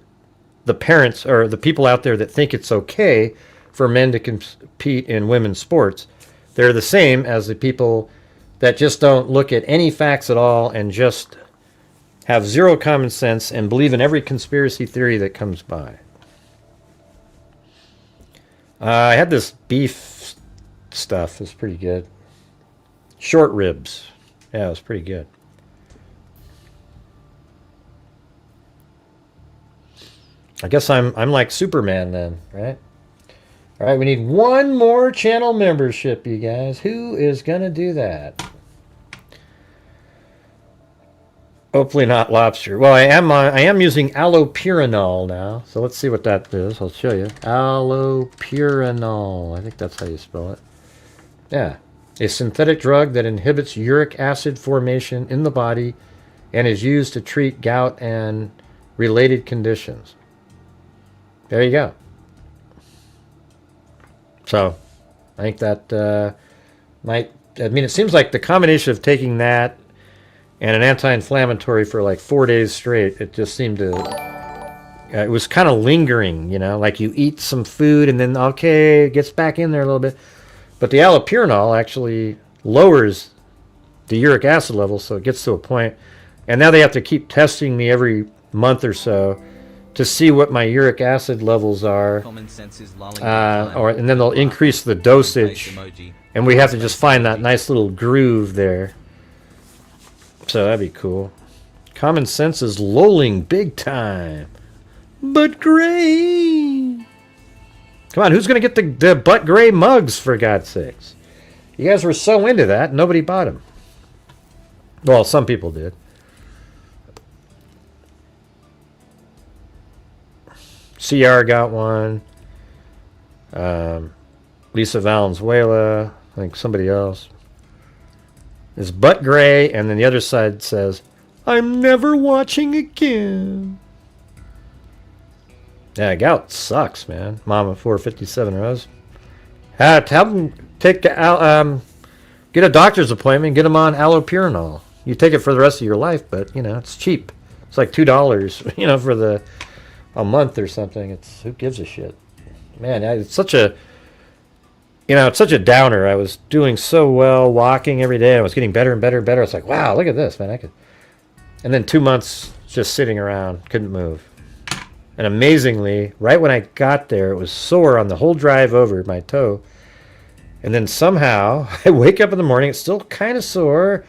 the parents or the people out there that think it's okay for men to compete in women's sports. They're the same as the people that just don't look at any facts at all and just have zero common sense and believe in every conspiracy theory that comes by. I had this beef stuff. It was pretty good. Short ribs. Yeah, it was pretty good. I guess I'm like Superman then, right? All right, we need one more channel membership, you guys. Who is going to do that? Hopefully not lobster. Well, I am using allopurinol now. So let's see what that is. I'll show you. Allopurinol. I think that's how you spell it. Yeah. A synthetic drug that inhibits uric acid formation in the body and is used to treat gout and related conditions. There you go. So, I think that might... I mean, it seems like the combination of taking that and an anti-inflammatory for like 4 days straight, it just seemed to... it was kind of lingering, you know? Like you eat some food and then, okay, it gets back in there a little bit. But the allopurinol actually lowers the uric acid level, so it gets to a point. And now they have to keep testing me every month or so to see what my uric acid levels are, and then they'll increase the dosage, and we have to just find that nice little groove there. So that'd be cool. Common sense is lolling big time, but great. Come on, who's going to get the butt gray mugs, for God's sakes? You guys were so into that, nobody bought them. Well, some people did. CR got one. Lisa Valenzuela, I think somebody else. It's butt gray, and then the other side says, I'm never watching again. Yeah, gout sucks, man. Mama 457 Rose. Have them take get a doctor's appointment, get them on allopurinol. You take it for the rest of your life, but you know it's cheap. It's like $2, you know, for a month or something. It's who gives a shit, man. It's such a it's such a downer. I was doing so well, walking every day. I was getting better and better and better. It's like, wow, look at this, man. And then 2 months just sitting around, couldn't move. And amazingly, right when I got there, it was sore on the whole drive over, my toe. And then somehow, I wake up in the morning, it's still kind of sore.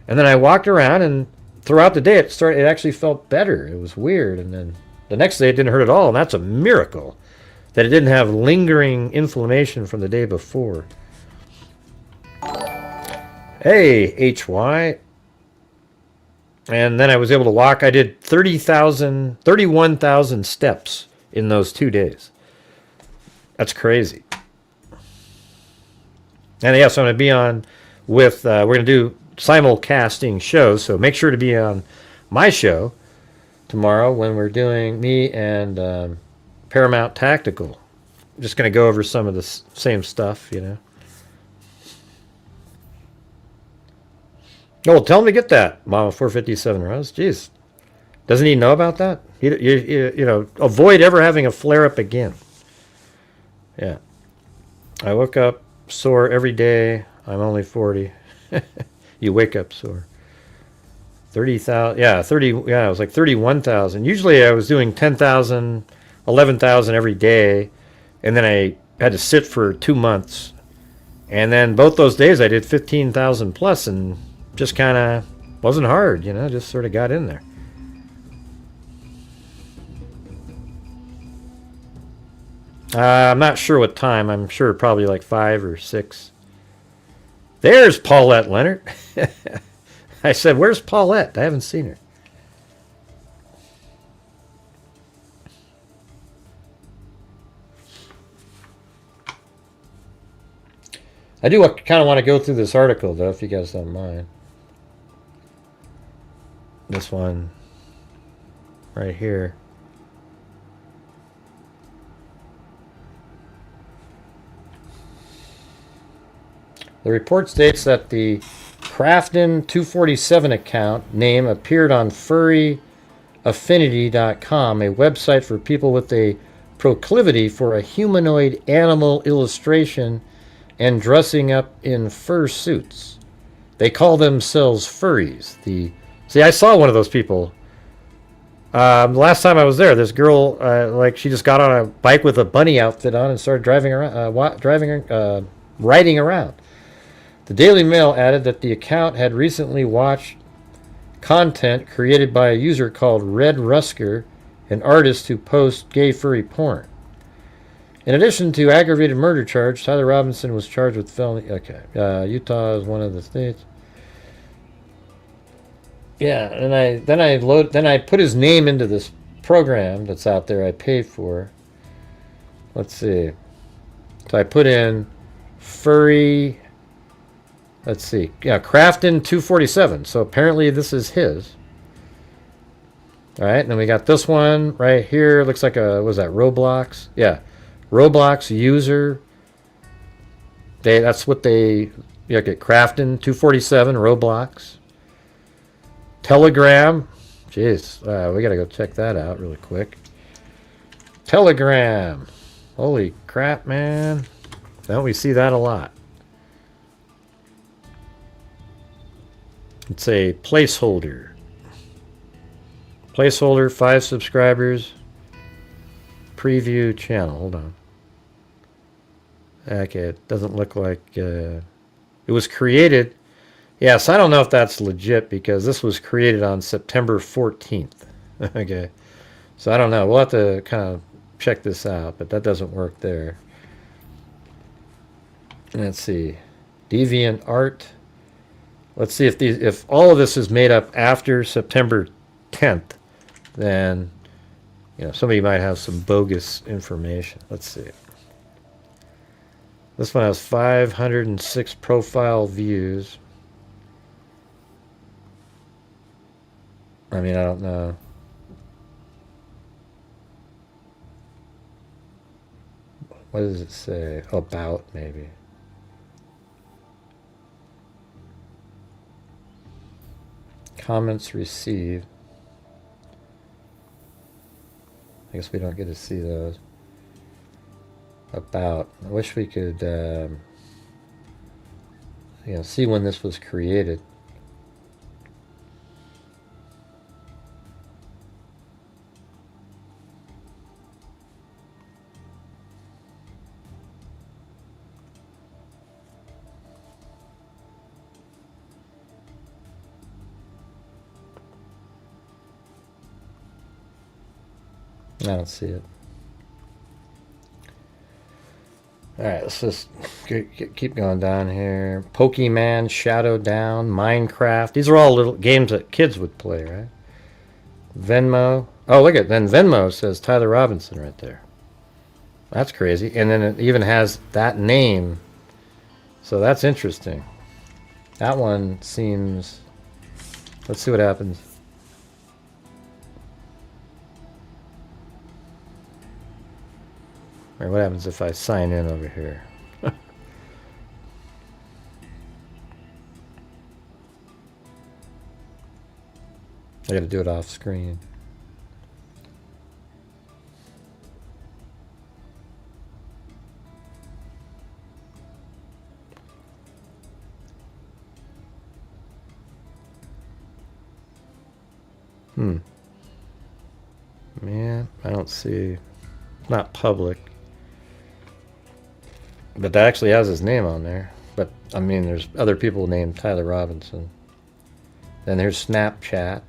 And then I walked around, and throughout the day, it actually felt better. It was weird. And then the next day, it didn't hurt at all. And that's a miracle that it didn't have lingering inflammation from the day before. Hey, HY. And then I was able to walk. I did 31,000 steps in those 2 days. That's crazy. And yeah, so I'm going to be on with, we're going to do simulcasting shows, so make sure to be on my show tomorrow when we're doing me and Paramount Tactical. I'm just going to go over some of the same stuff, you know. Oh, tell him to get that, Mama 457 Rose. Jeez. Doesn't he know about that? You know, avoid ever having a flare-up again. Yeah. I woke up sore every day. I'm only 40. You wake up sore. 30,000. Yeah, 30. Yeah, it was like 31,000. Usually I was doing 10,000, 11,000 every day. And then I had to sit for 2 months. And then both those days I did 15,000 plus, and just kind of wasn't hard, you know, just sort of got in there. I'm not sure what time. I'm sure probably like 5 or 6. There's Paulette Leonard. I said, where's Paulette? I haven't seen her. I do kind of want to go through this article, though, if you guys don't mind. This one right here. The report states that the Crafton 247 account name appeared on furryaffinity.com, a website for people with a proclivity for a humanoid animal illustration and dressing up in fur suits. They call themselves furries. See, I saw one of those people. The last time I was there, this girl, like, she just got on a bike with a bunny outfit on and started driving around, riding around. The Daily Mail added that the account had recently watched content created by a user called Red Rusker, an artist who posts gay furry porn. In addition to aggravated murder charge, Tyler Robinson was charged with felony. Okay, Utah is one of the states. Yeah, and then I put his name into this program that's out there I paid for. Let's see. So I put in furry. Let's see. Yeah, Crafton 247. So apparently this is his. All right, and then we got this one right here. Looks like a, what was that, Roblox? Yeah, Roblox user. That's what they, yeah, get Crafton 247 Roblox. Telegram. Jeez, we got to go check that out really quick. Telegram. Holy crap, man. Don't we see that a lot? It's a placeholder. Placeholder, 5 subscribers. Preview channel. Hold on. Okay, it doesn't look like... it was created... Yes, I don't know if that's legit because this was created on September 14th. Okay. So I don't know. We'll have to kind of check this out, but that doesn't work there. Let's see. Deviant art. Let's see if all of this is made up after September 10th, then somebody might have some bogus information. Let's see. This one has 506 profile views. I mean, I don't know. What does it say? About, maybe. Comments received. I guess we don't get to see those. About. I wish we could, see when this was created. I don't see it. Alright, let's just keep going down here. Pokemon, Shadow Down, Minecraft. These are all little games that kids would play, right? Venmo. Oh, look at then Venmo says Tyler Robinson right there. That's crazy. And then it even has that name. So that's interesting. That one seems... Let's see what happens. Or what happens if I sign in over here? I gotta do it off screen. Man, I don't see... Not public. But that actually has his name on there. But, I mean, there's other people named Tyler Robinson. Then there's Snapchat.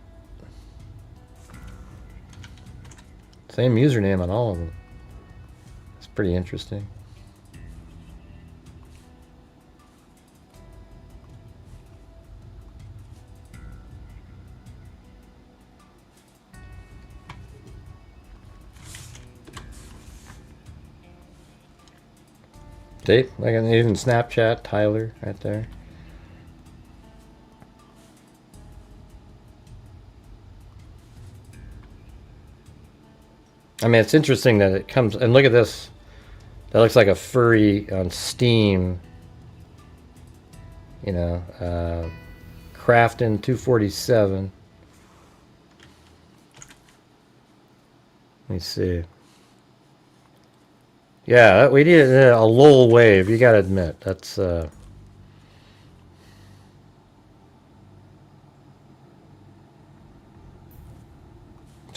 Same username on all of them. It's pretty interesting. See, like even Snapchat, Tyler, right there. I mean, it's interesting that it comes, and look at this. That looks like a furry on Steam. Crafton 247. Let me see. Yeah, we need a lull wave, you gotta admit. That's,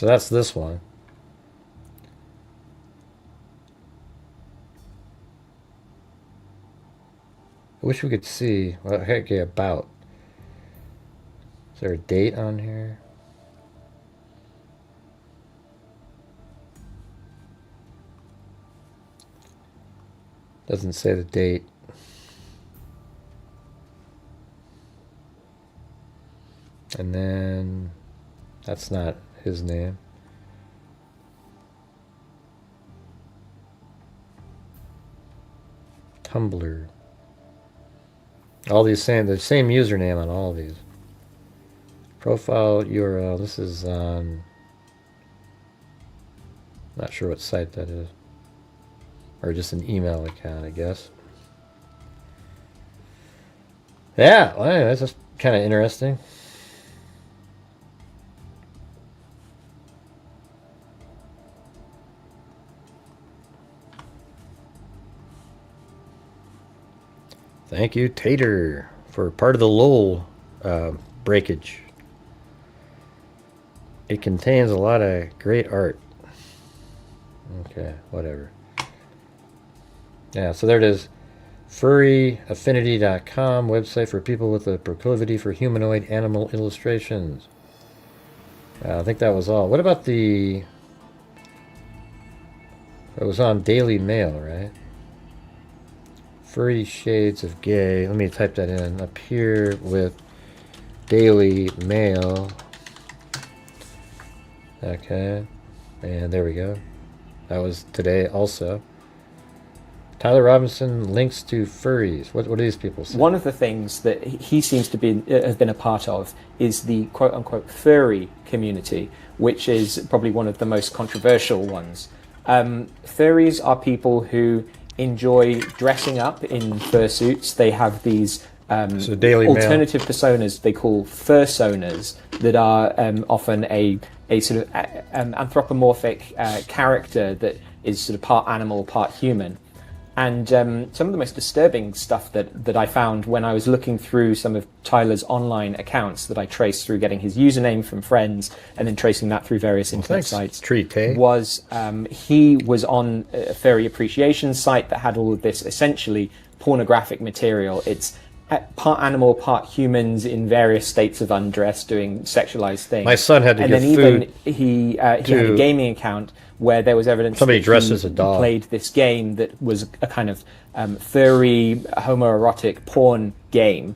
So that's this one. I wish we could see, well, okay, about. Is there a date on here? Doesn't say the date. And then that's not his name. Tumblr. All these the same username on all of these. Profile URL. This is on. Not sure what site that is. Or just an email account, I guess. Yeah, well, anyway, that's just kind of interesting. Thank you, Tater, for part of the lull breakage. It contains a lot of great art. Okay, whatever. Yeah, so there it is. Furryaffinity.com, website for people with a proclivity for humanoid animal illustrations. I think that was all. What about the It was on Daily Mail, right? Furry Shades of Gay. Let me type that in. Appear with Daily Mail. Okay. And there we go. That was today also. Tyler Robinson links to furries. What do these people say? One of the things that he seems to be have been a part of is the quote-unquote furry community, which is probably one of the most controversial ones. Furries are people who enjoy dressing up in fursuits. They have these alternative personas they call fursonas that are often a sort of anthropomorphic character that is sort of part animal, part human. And some of the most disturbing stuff that I found when I was looking through some of Tyler's online accounts that I traced through getting his username from friends and then tracing that through various internet sites was he was on a furry appreciation site that had all of this essentially pornographic material. It's part animal, part humans in various states of undress doing sexualized things. My son had to get food. And then even he had to a gaming account where there was evidence somebody that dressed he as a dog played this game that was a kind of furry homoerotic porn game.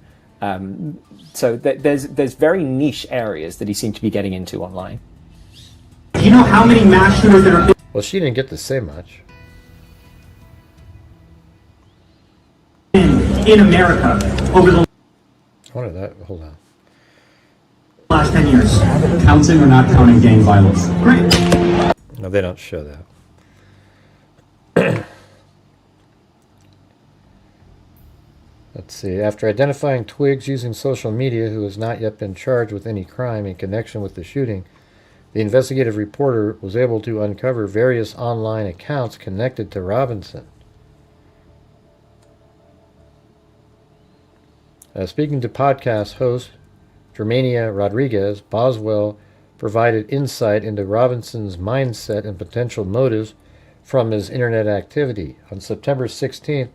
So there's very niche areas that he seemed to be getting into online. Do you know how many mass shooters that are Well, she didn't get to say much. in America over the What is that? Hold on. last 10 years? Counting or not counting gang violence? Great. No, they don't show that. Let's see. After identifying Twiggs using social media, who has not yet been charged with any crime in connection with the shooting, the investigative reporter was able to uncover various online accounts connected to Robinson. Speaking to podcast host Germania Rodriguez, Boswell provided insight into Robinson's mindset and potential motives from his internet activity. On September 16th,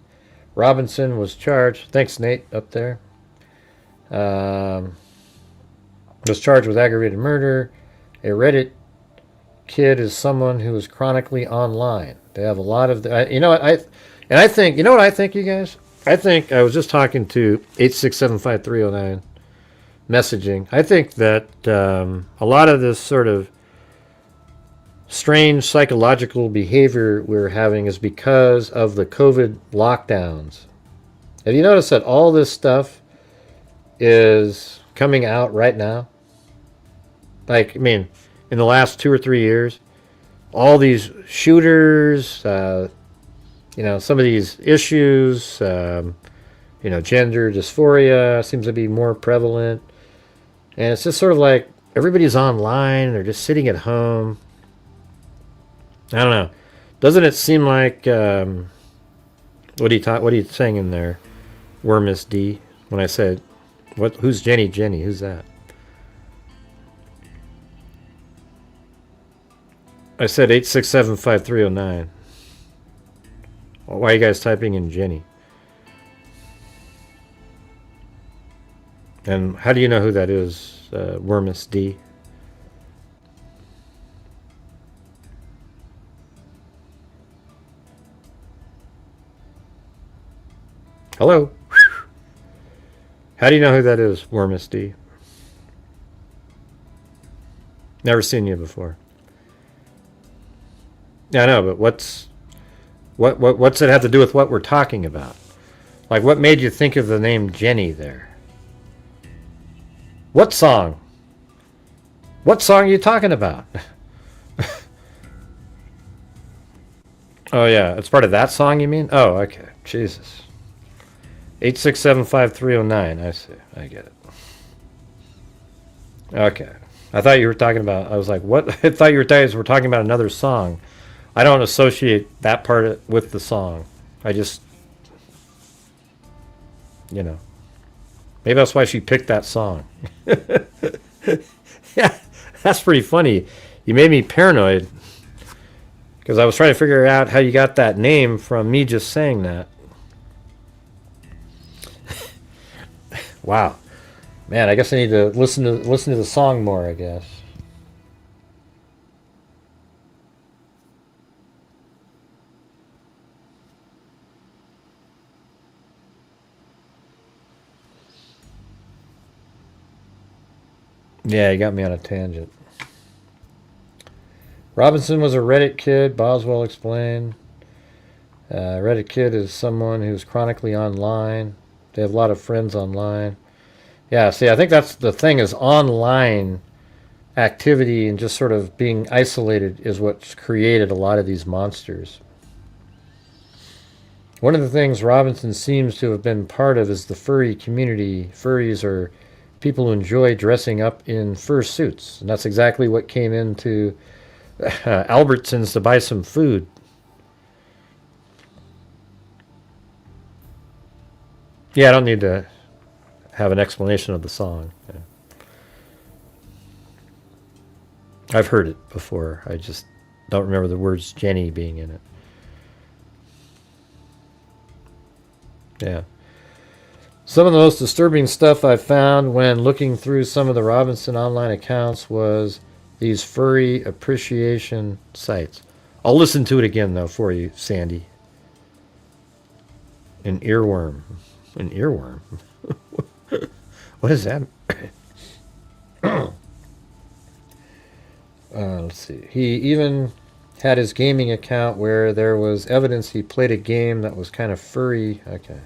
Robinson was charged, thanks Nate up there, was charged with aggravated murder. A Reddit kid is someone who is chronically online. They have a lot of, you know what, I think, you guys? I think I was just talking to 8675309 messaging. I think that a lot of this sort of strange psychological behavior we're having is because of the COVID lockdowns. Have you noticed that all this stuff is coming out right now? Like, I mean, in the last 2 or 3 years, all these shooters, some of these issues, gender dysphoria seems to be more prevalent. And it's just sort of like everybody's online and they're just sitting at home. I don't know. Doesn't it seem like, what are you saying in there, Wormus D? When I said, who's Jenny? Who's that? I said 8675309. Why are you guys typing in Jenny? And how do you know who that is, Wormus D? Hello? How do you know who that is, Wormus D? Never seen you before. Yeah, I know, but what's it have to do with what we're talking about? Like, what made you think of the name Jenny there? What song? What song are you talking about? Oh, yeah. It's part of that song, you mean? Oh, okay. Jesus. 8675309. I see. I get it. Okay. I thought you were talking about... I was like, what? I thought you were talking about another song. I don't associate that part with the song. I just... Maybe that's why she picked that song. Yeah, that's pretty funny. You made me paranoid. Because I was trying to figure out how you got that name from me just saying that. Wow. Man, I guess I need to listen to the song more, I guess. Yeah, you got me on a tangent. Robinson was a Reddit kid, Boswell explained. Reddit kid is someone who's chronically online. They have a lot of friends online. Yeah, see, I think that's the thing is online activity and just sort of being isolated is what's created a lot of these monsters. One of the things Robinson seems to have been part of is the furry community. Furries are people who enjoy dressing up in fur suits. And that's exactly what came into Albertsons to buy some food. Yeah, I don't need to have an explanation of the song. Yeah. I've heard it before. I just don't remember the words Jenny being in it. Yeah. Some of the most disturbing stuff I found when looking through some of the Robinson online accounts was these furry appreciation sites. I'll listen to it again, though, for you, Sandy. An earworm. An earworm? What is that? Let's see. He even had his gaming account where there was evidence he played a game that was kind of furry. Okay.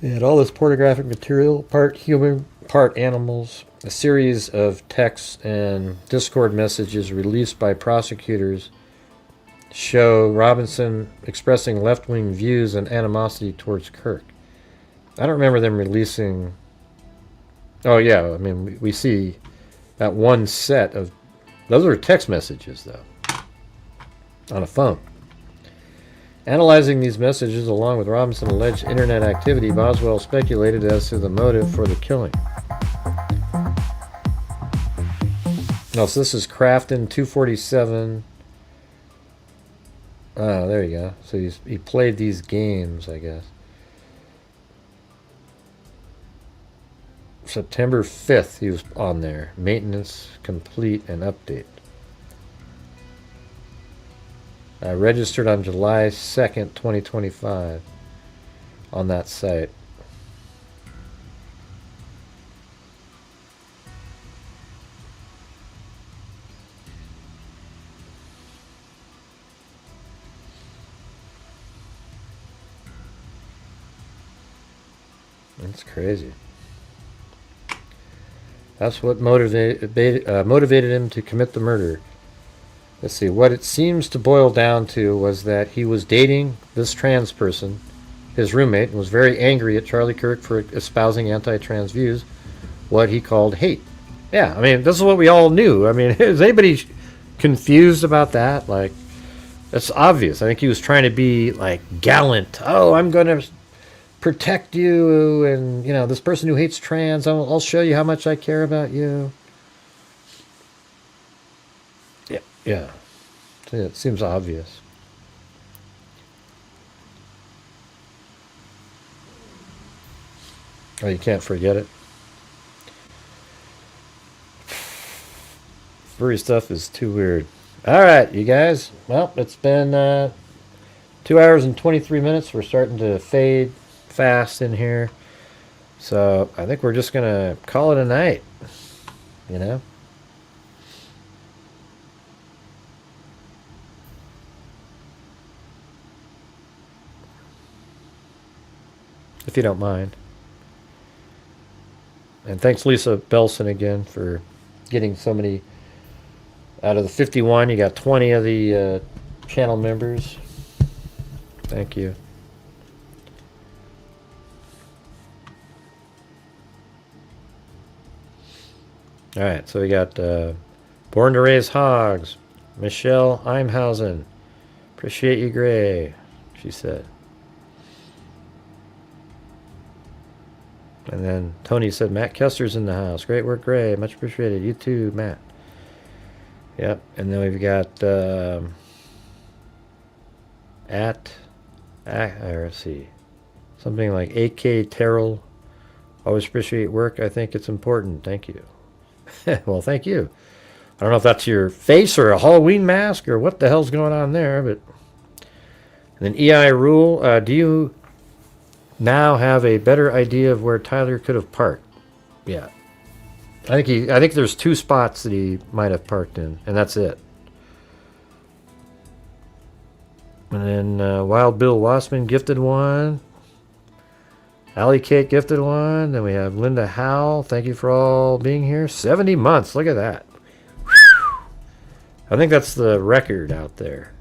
He had all this pornographic material, part human, part animals. A series of texts and Discord messages released by prosecutors show Robinson expressing left-wing views and animosity towards Kirk. I don't remember them releasing... Oh, yeah, I mean, we see that one set of... Those are text messages, though, on a phone. Analyzing these messages along with Robinson's alleged internet activity, Boswell speculated as to the motive for the killing. No, so this is Crafton 247... Oh, there you go. So he played these games, I guess. September 5th, he was on there. Maintenance, complete, and update. Registered on July 2nd, 2025 on that site. That's crazy. That's what motivated him to commit the murder. Let's see. What it seems to boil down to was that he was dating this trans person, his roommate, and was very angry at Charlie Kirk for espousing anti-trans views, what he called hate. Yeah, I mean, this is what we all knew. I mean, is anybody confused about that? Like, it's obvious. I think he was trying to be, like, gallant. Oh, I'm going to protect you, and, you know, this person who hates trans, I'll show you how much I care about you. Yeah. It seems obvious. Oh, you can't forget it. Furry stuff is too weird. All right, you guys. Well, it's been 2 hours and 23 minutes. We're starting to fade fast in here. So I think we're just going to call it a night. You know? If you don't mind. And thanks Lisa Belson again for getting so many. Out of the 51, you got 20 of the channel members. Thank you. All right, so we got Born to Raise Hogs, Michelle Imhausen. Appreciate you, Gray, she said. And then Tony said, Matt Kester's in the house. Great work, Gray. Much appreciated. You too, Matt. Yep. And then we've got let's see, something like AK Terrell. Always appreciate work. I think it's important. Thank you. Well, thank you. I don't know if that's your face or a Halloween mask or what the hell's going on there, but. And then EI Rule, do you now have a better idea of where Tyler could have parked? Yeah. I think there's 2 spots that he might have parked in, and that's it. And then Wild Bill Wassman gifted one. Allie Kate gifted one. Then we have Linda Howell. Thank you for all being here. 70 months. Look at that. Whew. I think that's the record out there.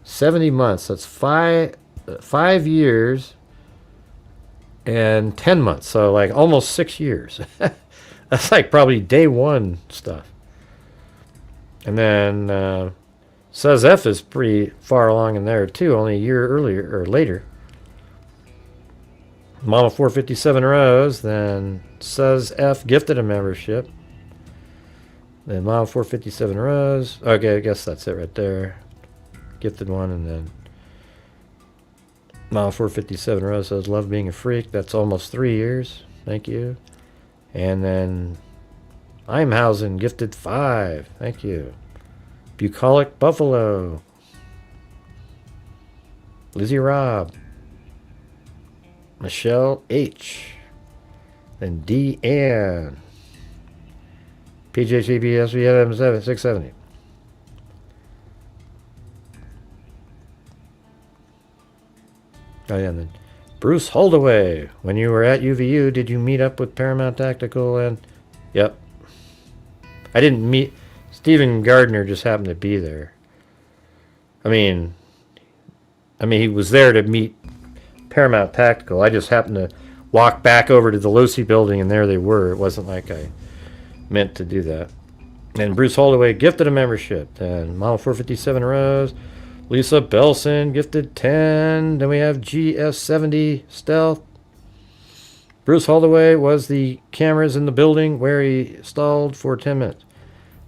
70 months. That's 5 years and 10 months. So like almost 6 years. That's like probably day one stuff. And then Says F is pretty far along in there too, only a year earlier or later. Mama 457 Rose, then Says F gifted a membership. Then Mama 457 Rose. Okay, I guess that's it right there. Gifted one, and then Mama 457 Rose says, love being a freak. That's almost 3 years. Thank you. And then Imhausen gifted 5. Thank you. Bucolic Buffalo. Lizzie Robb. Michelle H. Then D. Ann. PJCB SVM 670. Oh yeah, and then Bruce Holdaway. When you were at UVU, did you meet up with Paramount Tactical? And yep. I didn't meet... Stephen Gardner just happened to be there. I mean, he was there to meet Paramount Tactical. I just happened to walk back over to the Lucy building, and there they were. It wasn't like I meant to do that. And Bruce Holdaway gifted a membership. And Model 457 Rose. Lisa Belson gifted 10. Then we have GS70 Stealth. Bruce Holdaway was the cameras in the building where he stalled for 10 minutes.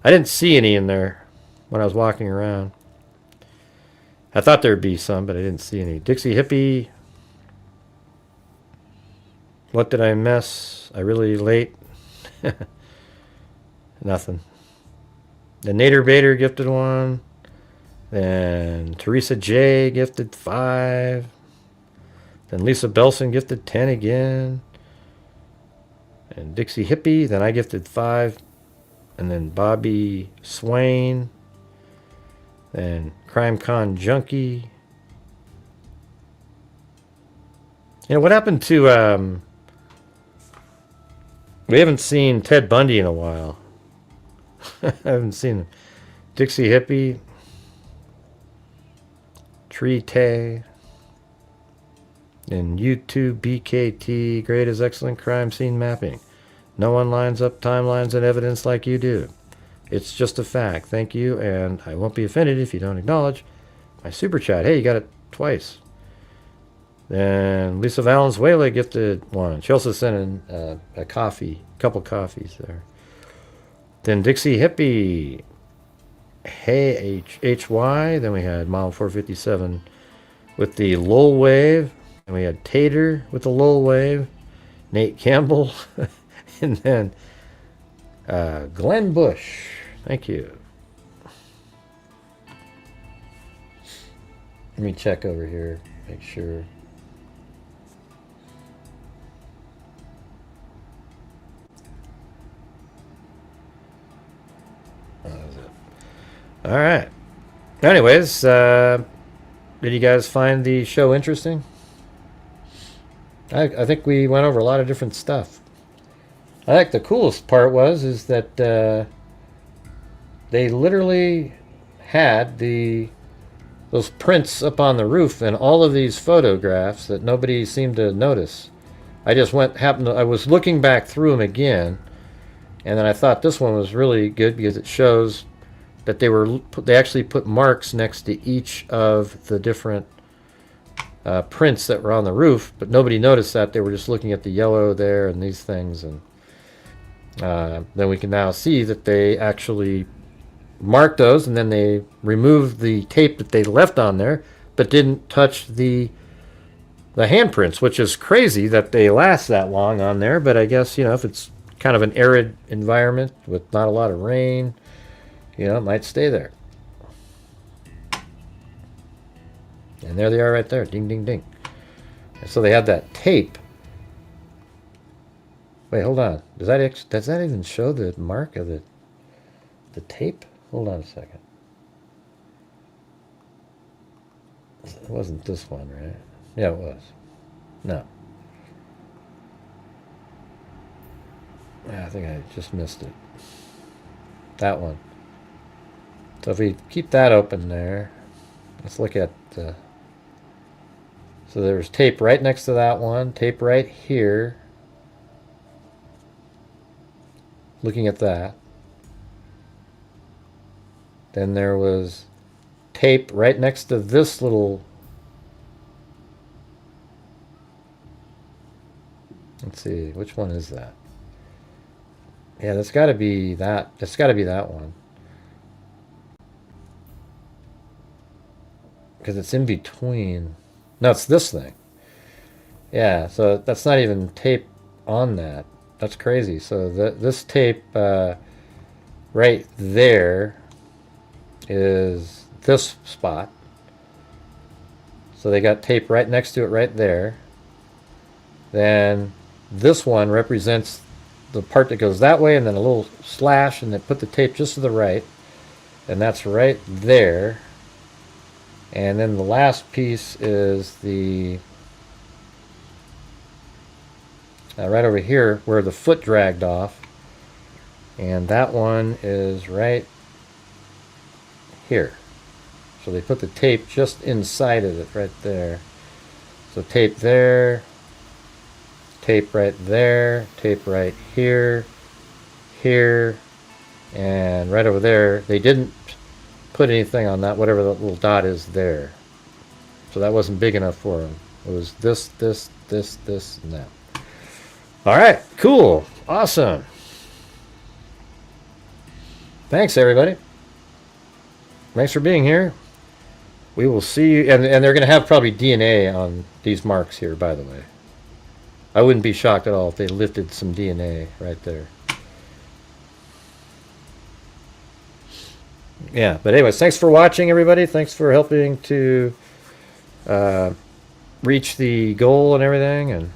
I didn't see any in there when I was walking around. I thought there'd be some, but I didn't see any. Dixie Hippie. What did I miss? I really late. Nothing. The Nader Bader gifted 1. Then Teresa J gifted 5. Then Lisa Belson gifted 10 again. And Dixie Hippie. Then I gifted 5. And then Bobby Swain. Then CrimeCon Junkie. You know, what happened to... we haven't seen Ted Bundy in a while. I haven't seen him. Dixie Hippie. Tree Tay. And YouTube BKT. Great as excellent crime scene mapping. No one lines up timelines and evidence like you do. It's just a fact. Thank you, and I won't be offended if you don't acknowledge my super chat. Hey, you got it twice. Then Lisa Valenzuela gifted 1. She also sent in a coffee, a couple coffees there. Then Dixie Hippie. Hey, HY. Then we had Model 457 with the Lol Wave. And we had Tater with the Lol Wave. Nate Campbell. And then Glenn Bush. Thank you. Let me check over here. Make sure. Oh, that was it. All right. Anyways, did you guys find the show interesting? I think we went over a lot of different stuff. I think the coolest part is that they literally had those prints up on the roof and all of these photographs that nobody seemed to notice. I just I was looking back through them again, and then I thought this one was really good because it shows that they actually put marks next to each of the different prints that were on the roof, but nobody noticed that. They were just looking at the yellow there and these things, and then we can now see that they actually marked those, and then they removed the tape that they left on there, but didn't touch the handprints, which is crazy that they last that long on there. But I guess, if it's kind of an arid environment with not a lot of rain, it might stay there. And there they are right there. Ding, ding, ding. And so they had that tape Wait, hold on. Does that even show the mark of the tape? Hold on a second. It wasn't this one, right? Yeah, it was. No. Yeah, I think I just missed it. That one. So if we keep that open there, let's look at the... So there's tape right next to that one, tape right here. Looking at that. Then there was tape right next to this little... Let's see, which one is that? Yeah, that's got to be that. That's got to be that one. Because it's in between. No, it's this thing. Yeah, so that's not even tape on that. That's crazy. So this tape right there is this spot. So they got tape right next to it right there. Then this one represents the part that goes that way, and then a little slash, and they put the tape just to the right, and that's right there. And then the last piece is the right over here where the foot dragged off, and that one is right here. So they put the tape just inside of it right there. So tape there, tape right there, tape right here, here, and right over there. They didn't put anything on that, whatever the little dot is there. So that wasn't big enough for them. It was this, this, this, this, and that. All right, cool, awesome. Thanks, everybody. Thanks for being here. We will see you, and they're going to have probably DNA on these marks here, by the way. I wouldn't be shocked at all if they lifted some DNA right there. Yeah, but anyways, thanks for watching, everybody. Thanks for helping to reach the goal and everything.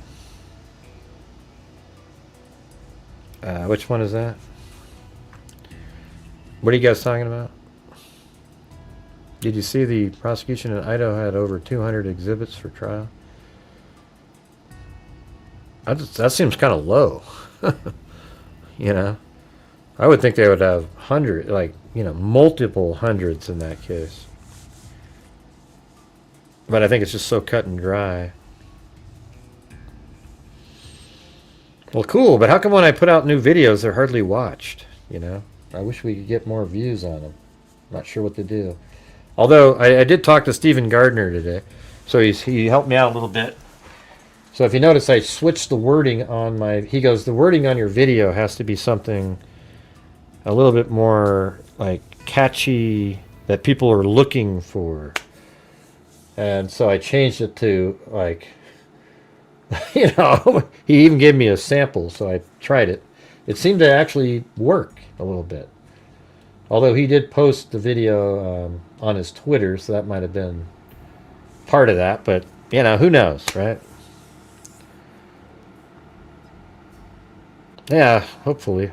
And which one is that? What are you guys talking about? Did you see the prosecution in Idaho had over 200 exhibits for trial? That seems kind of low. You know, I would think they would have multiple hundreds in that case. But I think it's just so cut and dry. Well, cool, but how come when I put out new videos, they're hardly watched, you know? I wish we could get more views on them. Not sure what to do. Although, I did talk to Stephen Gardner today, so he helped me out a little bit. So if you notice, I switched the wording on my... He goes, the wording on your video has to be something a little bit more, like, catchy, that people are looking for. And so I changed it to, like... You know, he even gave me a sample, so I tried it. It seemed to actually work a little bit. Although he did post the video on his Twitter, so that might have been part of that. But, you know, who knows, right? Yeah, hopefully.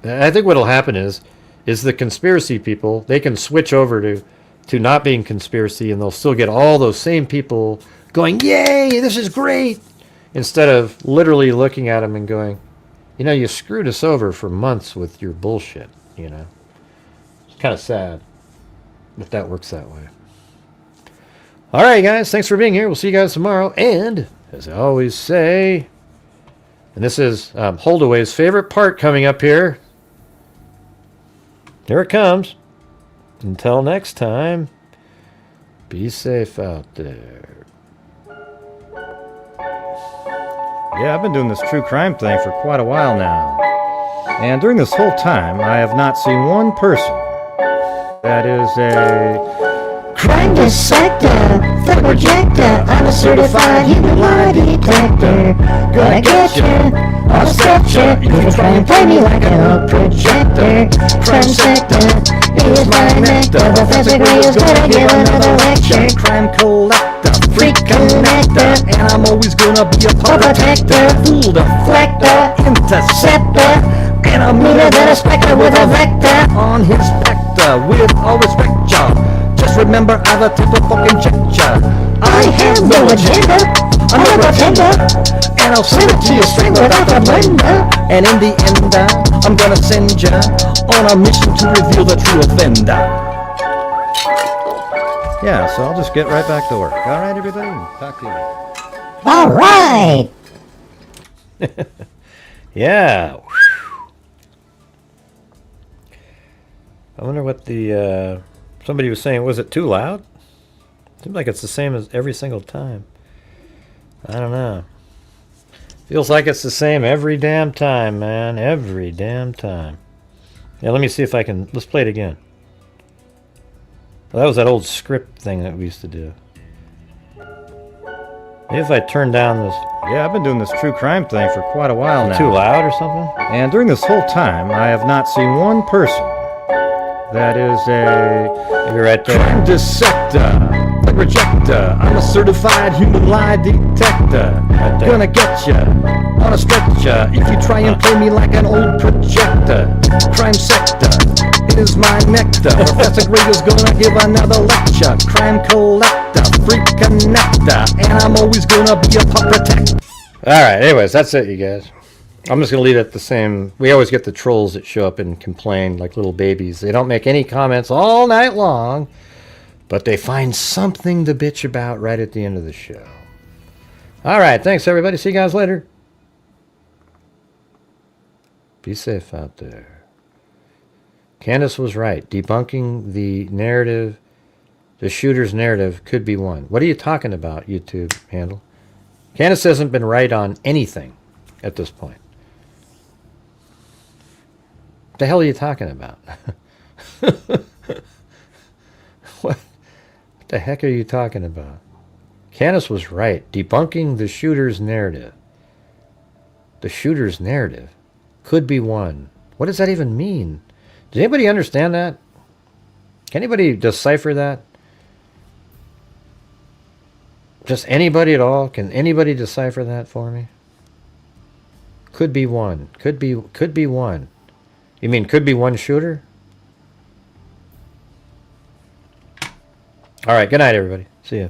I think what'll happen is the conspiracy people, they can switch over to not being conspiracy, and they'll still get all those same people going, yay, this is great, instead of literally looking at them and going, you know, you screwed us over for months with your bullshit, you know. It's kind of sad, but that works that way. All right, guys, thanks for being here. We'll see you guys tomorrow, and as I always say, and this is Holdaway's favorite part coming up here. Here it comes. Until next time, be safe out there. Yeah, I've been doing this true crime thing for quite a while now. And during this whole time, I have not seen one person that is a crime dissector, the projector, I'm a certified human lie detector. Gonna get you, I'll set you, you can try and play me like a projector. Crime sector is my nectar, Professor Gray is gonna give another lecture. crime collector, Freak connector. projector, and I'm always gonna be a protector, fool, deflector, interceptor, and I'm meaner than a spectre with a vector. on his vector with all respect, y'all. Just remember I have a type of fucking check ya. I have no agenda, I'm a pretender, and I'll send it to to you a string without a blender. and in the end, I'm gonna send ya on a mission to reveal the true offender. Yeah, so I'll just get right back to work. All right, everybody? Talk to you. All right. Yeah. I wonder what the somebody was saying. Was it too loud? Seems like it's the same as every single time. I don't know. Feels like it's the same every damn time, man. Every damn time. Yeah, let me see if I can. Let's play it again. Well, that was that old script thing that we used to do. Maybe if I turn down this. Yeah, I've been doing this true crime thing for quite a while now. Too loud or something? And during this whole time, I have not seen one person that is a Maybe right there. crime dissector, rejector. I'm a certified human lie detector. Right there. Gonna get ya on a stretcher if you try and play me like an old projector. Crime sector is my nectar. Professor Greg is gonna give another lecture. Crime collector, freak connector, and I'm always gonna be a pup protector. Alright, anyways, that's it, you guys. I'm just going to leave it the same. We always get the trolls that show up and complain like little babies. They don't make any comments all night long, but they find something to bitch about right at the end of the show. Alright, thanks everybody. See you guys later. Be safe out there. Candace was right. Debunking the narrative, the shooter's narrative could be one. What are you talking about, YouTube handle? Candace hasn't been right on anything at this point. What the hell are you talking about? What the heck are you talking about? Candace was right. Debunking the shooter's narrative. The shooter's narrative could be one. What does that even mean? Does anybody understand that? Can anybody decipher that? Just anybody at all? Can anybody decipher that for me? Could be one. Could be one. You mean could be one shooter? All right, good night, everybody. See ya.